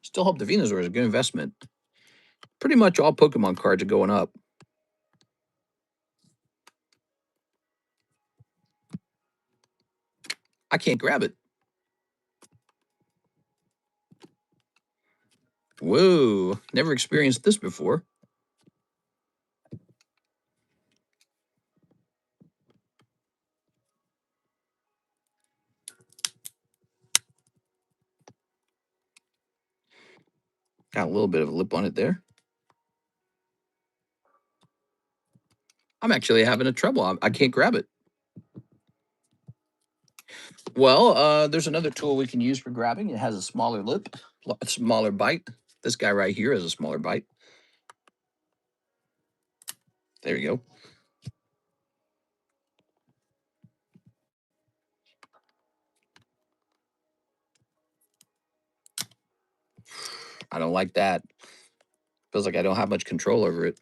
Still hope the Venusaur is a good investment. Pretty much all Pokemon cards are going up. I can't grab it. Whoa, never experienced this before. Got a little bit of a lip on it there. I'm actually having a trouble. I can't grab it. Well, there's another tool we can use for grabbing. It has a smaller lip, a smaller bite. This guy right here has a smaller bite. There you go. I don't like that. Feels like I don't have much control over it.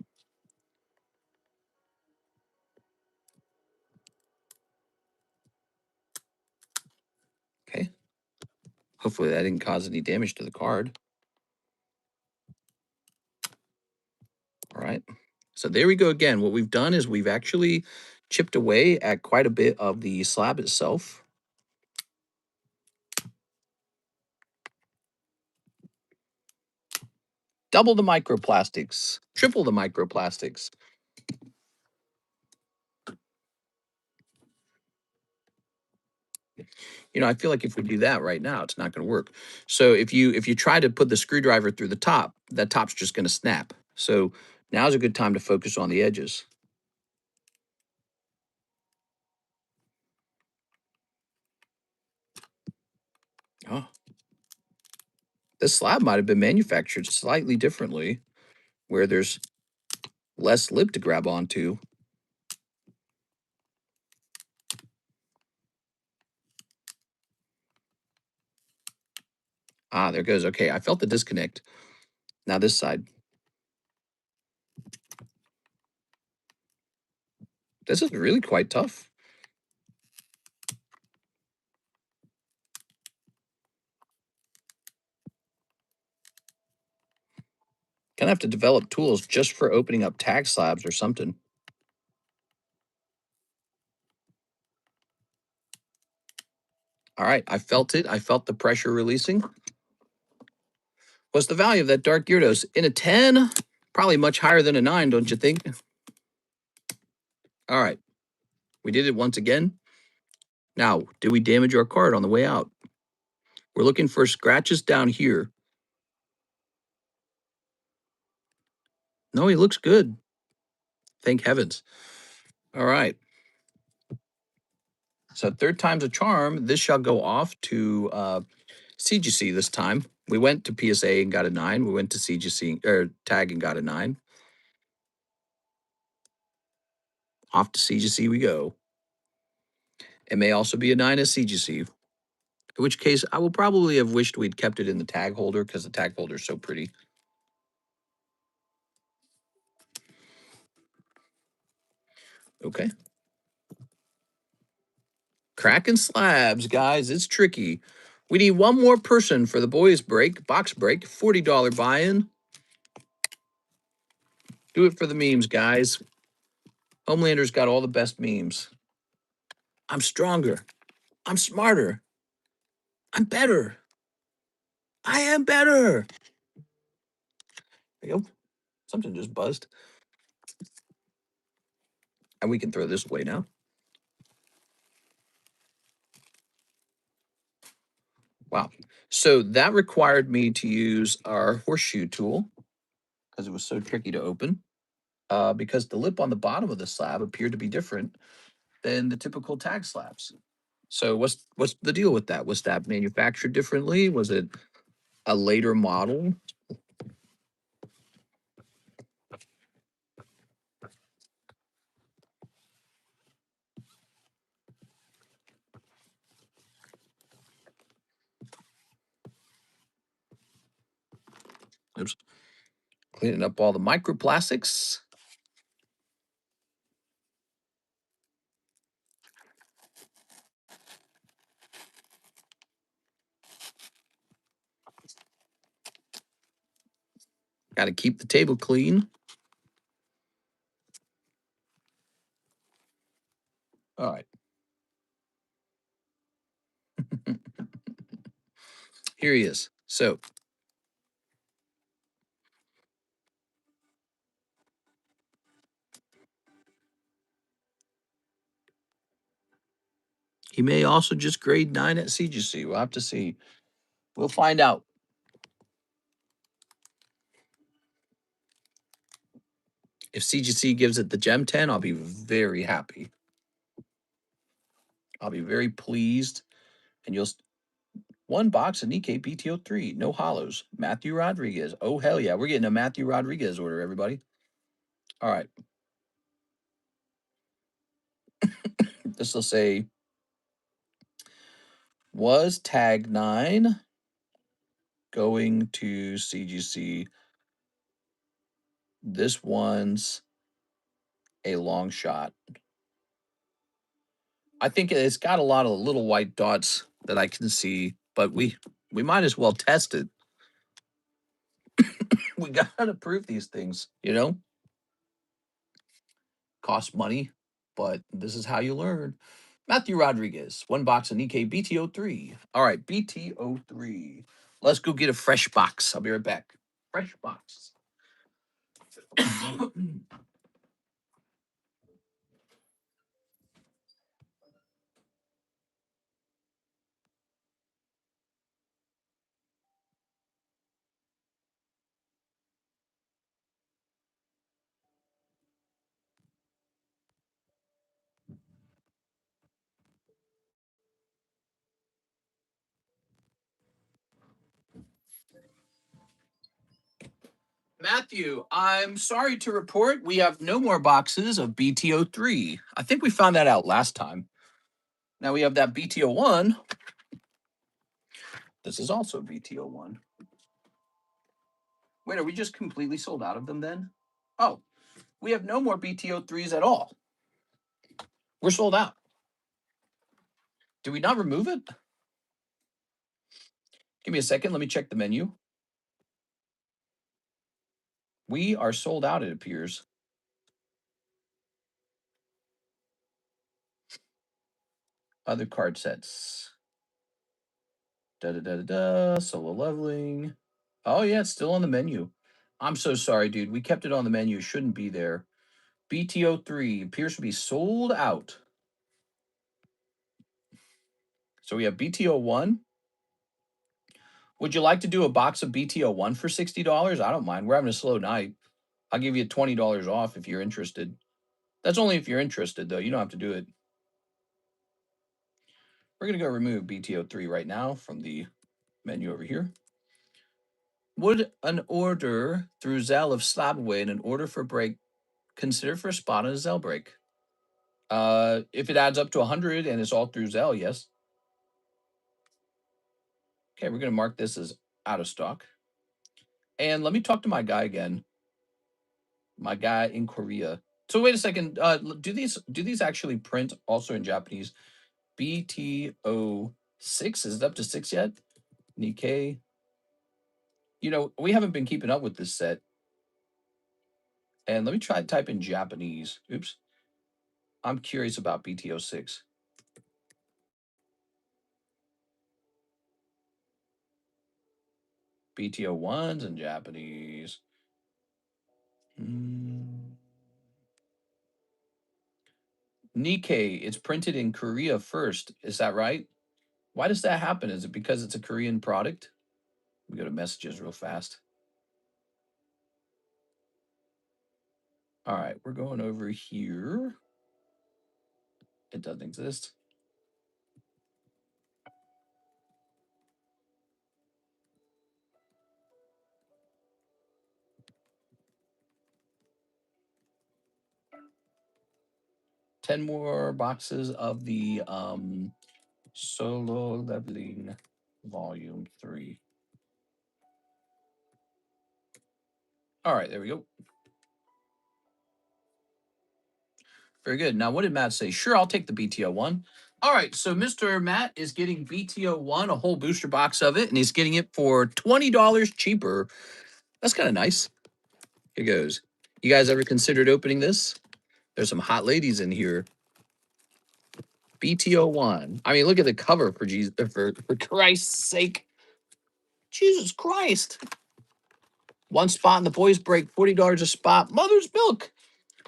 Okay. Hopefully that didn't cause any damage to the card. All right. So there we go again. What we've done is we've actually chipped away at quite a bit of the slab itself. Double the microplastics, triple the microplastics. You know, I feel like if we do that right now, it's not going to work. So if you try to put the screwdriver through the top, that top's just going to snap. So now's a good time to focus on the edges. Oh, this slab might have been manufactured slightly differently, where there's less lip to grab onto. Ah, there goes. Okay, I felt the disconnect. Now this side. This is really quite tough. Gonna have to develop tools just for opening up tag slabs or something. All right, I felt it. I felt the pressure releasing. What's the value of that Dark Gyarados? In a 10? Probably much higher than a 9, don't you think? All right, we did it once again. Now, did we damage our card on the way out? We're looking for scratches down here. No, he looks good. Thank heavens. All right. So third time's a charm. This shall go off to CGC this time. We went to PSA and got a 9. We went to CGC or tag and got a 9. Off to CGC we go. It may also be a 9 as CGC. In which case, I will probably have wished we'd kept it in the tag holder because the tag holder is so pretty. Okay. Cracking slabs, guys. It's tricky. We need one more person for the boys break, box break, $40 buy-in. Do it for the memes, guys. Homelander's got all the best memes. I'm stronger. I'm smarter. I'm better. I am better. There you go. Something just buzzed. And we can throw this away now. Wow. So that required me to use our horseshoe tool because it was so tricky to open. Because the lip on the bottom of the slab appeared to be different than the typical tag slabs. So what's the deal with that? Was that manufactured differently? Was it a later model? Oops. Cleaning up all the microplastics. Got to keep the table clean. All right. Here he is. So he may also just grade 9 at CGC. We'll have to see. We'll find out. If CGC gives it the Gem 10, I'll be very happy. I'll be very pleased. And you'll one box of Nikkei BTO3, no hollows. Matthew Rodriguez. Oh hell yeah, we're getting a Matthew Rodriguez order, everybody. All right. This will say was tag 9 going to CGC. This one's a long shot. I think it's got a lot of little white dots that I can see, but we might as well test it. We gotta prove these things, you know? Cost money, but this is how you learn. Matthew Rodriguez, one box of Nikkei BTO3. All right, BTO3. Let's go get a fresh box. I'll be right back. Fresh box. Matthew, I'm sorry to report we have no more boxes of BTO3. I think we found that out last time. Now we have that BTO1. This is also BTO1. Wait, are we just completely sold out of them then? Oh, we have no more BTO3s at all. We're sold out. Did we not remove it? Give me a second. Let me check the menu. We are sold out, it appears. Other card sets. Da da da da da. Solo leveling. Oh, yeah, it's still on the menu. I'm so sorry, dude. We kept it on the menu. Shouldn't be there. BTO3 appears to be sold out. So we have BTO1. Would you like to do a box of BTO1 for $60? I don't mind. We're having a slow night. I'll give you $20 off if you're interested. That's only if you're interested, though. You don't have to do it. We're going to go remove BTO3 right now from the menu over here. Would an order through ZELLE of Slab away and an order for break consider for a spot on a ZELLE break? If it adds up to 100 and it's all through ZELLE, yes. Okay, we're going to mark this as out of stock. And let me talk to my guy again. My guy in Korea. So wait a second. Do these actually print also in Japanese? BTO6, is it up to 6 yet? Nikkei. You know, we haven't been keeping up with this set. And let me try to type in Japanese. Oops. I'm curious about BTO6. BTO1's in Japanese. Nikkei, it's printed in Korea first. Is that right? Why does that happen? Is it because it's a Korean product? We go to messages real fast. All right, we're going over here. It doesn't exist. Ten more boxes of the Solo Leveling Volume 3. All right, there we go. Very good. Now, what did Matt say? Sure, I'll take the BTO1. All right, so Mr. Matt is getting BTO1, a whole booster box of it, and he's getting it for $20 cheaper. That's kind of nice. Here goes. You guys ever considered opening this? There's some hot ladies in here. BTO1. I mean, look at the cover for Jesus, for Christ's sake. Jesus Christ. One spot in the boys break, $40 a spot. Mother's milk.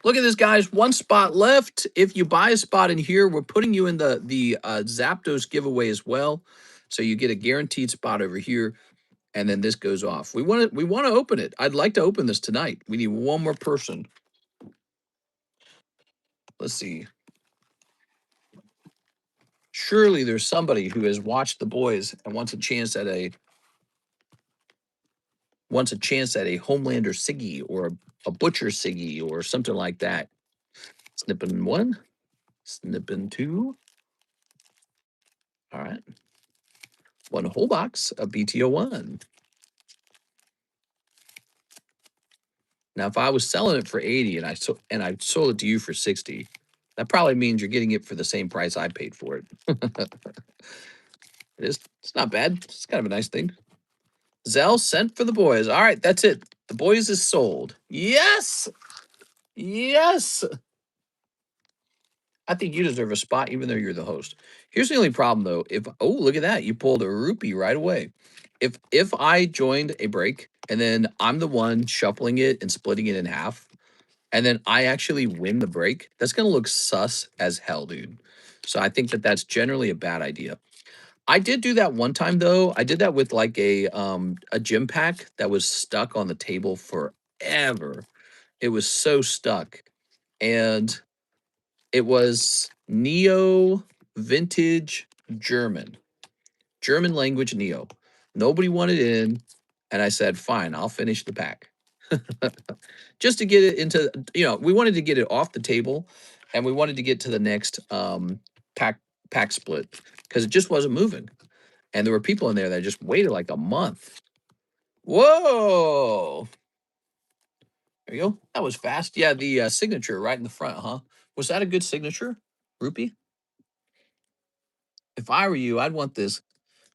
Look at this, guys. One spot left. If you buy a spot in here, we're putting you in the Zapdos giveaway as well. So you get a guaranteed spot over here, and then this goes off. We want to open it. I'd like to open this tonight. We need one more person. Let's see. Surely there's somebody who has watched the boys and wants a chance at a Homelander Siggy or a Butcher Siggy or something like that. Snipping one, snipping two. All right. One whole box of BTO1. Now, if I was selling it for 80 and I sold it to you for 60, that probably means you're getting it for the same price I paid for it. It's not bad. It's kind of a nice thing. ZELLE sent for the boys. All right, that's it. The boys is sold. Yes. Yes. I think you deserve a spot, even though you're the host. Here's the only problem, though. Look at that, you pulled a rupee right away. If I joined a break and then I'm the one shuffling it and splitting it in half, and then I actually win the break, that's gonna look sus as hell, dude. So I think that that's generally a bad idea. I did do that one time though. I did that with like a gym pack that was stuck on the table forever. It was so stuck, and it was Neo Vintage German language Neo. Nobody wanted in, and I said, fine, I'll finish the pack. Just to get it into, we wanted to get it off the table, and we wanted to get to the next pack split because it just wasn't moving. And there were people in there that just waited like a month. Whoa. There you go. That was fast. Yeah, the signature right in the front, huh? Was that a good signature, Rupee? If I were you, I'd want this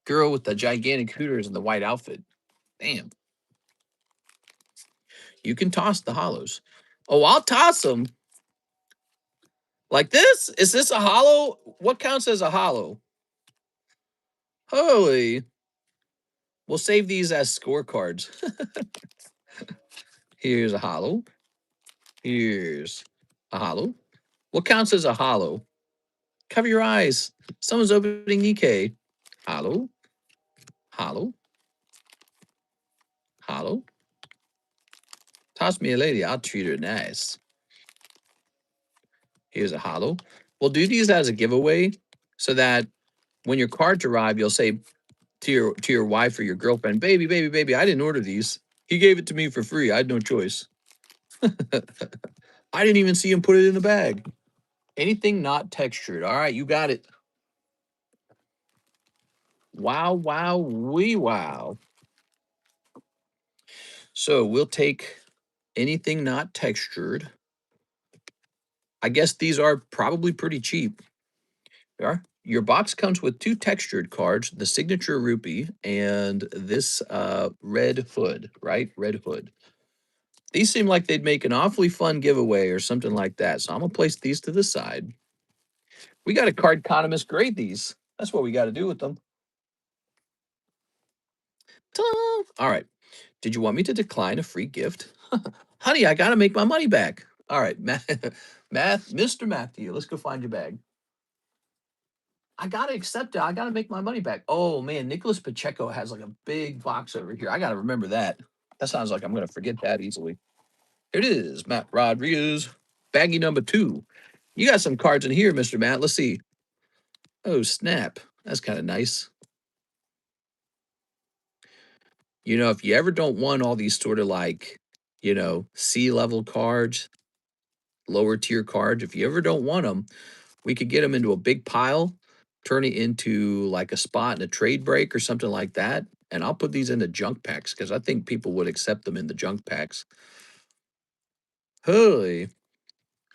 girl with the gigantic hooters and the white outfit. Damn. You can toss the hollows. Oh, I'll toss them. Like this? Is this a hollow? What counts as a hollow? Holy. We'll save these as scorecards. Here's a hollow. Here's a hollow. What counts as a hollow? Cover your eyes. Someone's opening Nikkei. Hollow. Hollow. Hollow. Toss me a lady. I'll treat her nice. Here's a hollow. We'll do these as a giveaway so that when your cards arrive, you'll say to your wife or your girlfriend, baby, baby, baby, I didn't order these. He gave it to me for free. I had no choice. I didn't even see him put it in the bag. Anything not textured. All right, you got it. Wow, wow, wee wow. So we'll take anything not textured. I guess these are probably pretty cheap. They are. Your box comes with 2 textured cards, the signature rupee and this red hood, right? Red hood. These seem like they'd make an awfully fun giveaway or something like that. So I'm gonna place these to the side. We got a card economist grade these. That's what we got to do with them. Ta-da! All right. Did you want me to decline a free gift? Honey, I got to make my money back. All right, Mr. Matthew, let's go find your bag. I got to accept it. I got to make my money back. Oh, man, Nicholas Pacheco has like a big box over here. I got to remember that. That sounds like I'm going to forget that easily. Here it is, Matt Rodriguez, baggie number 2. You got some cards in here, Mr. Matt. Let's see. Oh, snap. That's kind of nice. You know, if you ever don't want all these sort of like, C-level cards, lower tier cards, if you ever don't want them, we could get them into a big pile, turn it into like a spot in a trade break or something like that. And I'll put these into junk packs because I think people would accept them in the junk packs. Holy,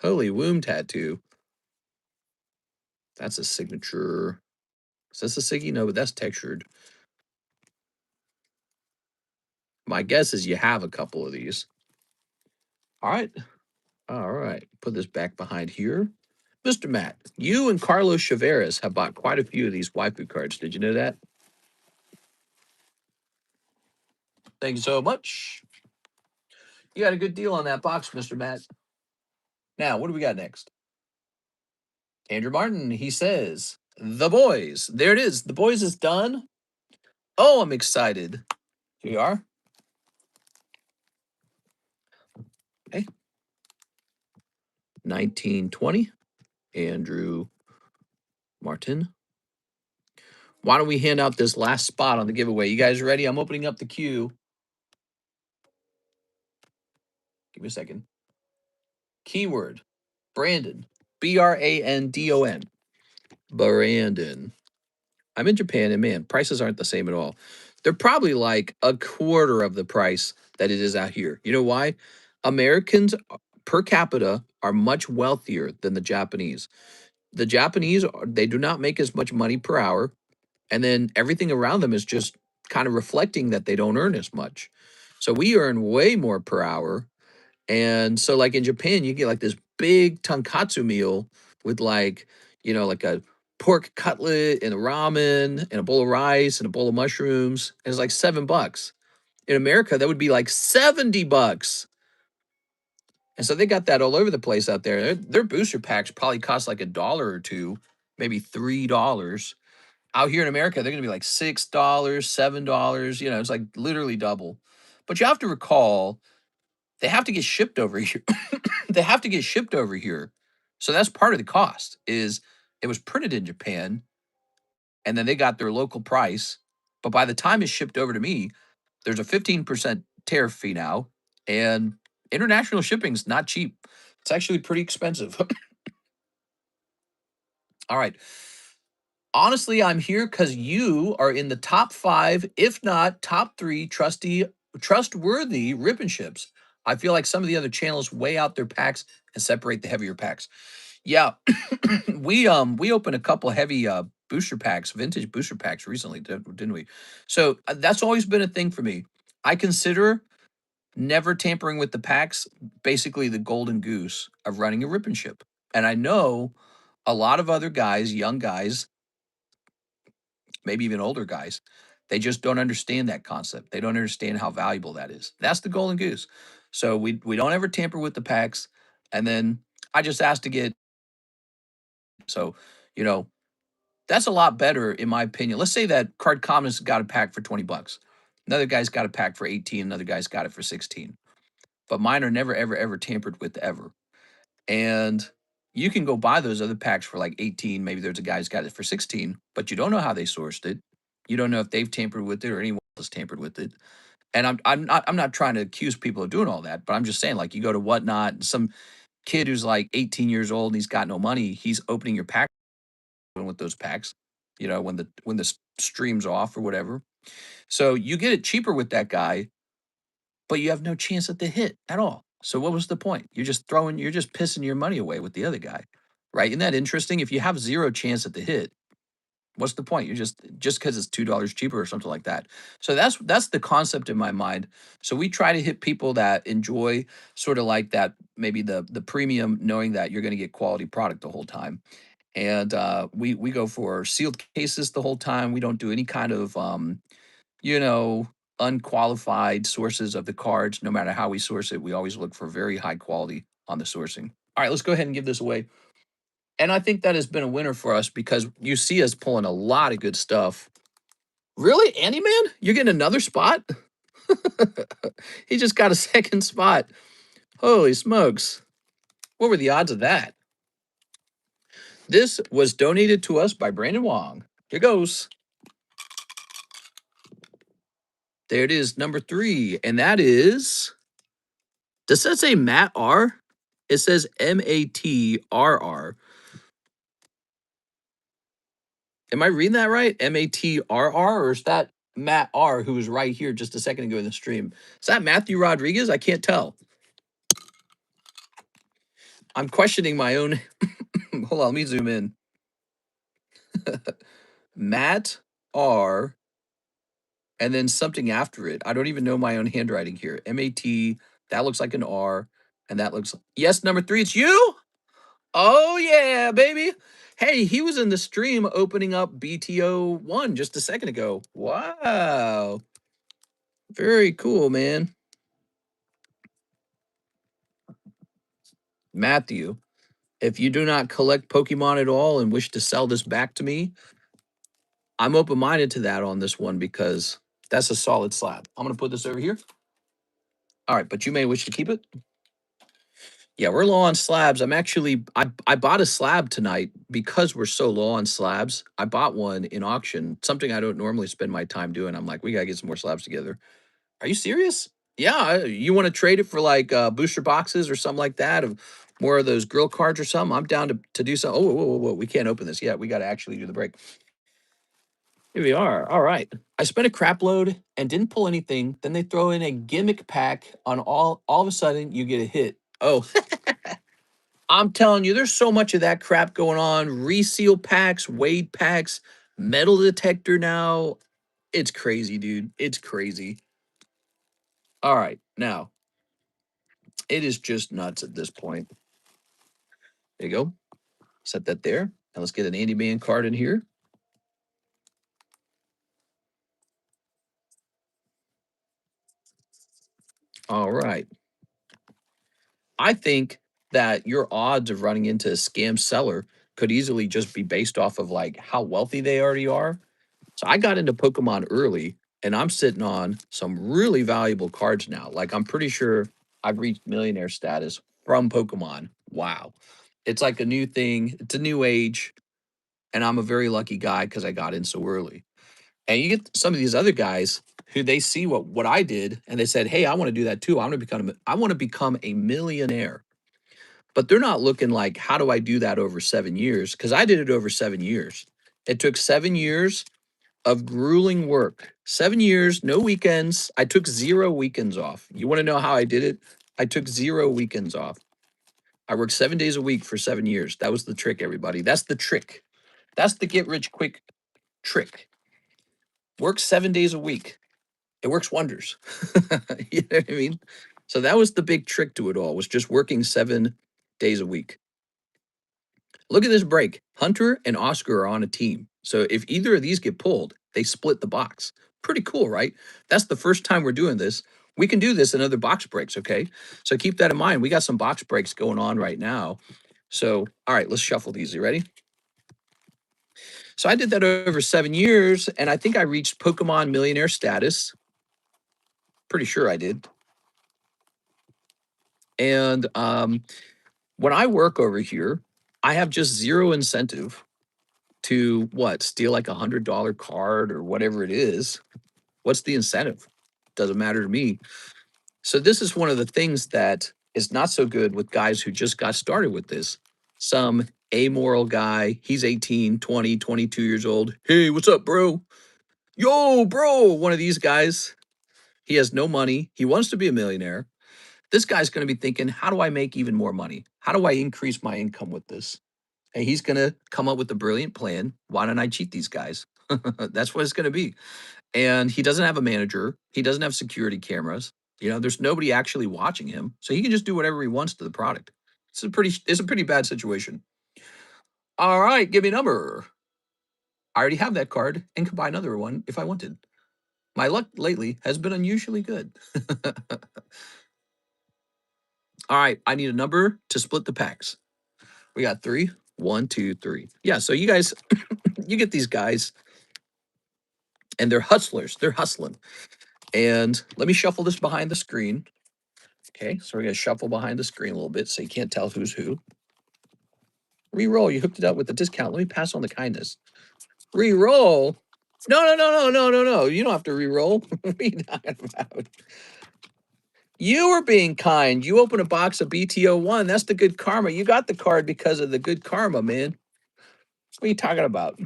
holy womb tattoo. That's a signature. Is this a Siggy? No, but that's textured. My guess is you have a couple of these. All right. All right. Put this back behind here. Mr. Matt, you and Carlos Chaveras have bought quite a few of these waifu cards. Did you know that? Thank you so much. You got a good deal on that box, Mr. Matt. Now, what do we got next? Andrew Martin, he says, The Boys. There it is. The Boys is done. Oh, I'm excited. Here you are. Okay. 1920. Andrew Martin. Why don't we hand out this last spot on the giveaway? You guys ready? I'm opening up the queue. Give me a second. Keyword Brandon. Brandon. Brandon. I'm in Japan, and man, prices aren't the same at all. They're probably like a quarter of the price that it is out here. You know why? Americans per capita are much wealthier than the Japanese. The Japanese, they do not make as much money per hour. And then everything around them is just kind of reflecting that they don't earn as much. So we earn way more per hour. And so, like in Japan, you get like this big tonkatsu meal with like a pork cutlet and a ramen and a bowl of rice and a bowl of mushrooms. And it's like $7. In America, that would be like $70. And so they got that all over the place out there. Their booster packs probably cost like $1 or two, maybe $3. Out here in America, they're going to be like $6, $7. It's like literally double. But you have to recall, they have to get shipped over here. They have to get shipped over here. So that's part of the cost is it was printed in Japan and then they got their local price. But by the time it's shipped over to me, there's a 15% tariff fee now. And international shipping's not cheap. It's actually pretty expensive. All right. Honestly, I'm here because you are in the top 5, if not top 3 trustworthy ribbon ships. I feel like some of the other channels weigh out their packs and separate the heavier packs. Yeah, we opened a couple heavy booster packs, vintage booster packs recently, didn't we? So that's always been a thing for me. I consider never tampering with the packs basically the golden goose of running a ribbon ship. And I know a lot of other guys, young guys, maybe even older guys, they just don't understand that concept. They don't understand how valuable that is. That's the golden goose. So we don't ever tamper with the packs. And then I just asked to get so you know that's a lot better in my opinion. Let's say that Card Commons got a pack for 20 bucks. Another guy's got a pack for 18, another guy's got it for 16. But mine are never ever ever tampered with ever. And you can go buy those other packs for like 18. Maybe there's a guy who's got it for 16, but you don't know how they sourced it. You don't know if they've tampered with it or anyone else tampered with it. And I'm not trying to accuse people of doing all that, but I'm just saying, like, you go to Whatnot, and some kid who's like 18 years old and he's got no money, he's opening your pack with those packs, when the stream's off or whatever. So you get it cheaper with that guy, but you have no chance at the hit at all. So what was the point? You're just pissing your money away with the other guy, right? Isn't that interesting? If you have zero chance at the hit, what's the point? You're just because it's $2 cheaper or something like that. So that's the concept in my mind. So we try to hit people that enjoy sort of like that, maybe the premium, knowing that you're going to get quality product the whole time. And we go for sealed cases the whole time. We don't do any kind of you know, unqualified sources of the cards. No matter how we source it, we always look for very high quality on the sourcing. All right, let's go ahead and give this away. And I think that has been a winner for us because you see us pulling a lot of good stuff. Really, Andy Man? You're getting another spot? He just got a second spot. Holy smokes. What were the odds of that? This was donated to us by Brandon Wong. Here goes. There it is, number 3. And that is, does that say Matt R? It says MATRR. Am I reading that right? MATRR? Or is that Matt R, who was right here just a second ago in the stream? Is that Matthew Rodriguez? I can't tell. I'm questioning my own. Hold on, let me zoom in. Matt R, and then something after it. I don't even know my own handwriting here. MAT, that looks like an R, and that looks. Yes, number 3, it's you? Oh, yeah, baby. Hey, he was in the stream opening up BTO 1 just a second ago. Wow. Very cool, man. Matthew, if you do not collect Pokemon at all and wish to sell this back to me, I'm open minded to that on this one because that's a solid slab. I'm going to put this over here. All right, but you may wish to keep it. Yeah, we're low on slabs. I bought a slab tonight because we're so low on slabs. I bought one in auction, something I don't normally spend my time doing. I'm like, we gotta get some more slabs together. Are you serious? Yeah, you want to trade it for like booster boxes or something like that, of more of those grill cards or something? I'm down to do so. Oh, whoa, whoa, whoa, we can't open this yet. We got to actually do the break. Here we are. All right. I spent a crap load and didn't pull anything. Then they throw in a gimmick pack on all of a sudden you get a hit. Oh, I'm telling you, there's so much of that crap going on. Reseal packs, weight packs, metal detector now. It's crazy, dude. It's crazy. All right. Now, it is just nuts at this point. There you go. Set that there. And let's get an Andy Man card in here. All right. I think that your odds of running into a scam seller could easily just be based off of like how wealthy they already are. So I got into Pokemon early and I'm sitting on some really valuable cards now. Like I'm pretty sure I've reached millionaire status from Pokemon. Wow. It's like a new thing. It's a new age. And I'm a very lucky guy because I got in so early. And you get some of these other guys who they see what I did and they said, "Hey, I want to do that too. I want to become a millionaire." But they're not looking like, "How do I do that over 7 years?" Cuz I did it over 7 years. It took 7 years of grueling work. 7 years, no weekends. I took 0 weekends off. You want to know how I did it? I took 0 weekends off. I worked 7 days a week for 7 years. That was the trick, everybody. That's the trick. That's the get rich quick trick. Work 7 days a week. It works wonders. You know what I mean? So that was the big trick to it all, was just working 7 days a week. Look at this break. Hunter and Oscar are on a team. So if either of these get pulled, they split the box. Pretty cool, right? That's the first time we're doing this. We can do this in other box breaks, okay? So keep that in mind. We got some box breaks going on right now. So, all right, let's shuffle these. You ready? So I did that over 7 years, and I think I reached Pokemon millionaire status. Pretty sure I did. And when I work over here, I have just zero incentive to what? Steal like $100 card or whatever it is. What's the incentive? Doesn't matter to me. So this is one of the things that is not so good with guys who just got started with this. Some amoral guy, he's 18, 20, 22 years old. Hey, what's up, bro? Yo, bro, one of these guys. He has no money. He wants to be a millionaire. This guy's going to be thinking, how do I make even more money? How do I increase my income with this? And he's going to come up with a brilliant plan. Why don't I cheat these guys? That's what it's going to be. And he doesn't have a manager. He doesn't have security cameras. You know, there's nobody actually watching him. So he can just do whatever he wants to the product. It's a pretty bad situation. All right, give me a number. I already have that card and could buy another one if I wanted. My luck lately has been unusually good. All right, I need a number to split the packs. We got 3. 1, 2, 3. Yeah, so you guys, you get these guys, and they're hustlers. They're hustling. And let me shuffle this behind the screen. Okay, so we're going to shuffle behind the screen a little bit so you can't tell who's who. Reroll. You hooked it up with the discount. Let me pass on the kindness. Reroll. No. You don't have to reroll. What are you talking about? You were being kind. You opened a box of BTO1. That's the good karma. You got the card because of the good karma, man. What are you talking about?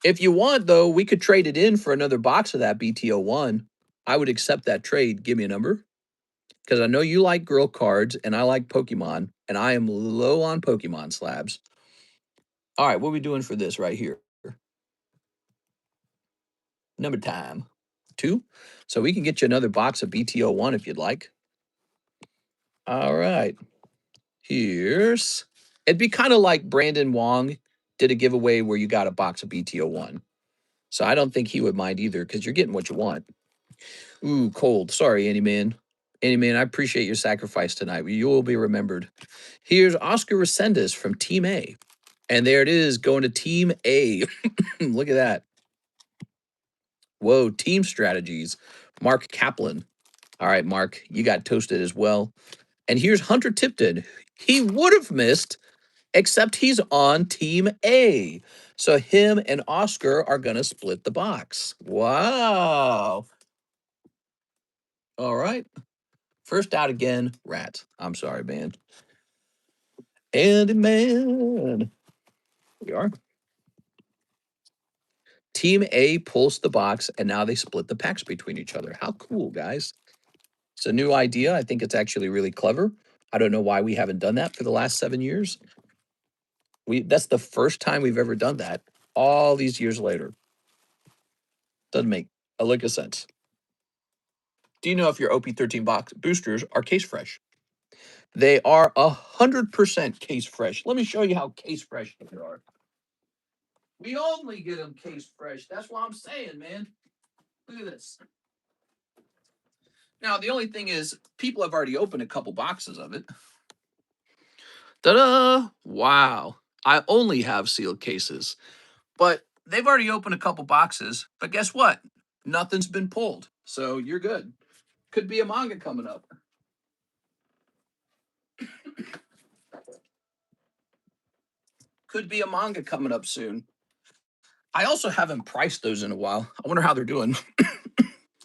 If you want, though, we could trade it in for another box of that BTO1. I would accept that trade. Give me a number. Because I know you like girl cards and I like Pokemon, and I am low on Pokemon slabs. All right, what are we doing for this right here? Number time. 2. So we can get you another box of BTO1 if you'd like. All right. It'd be kind of like Brandon Wong did a giveaway where you got a box of BTO1. So I don't think he would mind either because you're getting what you want. Ooh, cold. Sorry, Andy Man. Andy Man, I appreciate your sacrifice tonight. You will be remembered. Here's Oscar Resendez from Team A. And there it is, going to Team A. Look at that. Whoa, team strategies. Mark Kaplan. All right, Mark, you got toasted as well. And here's Hunter Tipton. He would have missed, except he's on Team A. So him and Oscar are going to split the box. Wow. All right. First out again, Rat. I'm sorry, man. Andy Man. We are. Team A pulls the box, and now they split the packs between each other. How cool, guys. It's a new idea. I think it's actually really clever. I don't know why we haven't done that for the last 7 years. That's the first time we've ever done that all these years later. Doesn't make a lick of sense. Do you know if your OP13 box boosters are case fresh? They are 100% case fresh. Let me show you how case fresh they are. We only get them case fresh. That's what I'm saying, man. Look at this. Now, the only thing is, people have already opened a couple boxes of it. Ta-da! Wow. I only have sealed cases. But they've already opened a couple boxes. But guess what? Nothing's been pulled. So you're good. Could be a manga coming up. Could be a manga coming up soon. I also haven't priced those in a while. I wonder how they're doing.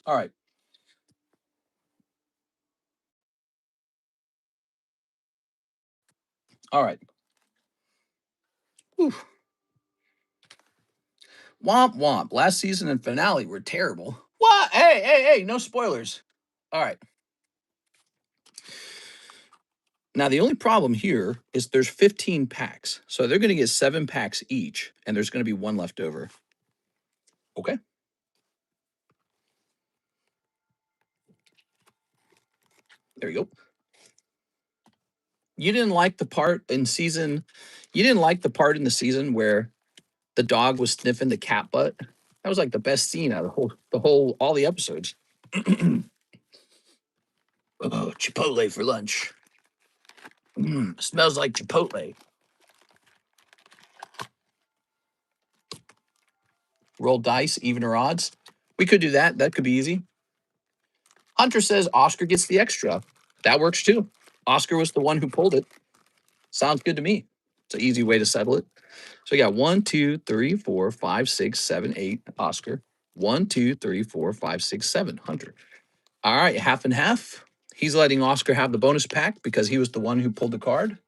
All right. All right. Whew. Womp womp. Last season and finale were terrible. What? Hey, no spoilers. All right. Now, the only problem here is there's 15 packs. So they're going to get 7 packs each, and there's going to be 1 left over. Okay. There you go. You didn't like the part in the season where the dog was sniffing the cat butt? That was like the best scene out of all the episodes. Oh, Chipotle for lunch. Smells like Chipotle. Roll dice, even or odds. We could do that. That could be easy. Hunter says Oscar gets the extra. That works too. Oscar was the one who pulled it. Sounds good to me. It's an easy way to settle it. So we got 1, 2, 3, 4, 5, 6, 7, 8, Oscar. 1, 2, 3, 4, 5, 6, 7, Hunter. All right, half and half. He's letting Oscar have the bonus pack because he was the one who pulled the card.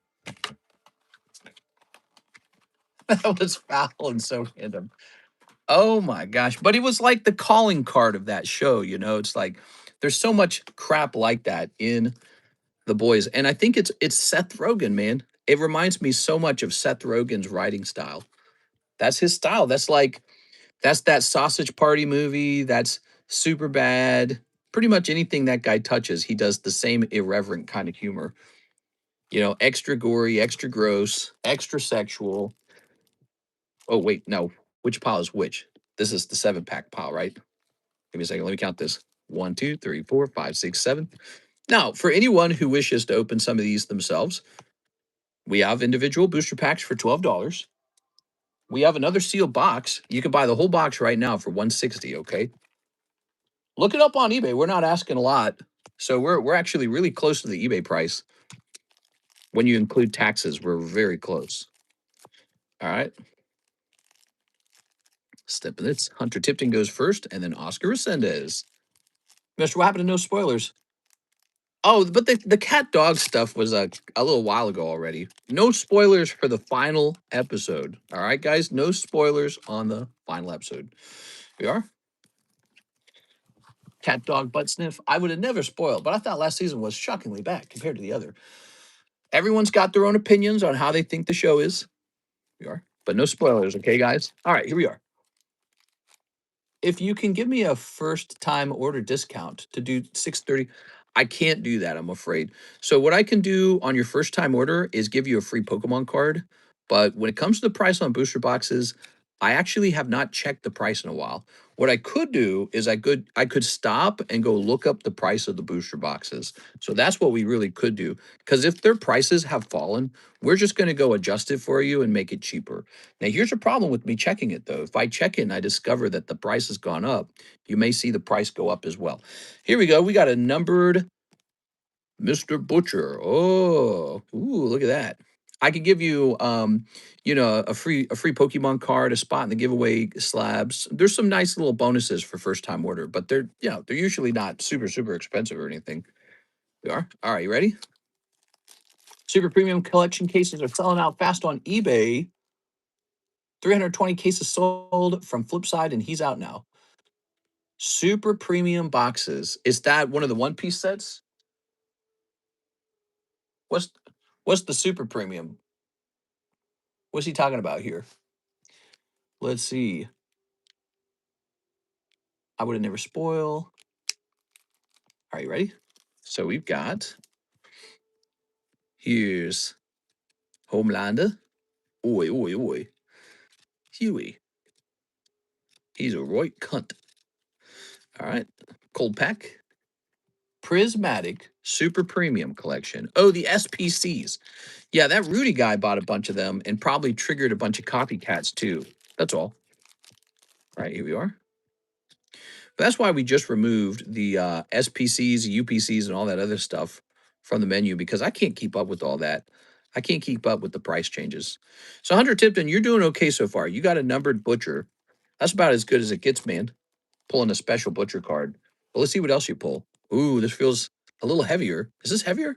That was foul and so random. Oh my gosh. But it was like the calling card of that show, you know? It's like there's so much crap like that in The Boys. And I think it's Seth Rogen, man. It reminds me so much of Seth Rogen's writing style. That's his style. That's that sausage party movie. That's super bad. Pretty much anything that guy touches, he does the same irreverent kind of humor. You know, extra gory, extra gross, extra sexual. Oh, wait, no. Which pile is which? This is the 7-pack pile, right? Give me a second. Let me count this. 1, 2, 3, 4, 5, 6, 7. Now, for anyone who wishes to open some of these themselves, we have individual booster packs for $12. We have another sealed box. You can buy the whole box right now for $160, okay? Look it up on eBay. We're not asking a lot. So we're actually really close to the eBay price. When you include taxes, we're very close. All right. Step in this. Hunter Tipton goes first, and then Oscar Resendez. Mr. What happened to no spoilers? Oh, but the cat dog stuff was a little while ago already. No spoilers for the final episode. All right, guys, no spoilers on the final episode. We are cat dog butt sniff. I would have never spoiled, but I thought last season was shockingly bad compared to the other. Everyone's got their own opinions on how they think the show is. We are, but no spoilers, okay, guys. All right, here we are. If you can give me a first time order discount to do 630, I can't do that, I'm afraid. So what I can do on your first time order is give you a free Pokemon card. But when it comes to the price on booster boxes, I actually have not checked the price in a while. What I could do is I could stop and go look up the price of the booster boxes. So that's what we really could do. Because if their prices have fallen, we're just going to go adjust it for you and make it cheaper. Now, here's a problem with me checking it, though. If I check it and I discover that the price has gone up, you may see the price go up as well. Here we go. We got a numbered Mr. Butcher. Oh, ooh, look at that. I could give you, a free Pokemon card, a spot in the giveaway slabs. There's some nice little bonuses for first time order, but they're usually not super, super expensive or anything. We are. All right, you ready? Super premium collection cases are selling out fast on eBay. 320 cases sold from Flipside, and he's out now. Super premium boxes. Is that one of the One Piece sets? What's what's the super premium? What's he talking about here? Let's see. I would have never spoil. Are you ready? So we've got here's Homelander. Oi, oi, oi. Huey. He's a right cunt. All right. Cold pack. Prismatic Super Premium Collection. Oh, the SPCs. Yeah, that Rudy guy bought a bunch of them and probably triggered a bunch of copycats too. That's all. All right, here we are. But that's why we just removed the SPCs, UPCs, and all that other stuff from the menu because I can't keep up with all that. I can't keep up with the price changes. So, Hunter Tipton, you're doing okay so far. You got a numbered butcher. That's about as good as it gets, man. Pulling a special butcher card. But let's see what else you pull. Ooh, this feels a little heavier. Is this heavier?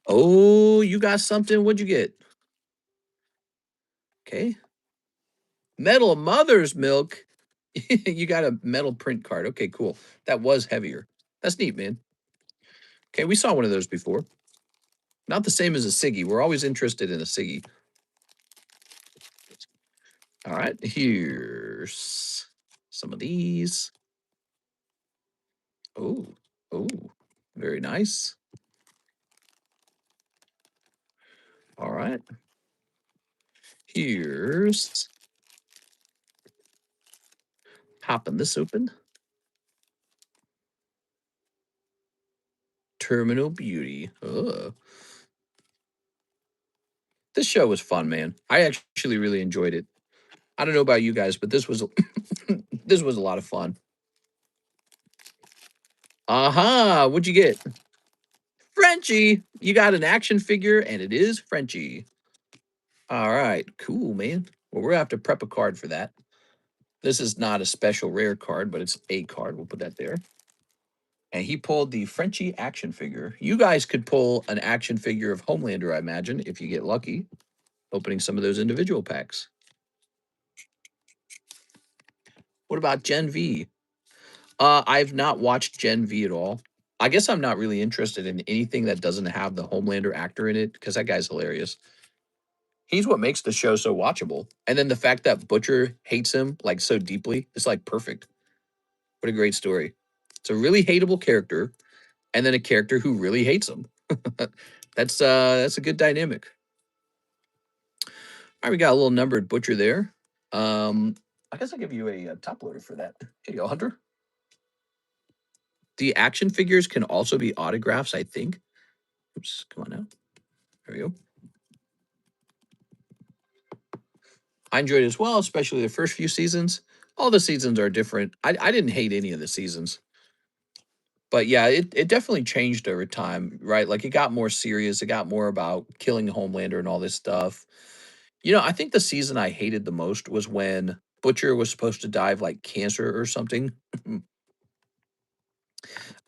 Oh, you got something. What'd you get? Okay. Metal Mother's Milk. You got a metal print card. Okay, cool. That was heavier. That's neat, man. Okay, we saw one of those before. Not the same as a Siggy. We're always interested in a Siggy. All right, here's some of these. Oh, oh, very nice. All right. Here's popping this open. Terminal Beauty. Oh. This show was fun, man. I actually really enjoyed it. I don't know about you guys, but this was this was a lot of fun. Aha! What'd you get? Frenchie. You got an action figure, and it is Frenchie. All right, cool, man. Well, we're gonna have to prep a card for that. This is not a special rare card, but it's a card. We'll put that there. And he pulled the Frenchie action figure. You guys could pull an action figure of Homelander, I imagine, if you get lucky, opening some of those individual packs. What about Gen V? I've not watched Gen V at all. I guess I'm not really interested in anything that doesn't have the Homelander actor in it because that guy's hilarious. He's what makes the show so watchable. And then the fact that Butcher hates him like so deeply, it's like perfect. What a great story. It's a really hateable character, and then a character who really hates him. That's a good dynamic. All right, we got a little numbered Butcher there. I guess I'll give you a top loader for that. Here you go, Hunter. The action figures can also be autographs, I think. Oops, come on now. There we go. I enjoyed it as well, especially the first few seasons. All the seasons are different. I didn't hate any of the seasons. But yeah, it definitely changed over time, right? Like it got more serious. It got more about killing Homelander and all this stuff. You know, I think the season I hated the most was when Butcher was supposed to die of like cancer or something.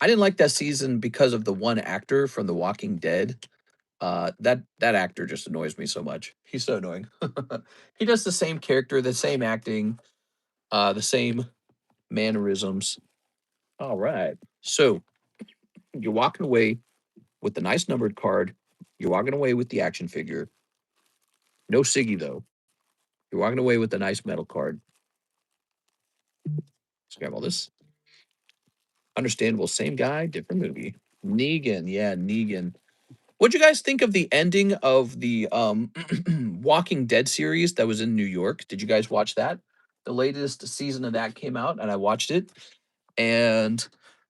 I didn't like that season because of the one actor from The Walking Dead. That actor just annoys me so much. He's so annoying. He does the same character, the same acting, the same mannerisms. All right. So you're walking away with the nice numbered card. You're walking away with the action figure. No Siggy though. You're walking away with the nice metal card. Let's grab all this. Understandable. Same guy, different movie. Negan. Yeah, Negan. What'd you guys think of the ending of the Walking Dead series that was in New York? Did you guys watch that? The latest season of that came out, and I watched it. And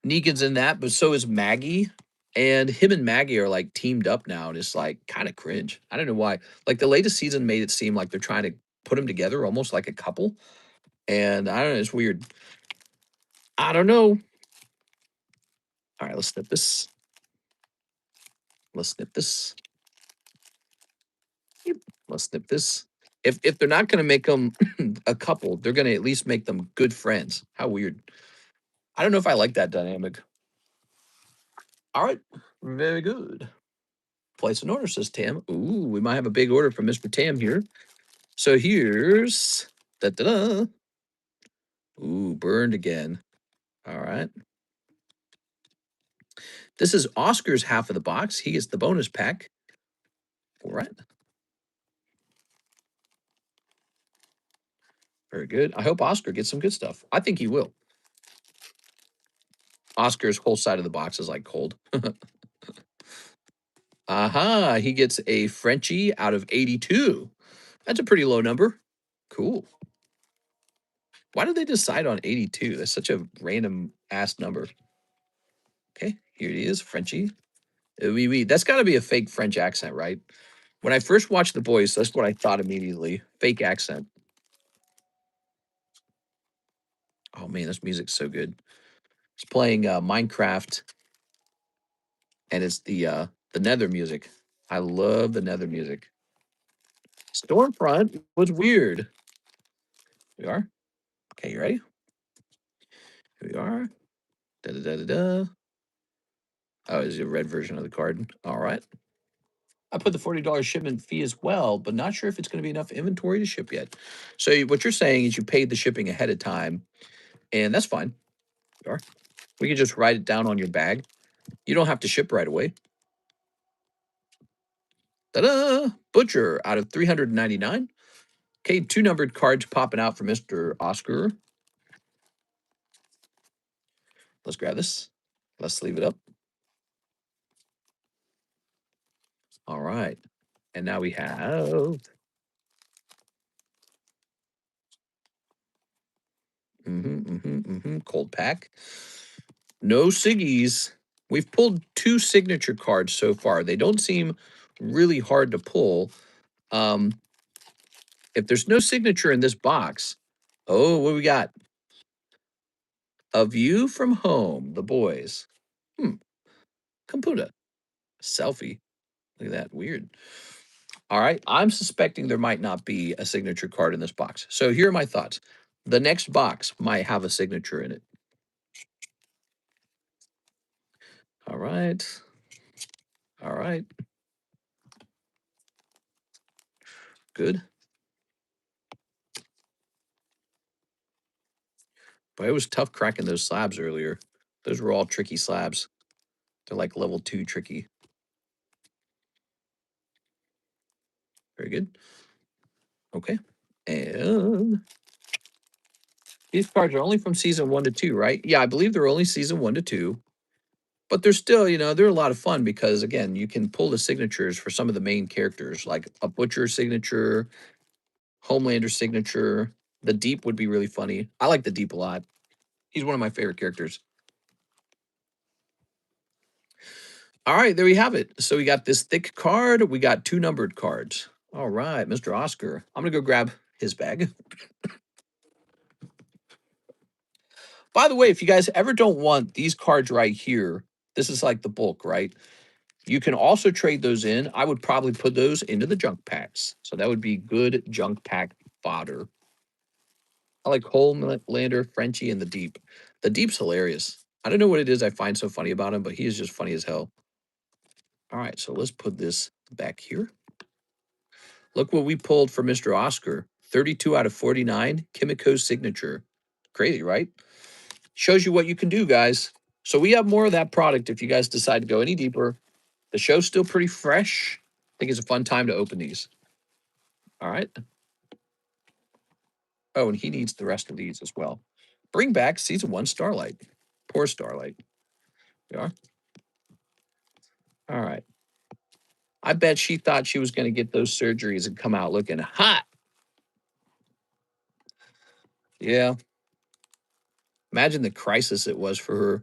Negan's in that, but so is Maggie. And him and Maggie are like teamed up now, and it's like kind of cringe. I don't know why. Like the latest season made it seem like they're trying to put them together almost like a couple. And I don't know, it's weird. I don't know. All right, let's snip this. Let's snip this. Yep. Let's snip this. If they're not going to make them a couple, they're going to at least make them good friends. How weird. I don't know if I like that dynamic. All right. Very good. Place an order, says Tam. Ooh, we might have a big order from Mr. Tam here. So here's da da da. Ooh, burned again. All right. This is Oscar's half of the box. He gets the bonus pack. All right. Very good. I hope Oscar gets some good stuff. I think he will. Oscar's whole side of the box is like cold. Aha, he gets a Frenchie out of 82. That's a pretty low number. Cool. Why did they decide on 82? That's such a random ass number. Okay, here it is, Frenchie. Oui, oui. That's got to be a fake French accent, right? When I first watched The Boys, that's what I thought immediately. Fake accent. Oh man, this music's so good. It's playing Minecraft, and it's the Nether music. I love the Nether music. Stormfront was weird. Here we are. Okay, you ready? Here we are. Da da da da da. Oh, is it a red version of the card? All right. I put the $40 shipment fee as well, but not sure if it's going to be enough inventory to ship yet. So what you're saying is you paid the shipping ahead of time, and that's fine. Sure. We can just write it down on your bag. You don't have to ship right away. Ta-da! Butcher out of 399. Okay, 2 numbered cards popping out for Mr. Oscar. Let's grab this. Let's sleeve it up. All right. And now we have cold pack. No Siggies. We've pulled 2 signature cards so far. They don't seem really hard to pull. If there's no signature in this box, oh, what do we got? A View from Home, The Boys. Computer. Selfie. Look at that. Weird. All right. I'm suspecting there might not be a signature card in this box. So here are my thoughts. The next box might have a signature in it. All right. All right. Good. But it was tough cracking those slabs earlier. Those were all tricky slabs. They're like level 2 tricky. Very good. Okay. And these cards are only from season 1 to 2, right? Yeah, I believe they're only season 1 to 2. But they're still, they're a lot of fun because, again, you can pull the signatures for some of the main characters, like a Butcher signature, Homelander signature. The Deep would be really funny. I like the Deep a lot. He's one of my favorite characters. All right, there we have it. So we got this thick card. We got 2 numbered cards. All right, Mr. Oscar. I'm going to go grab his bag. By the way, if you guys ever don't want these cards right here, this is like the bulk, right? You can also trade those in. I would probably put those into the junk packs. So that would be good junk pack fodder. I like Homelander, Frenchie, and the Deep. The Deep's hilarious. I don't know what it is I find so funny about him, but he is just funny as hell. All right, so let's put this back here. Look what we pulled for Mr. Oscar. 32 out of 49, Kimiko's signature. Crazy, right? Shows you what you can do, guys. So we have more of that product if you guys decide to go any deeper. The show's still pretty fresh. I think it's a fun time to open these. All right. Oh, and he needs the rest of these as well. Bring back season 1 Starlight. Poor Starlight. We are. All right. I bet she thought she was going to get those surgeries and come out looking hot. Yeah. Imagine the crisis it was for her.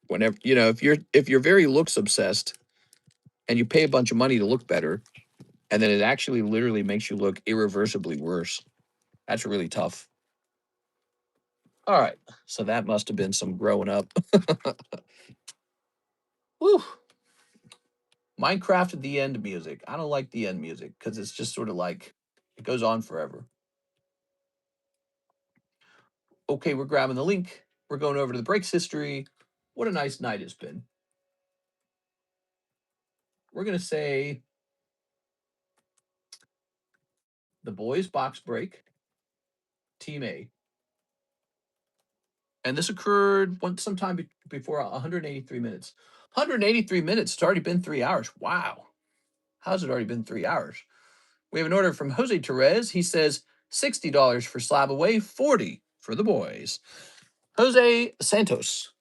Whenever, if you're very looks obsessed and you pay a bunch of money to look better, and then it actually literally makes you look irreversibly worse. That's really tough. All right. So that must have been some growing up. Whew. Minecraft at the end music. I don't like the end music because it's just sort of like it goes on forever. Okay, we're grabbing the link. We're going over to the breaks history. What a nice night it's been. We're going to say the boys box break, team A. And this occurred sometime before 183 minutes. 183 minutes. It's already been 3 hours. Wow. How's it already been 3 hours? We have an order from Jose Torres. He says $60 for Slab Away, 40 for the boys. Jose Santos.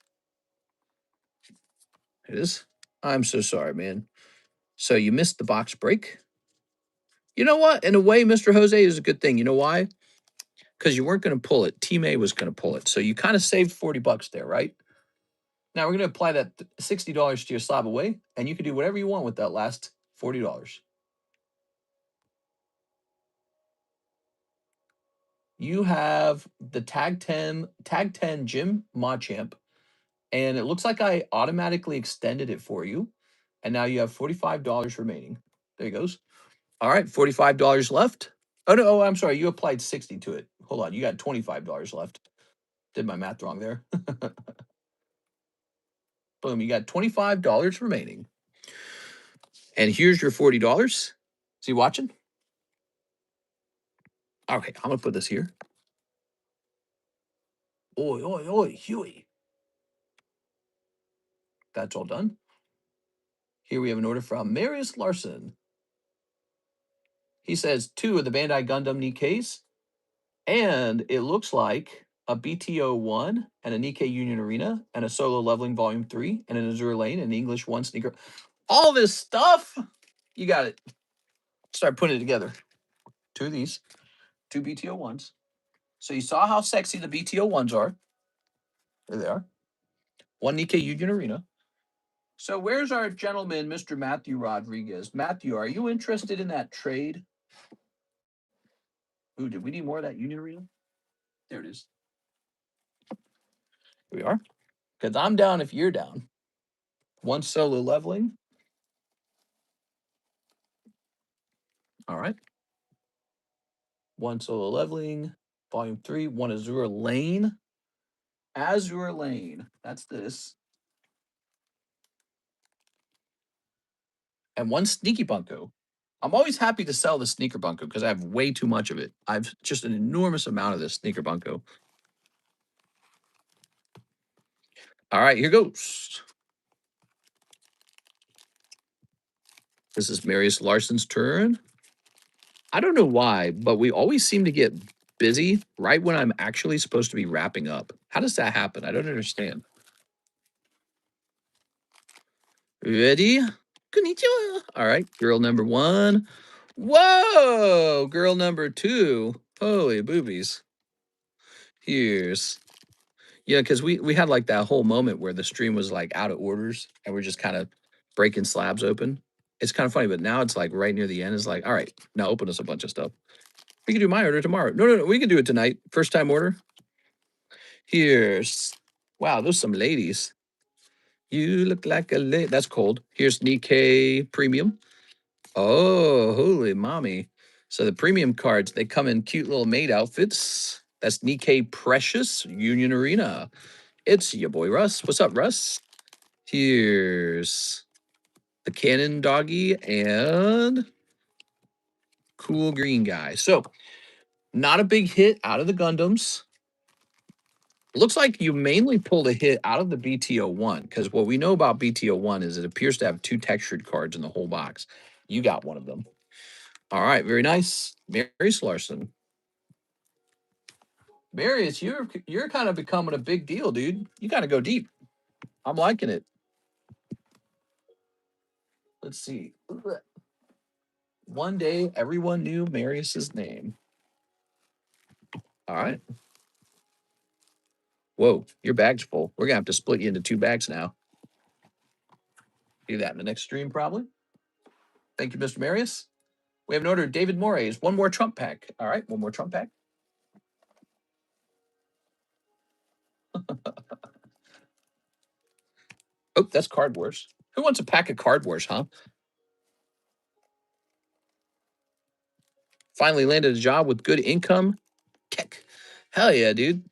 It is. I'm so sorry, man. So you missed the box break. You know what? In a way, Mr. Jose is a good thing. You know why? Because you weren't going to pull it. Team A was going to pull it. So you kind of saved 40 bucks there, right? Now we're going to apply that $60 to your Slab Away, and you can do whatever you want with that last $40. You have the Tag 10 Gym Machamp, and it looks like I automatically extended it for you. And now you have $45 remaining. There it goes. All right, $45 left. Oh, no, I'm sorry. You applied 60 to it. Hold on. You got $25 left. Did my math wrong there. Boom, you got $25 remaining. And here's your $40. Is he watching? Okay, I'm going to put this here. Oi, oi, oi, Huey. That's all done. Here we have an order from Marius Larson. He says 2 of the Bandai Gundam Nikkeis, and it looks like a BTO1 and a Nikkei Union Arena and a Solo Leveling Volume 3 and an Azure Lane and English 1 sneaker. All this stuff. You got it. Start putting it together. 2 of these, 2 BTO1s. So you saw how sexy the BTO1s are. There they are. 1 Nikkei Union Arena. So where's our gentleman, Mr. Matthew Rodriguez? Matthew, are you interested in that trade? Ooh, did we need more of that Union Arena? There it is. Here we are. Because I'm down if you're down. One solo leveling. All right. One solo leveling. Volume 3. One Azure Lane. Azure Lane. That's this. And one Sneaky Bunko. I'm always happy to sell the Sneaker Bunko because I have way too much of it. I've just an enormous amount of this Sneaker Bunko. All right, here goes. This is Marius Larson's turn. I don't know why, but we always seem to get busy right when I'm actually supposed to be wrapping up. How does that happen? I don't understand. Ready? Konnichiwa. All right, girl number 1. Whoa, girl number 2. Holy boobies. Here's yeah, because we had like that whole moment where the stream was like out of orders and we're just kind of breaking slabs open. It's kind of funny, but now it's like right near the end. It's like, all right, now open us a bunch of stuff. We can do my order tomorrow. No, we can do it tonight. First time order. Here's wow, those some ladies. You look like a lady. That's cold. Here's Nikkei Premium. Oh, holy mommy. So the premium cards, they come in cute little maid outfits. That's Nikkei Precious Union Arena. It's your boy Russ. What's up, Russ? Here's the Cannon Doggy and Cool Green Guy. So not a big hit out of the Gundams. Looks like you mainly pulled a hit out of the BTO1 because what we know about BTO1 is it appears to have 2 textured cards in the whole box. You got one of them. All right, very nice. Marius Larson. Marius, you're kind of becoming a big deal, dude. You got to go deep. I'm liking it. Let's see. One day, everyone knew Marius's name. All right. Whoa, your bag's full. We're going to have to split you into 2 bags now. Do that in the next stream, probably. Thank you, Mr. Marius. We have an order. David Moraes. One more Trump pack. All right, one more Trump pack. Oh, that's Card Wars. Who wants a pack of Card Wars, huh? Finally landed a job with good income. Kick. Hell yeah, dude.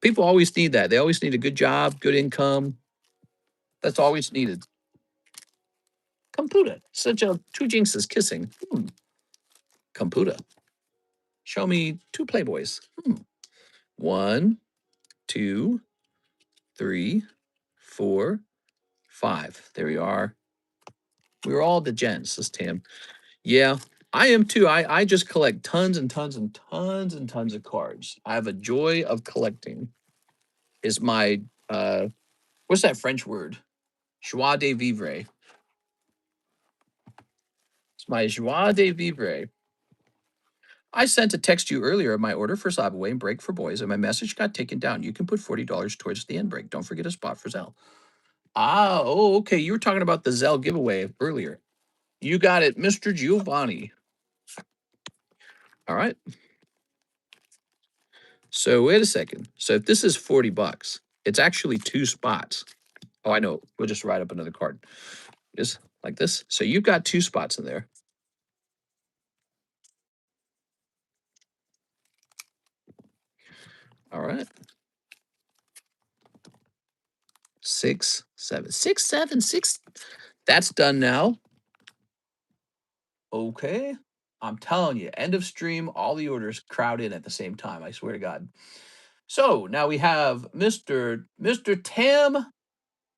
People always need that. They always need a good job, good income. That's always needed. Computer. Such a 2 jinxes kissing. Computer. Show me 2 Playboys. 1, 2, 3, 4, 5. There we are. We were all the gents, says Tim. Yeah, I am too. I just collect tons and tons and tons and tons of cards. I have a joy of collecting. Is my what's that French word? Joie de vivre. It's my joie de vivre. I sent a text to you earlier of my order for Slab Away and Break for Boys, and my message got taken down. You can put $40 towards the end break. Don't forget a spot for Zelle. Ah, oh, okay. You were talking about the Zelle giveaway earlier. You got it, Mr. Giovanni. All right. So wait a second. So if this is 40 bucks, it's actually 2 spots. Oh, I know. We'll just write up another card. Just like this. So you've got 2 spots in there. All right. 6, 7, 6, 7, 6. That's done now. Okay. I'm telling you, end of stream, all the orders crowd in at the same time. I swear to God. So now we have Mr. Tam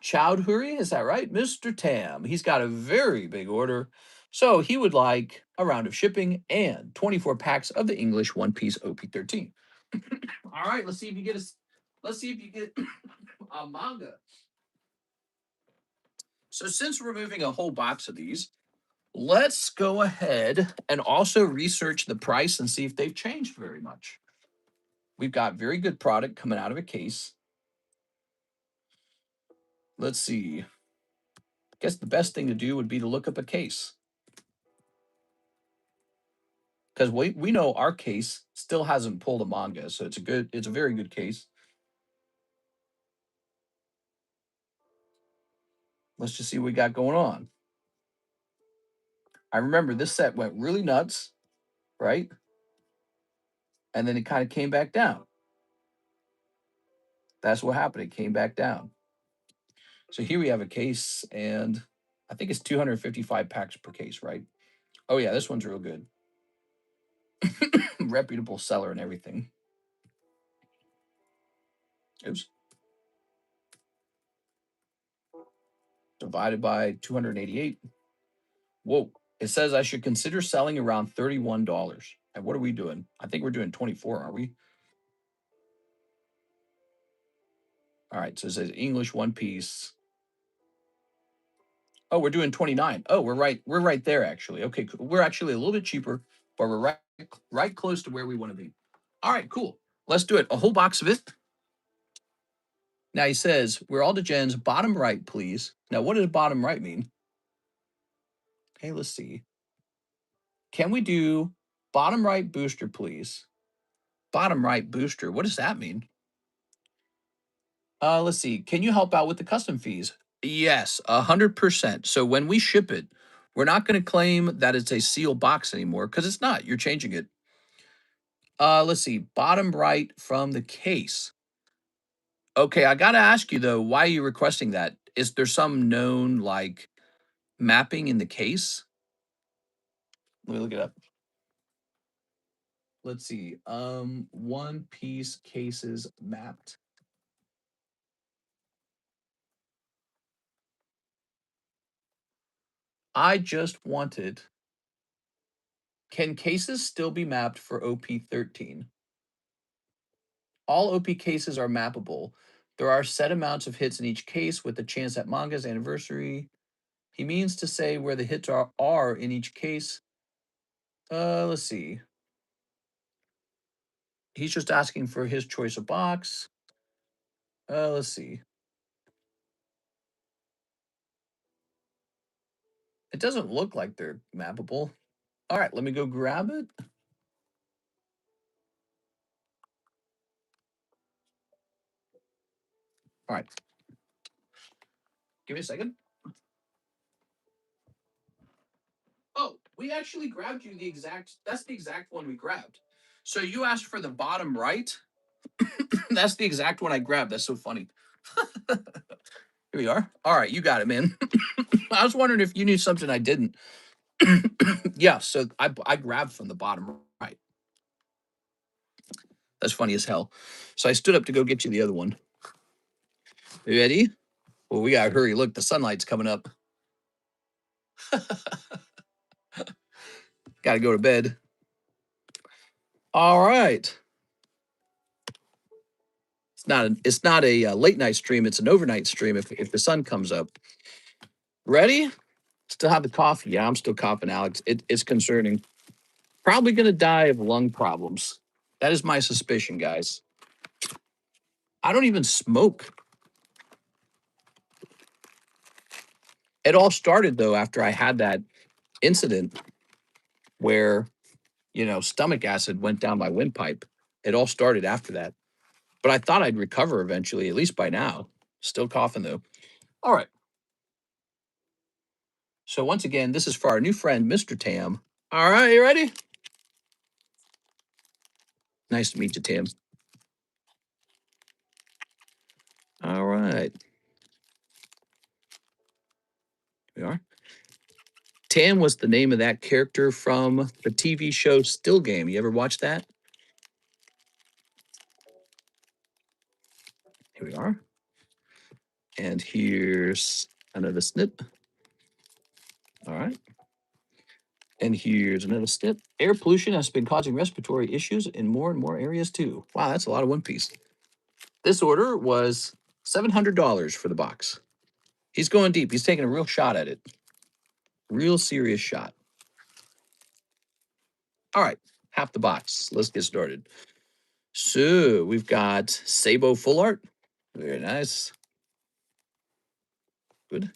Chowdhury. Is that right? Mr. Tam. He's got a very big order. So he would like a round of shipping and 24 packs of the English One Piece OP13. All right, let's see if you get a manga. So since we're moving a whole box of these, let's go ahead and also research the price and see if they've changed very much. We've got very good product coming out of a case. Let's see. I guess the best thing to do would be to look up a case. Because we know our case still hasn't pulled a manga, so it's a very good case. Let's just see what we got going on. I remember this set went really nuts, right? And then it kind of came back down. That's what happened. It came back down. So here we have a case, and I think it's 255 packs per case, right? Oh, yeah, this one's real good. Reputable seller and everything. Oops. Divided by 288. Whoa. It says I should consider selling around $31. And what are we doing? I think we're doing 24, aren't we? All right. So it says English one piece. Oh, we're doing 29. Oh, we're right. We're right there, actually. Okay, cool. We're actually a little bit cheaper, but we're right close to where we want to be. All right, cool. Let's do it. A whole box of it. Now he says, we're all to gens. Bottom right, please. Now, what does bottom right mean? Okay, let's see. Can we do bottom right booster, please? Bottom right booster. What does that mean? Let's see. Can you help out with the custom fees? Yes, 100%. So when we ship it, we're not going to claim that it's a sealed box anymore because it's not. You're changing it. Let's see. Bottom right from the case. Okay, I got to ask you though, why are you requesting that? Is there some known like mapping in the case? Let me look it up. Let's see. One piece cases mapped. I just wanted. Can cases still be mapped for OP13? All OP cases are mappable. There are set amounts of hits in each case with a chance at manga's anniversary. He means to say where the hits are in each case. Let's see. He's just asking for his choice of box. Let's see. It doesn't look like they're mappable. All right, let me go grab it. All right. Give me a second. Oh, we actually grabbed you that's the exact one we grabbed. So you asked for the bottom right. That's the exact one I grabbed. That's so funny. Here we are. All right, you got it, man. I was wondering if you knew something I didn't. Yeah, so I grabbed from the bottom right. That's funny as hell. So I stood up to go get you the other one. You ready? Well, we gotta hurry. Look, the sunlight's coming up. Gotta go to bed. All right. It's not a late night stream. It's an overnight stream if the sun comes up. Ready? Still have the cough. Yeah, I'm still coughing, Alex. It's concerning. Probably gonna die of lung problems. That is my suspicion, guys. I don't even smoke. It all started though after I had that incident where stomach acid went down my windpipe. It all started after that. But I thought I'd recover eventually, at least by now. Still coughing though. All right. So once again, this is for our new friend, Mr. Tam. All right, you ready? Nice to meet you, Tam. All right. Here we are. Tam was the name of that character from the TV show Still Game. You ever watch that? Here we are. And here's another snip. All right. And here's another snip. Air pollution has been causing respiratory issues in more and more areas too. Wow, that's a lot of One Piece. This order was $700 for the box. He's going deep. He's taking a real shot at it. Real serious shot. All right, half the box. Let's get started. So we've got Sabo Full Art. Very nice. Good.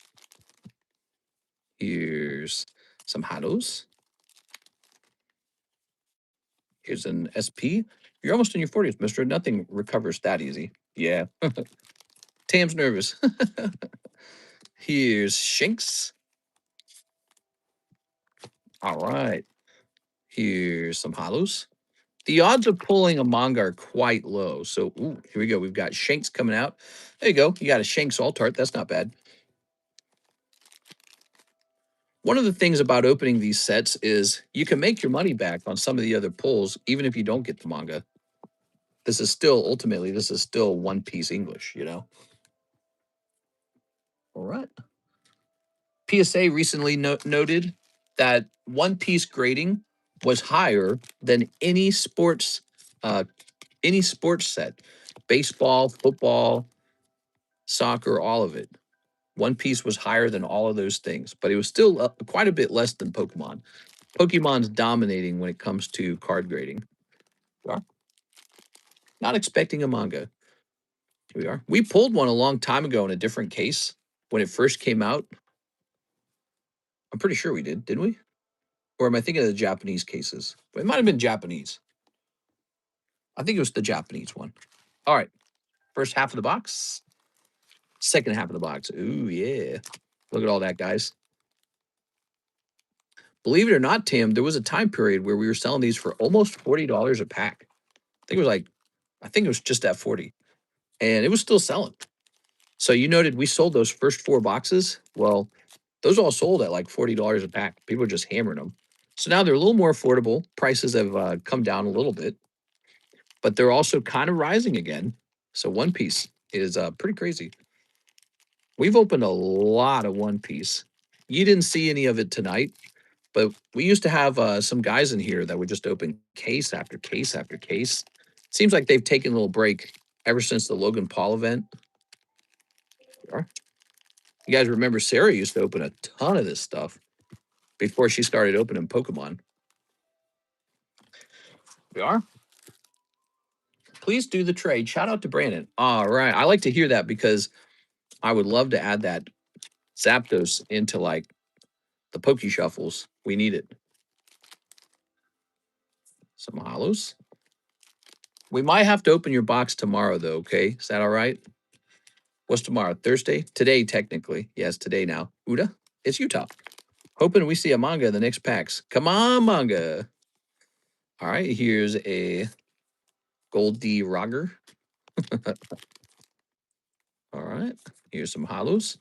Here's some Hados. Here's an SP. You're almost in your 40s, mister. Nothing recovers that easy. Yeah. Tam's nervous. Here's Shanks. All right. Here's some hollows. The odds of pulling a manga are quite low. So, ooh, here we go. We've got Shanks coming out. There you go. You got a Shanks Altart. That's not bad. One of the things about opening these sets is you can make your money back on some of the other pulls, even if you don't get the manga. This is still, ultimately, this is still One Piece English, you know? All right. PSA recently noted that One Piece grading was higher than uh, any sports set, baseball, football, soccer, all of it. One Piece was higher than all of those things, but it was still quite a bit less than Pokemon. Pokemon's dominating when it comes to card grading. We are not expecting a manga. Here we are. We pulled one a long time ago in a different case when it first came out. I'm pretty sure we did, didn't we? Or am I thinking of the Japanese cases? It might have been Japanese. I think it was the Japanese one. All right. First half of the box. Second half of the box. Ooh, yeah. Look at all that, guys. Believe it or not, Tim, there was a time period where we were selling these for almost $40 a pack. I think it was just at 40. And it was still selling. So you noted we sold those first 4 boxes. Well, those all sold at like $40 a pack. People are just hammering them. So now they're a little more affordable. Prices have come down a little bit, but they're also kind of rising again. So One Piece is pretty crazy. We've opened a lot of One Piece. You didn't see any of it tonight, but we used to have some guys in here that would just open case after case after case. Seems like they've taken a little break ever since the Logan Paul event. You guys remember Sarah used to open a ton of this stuff before she started opening Pokemon. We are. Please do the trade. Shout out to Brandon. All right. I like to hear that because I would love to add that Zapdos into like the Poke Shuffles. We need it. Some hollows. We might have to open your box tomorrow, though, okay? Is that all right? What's tomorrow? Thursday? Today, technically. Yes, today now. Uda? It's Utah. Hoping we see a manga in the next packs. Come on, manga. All right, here's a Gold D Roger. All right, here's some hollows.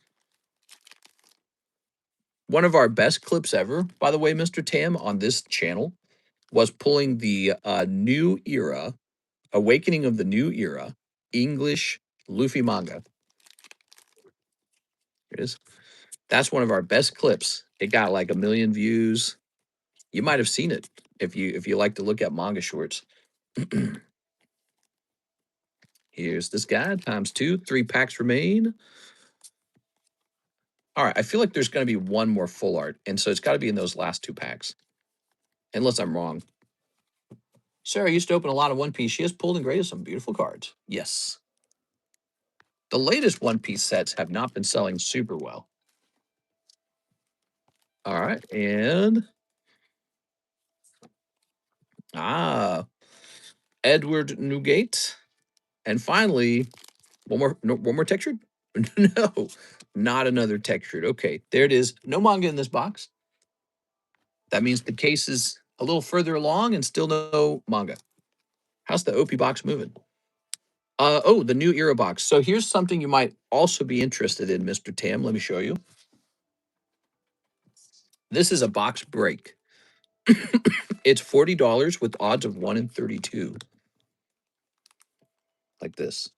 One of our best clips ever, by the way, Mr. Tam, on this channel was pulling the New Era, Awakening of the New Era, English Luffy manga. Here it is. That's one of our best clips. It got like 1 million views. You might have seen it if you like to look at manga shorts. Here's this guy, ×2, 3 packs remain. All right, I feel like there's going to be one more full art, and so it's got to be in those last 2 packs, unless I'm wrong. Sarah used to open a lot of One Piece. She has pulled and graded some beautiful cards. Yes. The latest One Piece sets have not been selling super well. All right, and Edward Newgate, and finally one more textured. No, not another textured. Okay, there it is. No manga in this box. That means the case is a little further along and still no manga. How's the OP box moving? Oh, the New Era box. So here's something you might also be interested in, Mr. Tam. Let me show you. This is a box break. It's $40 with odds of 1 in 32. Like this.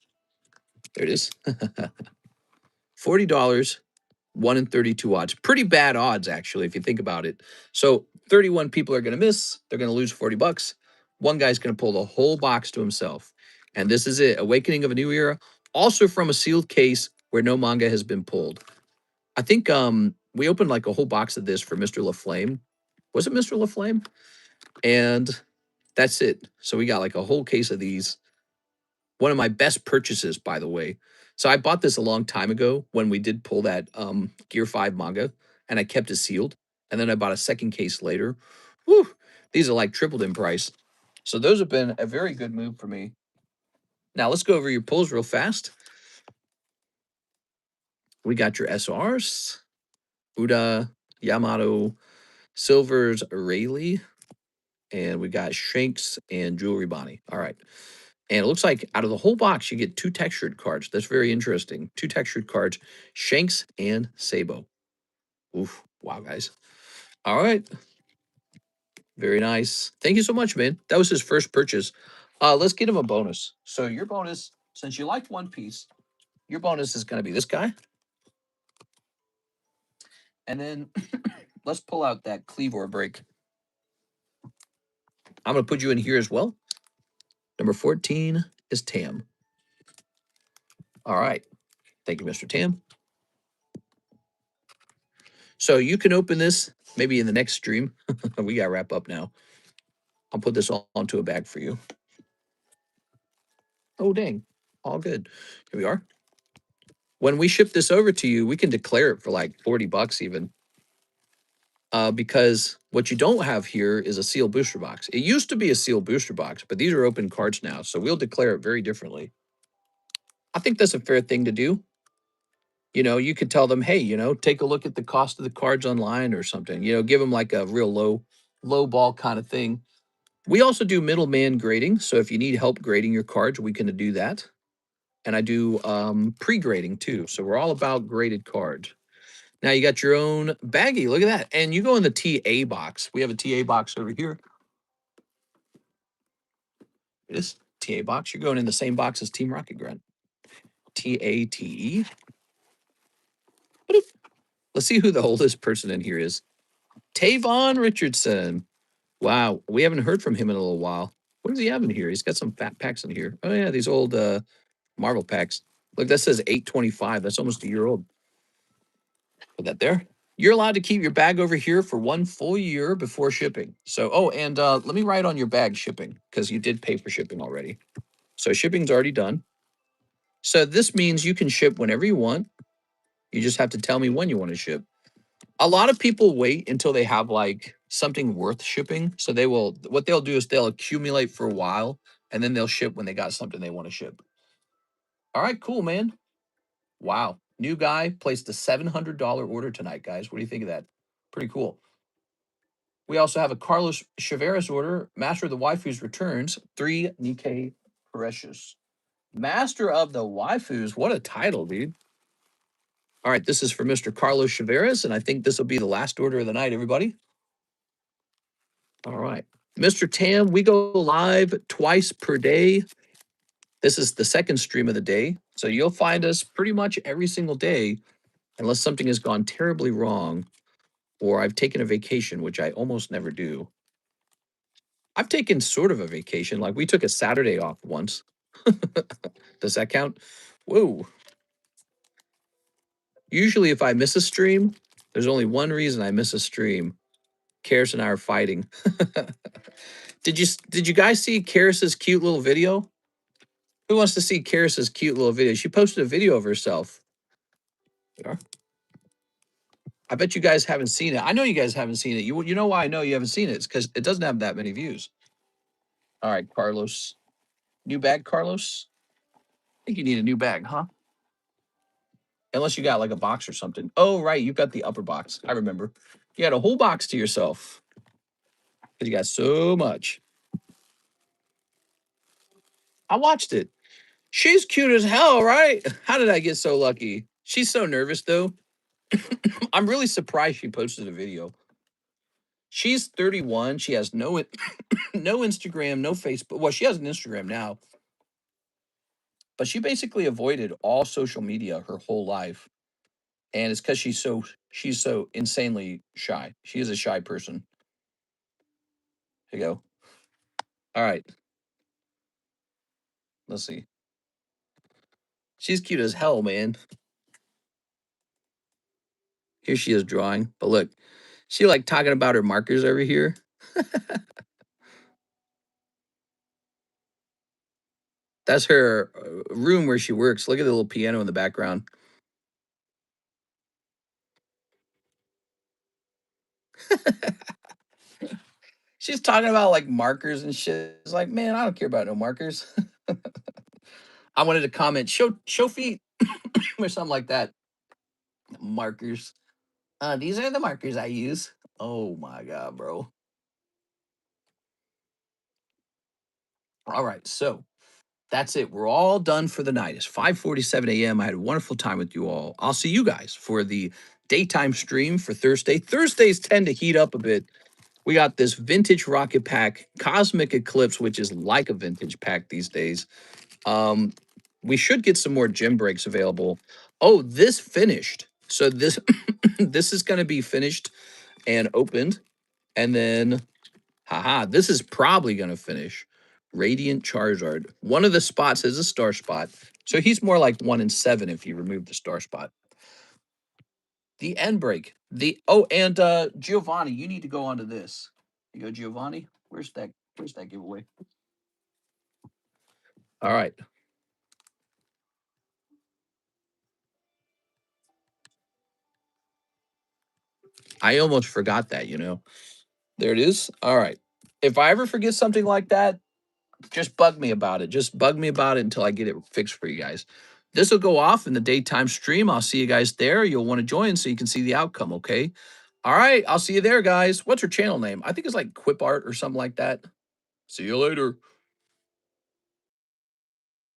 There it is. $40, 1 in 32 odds. Pretty bad odds, actually, if you think about it. So 31 people are going to miss. They're going to lose 40 bucks. One guy's going to pull the whole box to himself. And this is it. Awakening of a New Era. Also from a sealed case where no manga has been pulled. I think we opened like a whole box of this for Mr. LaFlame. Was it Mr. LaFlame? And that's it. So we got like a whole case of these. One of my best purchases, by the way. So I bought this a long time ago when we did pull that Gear 5 manga, and I kept it sealed. And then I bought a second case later. Whew, these are like tripled in price. So those have been a very good move for me. Now let's go over your pulls real fast. We got your SRs, Uda, Yamato, Silvers, Rayleigh, and we got Shanks and Jewelry Bonnie. All right. And it looks like out of the whole box, you get 2 textured cards. That's very interesting. 2 textured cards, Shanks and Sabo. Oof. Wow, guys. All right. Very nice. Thank you so much, man. That was his first purchase. Let's get him a bonus. So your bonus, since you liked One Piece, your bonus is going to be this guy. And then let's pull out that Cleavor break. I'm going to put you in here as well. Number 14 is Tam. All right. Thank you, Mr. Tam. So you can open this maybe in the next stream. We got to wrap up now. I'll put this all onto a bag for you. Oh, dang. All good. Here we are. When we ship this over to you, we can declare it for like 40 bucks even. Because what you don't have here is a sealed booster box. It used to be a sealed booster box, but these are open cards now. So we'll declare it very differently. I think that's a fair thing to do. You know, you could tell them, hey, you know, take a look at the cost of the cards online or something. You know, give them like a real low ball kind of thing. We also do middleman grading. So if you need help grading your cards, we can do that. And I do pre-grading too. So we're all about graded cards. Now you got your own baggie. Look at that. And you go in the TA box. We have a TA box over here. This TA box. You're going in the same box as Team Rocket Grunt. TATE. Let's see who the oldest person in here is. Tavon Richardson. Wow. We haven't heard from him in a little while. What does he have in here? He's got some fat packs in here. Oh, yeah. These old Marvel packs. Look, that says 825. That's almost a year old. Put that there. You're allowed to keep your bag over here for 1 full year before shipping. So, oh, and let me write on your bag shipping because you did pay for shipping already. So shipping's already done. So this means you can ship whenever you want. You just have to tell me when you want to ship. A lot of people wait until they have like something worth shipping. So what they'll do is they'll accumulate for a while and then they'll ship when they got something they want to ship. All right, cool, man. Wow. New guy placed a $700 order tonight, guys. What do you think of that? Pretty cool. We also have a Carlos Chaveras order. Master of the Waifus returns. 3 Nikkei Precious. Master of the Waifus. What a title, dude. All right, this is for Mr. Carlos Chaveras, and I think this will be the last order of the night, everybody. All right. Mr. Tam, we go live twice per day. This is the second stream of the day. So you'll find us pretty much every single day, unless something has gone terribly wrong or I've taken a vacation, which I almost never do. I've taken sort of a vacation. Like we took a Saturday off once. Does that count? Whoa. Usually if I miss a stream, there's only one reason I miss a stream. Karis and I are fighting. Did you guys see Karis's cute little video? Who wants to see Karis's cute little video? She posted a video of herself. Yeah. I bet you guys haven't seen it. I know you guys haven't seen it. You know why I know you haven't seen it? It's because it doesn't have that many views. All right, Carlos. New bag, Carlos? I think you need a new bag, huh? Unless you got like a box or something. Oh, right. You've got the upper box. I remember. You had a whole box to yourself. Because you got so much. I watched it. She's cute as hell, right? How did I get so lucky? She's so nervous, though. I'm really surprised she posted a video. She's 31. She has no no Instagram, no Facebook. Well, she has an Instagram now. But she basically avoided all social media her whole life. And it's because she's so insanely shy. She is a shy person. Here you go. All right. Let's see. She's cute as hell, man. Here she is drawing. But look, she like talking about her markers over here. That's her room where she works. Look at the little piano in the background. She's talking about like markers and shit. It's like, man, I don't care about no markers. I wanted to comment, show feet or something like that. Markers. These are the markers I use. Oh my god, bro. All right, so that's it. We're all done for the night. It's 5:47 a.m. I had a wonderful time with you all. I'll see you guys for the daytime stream for Thursday. Thursdays tend to heat up a bit. We got this vintage rocket pack, Cosmic Eclipse, which is like a vintage pack these days. Um, we should get some more gym breaks available. Oh, this finished. So this this is going to be finished and opened, and then haha, this is probably going to finish. Radiant Charizard. One of the spots is a star spot. So he's more like 1 in 7 if you remove the star spot. The end break. The and Giovanni, you need to go onto this. You go, Giovanni. Where's that giveaway? All right. I almost forgot that. There it is. All right. If I ever forget something like that, just bug me about it. Just bug me about it until I get it fixed for you guys. This will go off in the daytime stream. I'll see you guys there. You'll want to join so you can see the outcome, okay? All right, I'll see you there, guys. What's her channel name? I think it's like Quip Art or something like that. See you later.